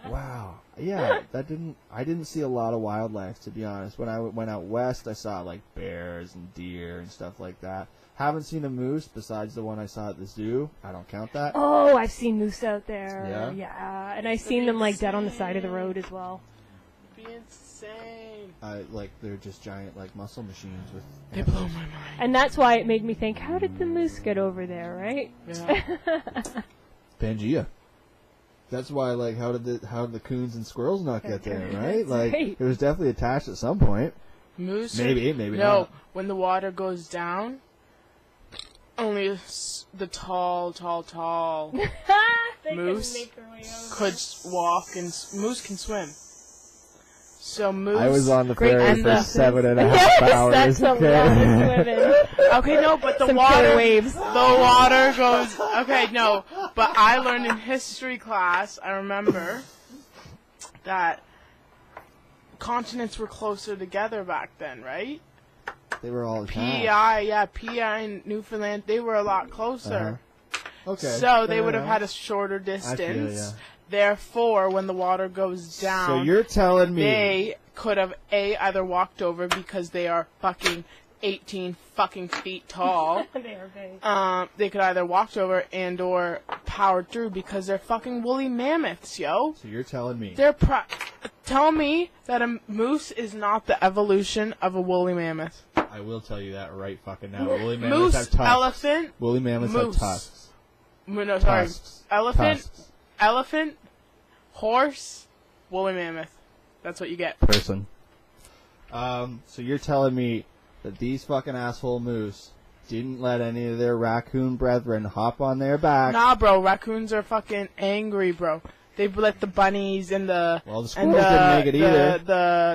Wow. Yeah, I didn't see a lot of wildlife, to be honest. When I went out west, I saw like bears and deer and stuff like that. Haven't seen a moose besides the one I saw at the zoo. I don't count that. Oh, I've seen moose out there. Yeah? Yeah, and I've seen them like dead on the side of the road as well. Be insane. They're just giant like muscle machines with. They blow my mind. And that's why it made me think, how did the moose get over there, right? Yeah. Pangea. That's why, like, how did the coons and squirrels not get there, right? That's Like, right. it was definitely attached at some point. Moose? Maybe No, not. when the water goes down, only the tall They Moose can make their way over. could walk, and moose can swim. So moose. I was on the Great ferry for emphasis. 7.5 hours. That's a lot of swimming. Okay, no, but the Some water. killer waves. The water goes. Okay, no, but I learned in history class. I remember that continents were closer together back then, right? They were all attached. PEI and Newfoundland, they were a lot closer. Okay. So they fair would have enough. had a shorter distance. ya. Therefore, when the water goes down, So you're telling me they could have either walked over because they are fucking 18 fucking feet tall. They are big. They could either walked over and or powered through because they're fucking woolly mammoths, yo. So you're telling me. Tell me that a moose is not the evolution of a woolly mammoth. I will tell you that right fucking now. Woolly mammoths Moose, have tusks. elephant, Woolly mammoths moose. have tusks. No, sorry. Tusks. Elephant, Tusks. elephant, horse, woolly mammoth. That's what you get. Person. So you're telling me that these fucking asshole moose didn't let any of their raccoon brethren hop on their back. Nah, bro. Raccoons are fucking angry, bro. They let the bunnies and the Well, the squirrels didn't make it either.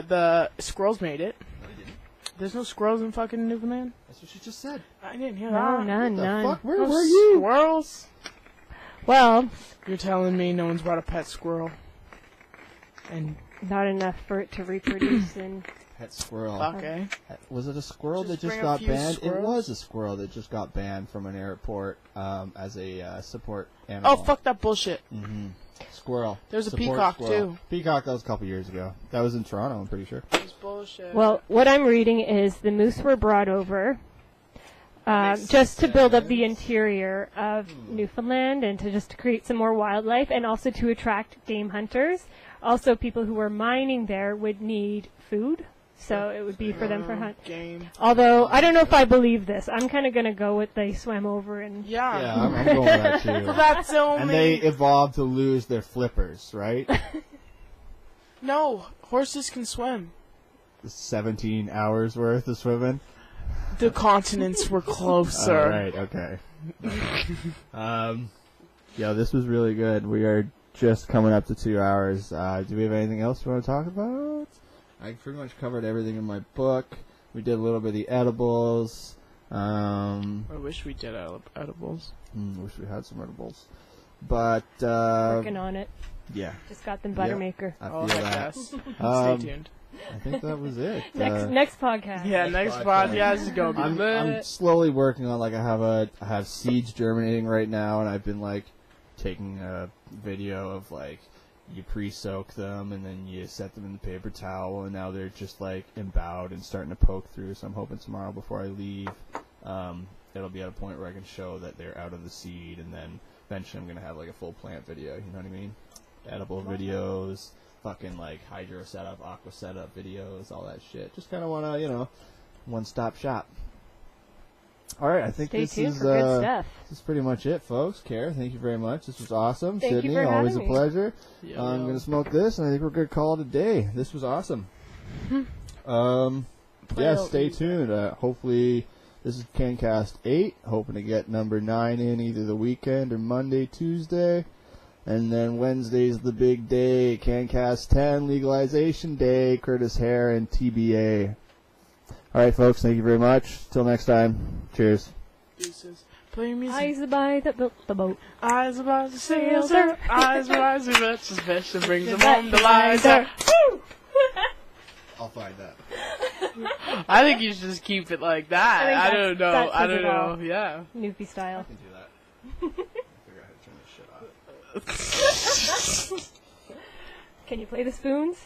The squirrels made it. There's no squirrels in fucking Newfoundland. That's what she just said. I didn't hear No, that. none, The none. fuck? Where No were you? Squirrels? Well, You're telling me no one's brought a pet squirrel? And not enough for it to reproduce and Pet squirrel. fuck, eh? Was it a squirrel Just that just bring a got few banned? It squirrels? was a squirrel that just got banned from an airport as a support animal. Oh, fuck that bullshit. Squirrel. There's a Support peacock, squirrel. too. Peacock, that was a couple years ago. That was in Toronto, I'm pretty sure. It's bullshit. well, what I'm reading is the moose were brought over just to build up the interior of Newfoundland and to create some more wildlife and also to attract game hunters. Also, people who were mining there would need food, so it would be for them for hunt. Game. Although, I don't know if I believe this. I'm kind of going to go with they swam over and... Yeah. Yeah, I'm going with that too. That's the only... And they evolved to lose their flippers, right? No, horses can swim. 17 hours worth of swimming. The continents were closer. All right, okay. Yeah, this was really good. We are just coming up to 2 hours. Do we have anything else we want to talk about? I pretty much covered everything in my book. We did a little bit of the edibles. I wish we did edibles. Wish we had some edibles. But, Working on it. yeah. Just got them Buttermaker. I Oh, feel heck that. yes. Um, Stay tuned. I think that was it. Next podcast. Yeah, next podcast is going to be I'm lit. slowly working on, like, I have seeds germinating right now, and I've been, like, taking a video of, like, you pre-soak them, and then you set them in the paper towel, and now they're just, like, embowed and starting to poke through, so I'm hoping tomorrow before I leave, it'll be at a point where I can show that they're out of the seed, and then eventually I'm going to have, like, a full plant video, you know what I mean? Edible videos, fucking, like, hydro setup, aqua setup videos, all that shit. Just kind of want to, one-stop shop. All right, I think Stay this tuned is for good stuff. this is pretty much it, folks. Kara, thank you very much. This was awesome. Thank you Sydney, for always a having me. pleasure. Yeah, I'm going to smoke this, and I think we're going to call it a day. This was awesome. Yeah, stay tuned. Hopefully, this is CANCAST 8. Hoping to get number 9 in either the weekend or Monday, Tuesday. And then Wednesday's the big day, CANCAST 10, legalization day, Curtis Hare and TBA. All right, folks, thank you very much. Till next time, cheers. Deuces. Play music. Eyes by that built the boat. Eyes about to sail, sir. Eyes about to fetch his fish and brings him home to Liza. I'll find that. I think you should just keep it like that. I think I don't know. that I says don't it all. know. Yeah. Newfie style. I can do that. Figure out how to turn this shit off. Can you play the spoons?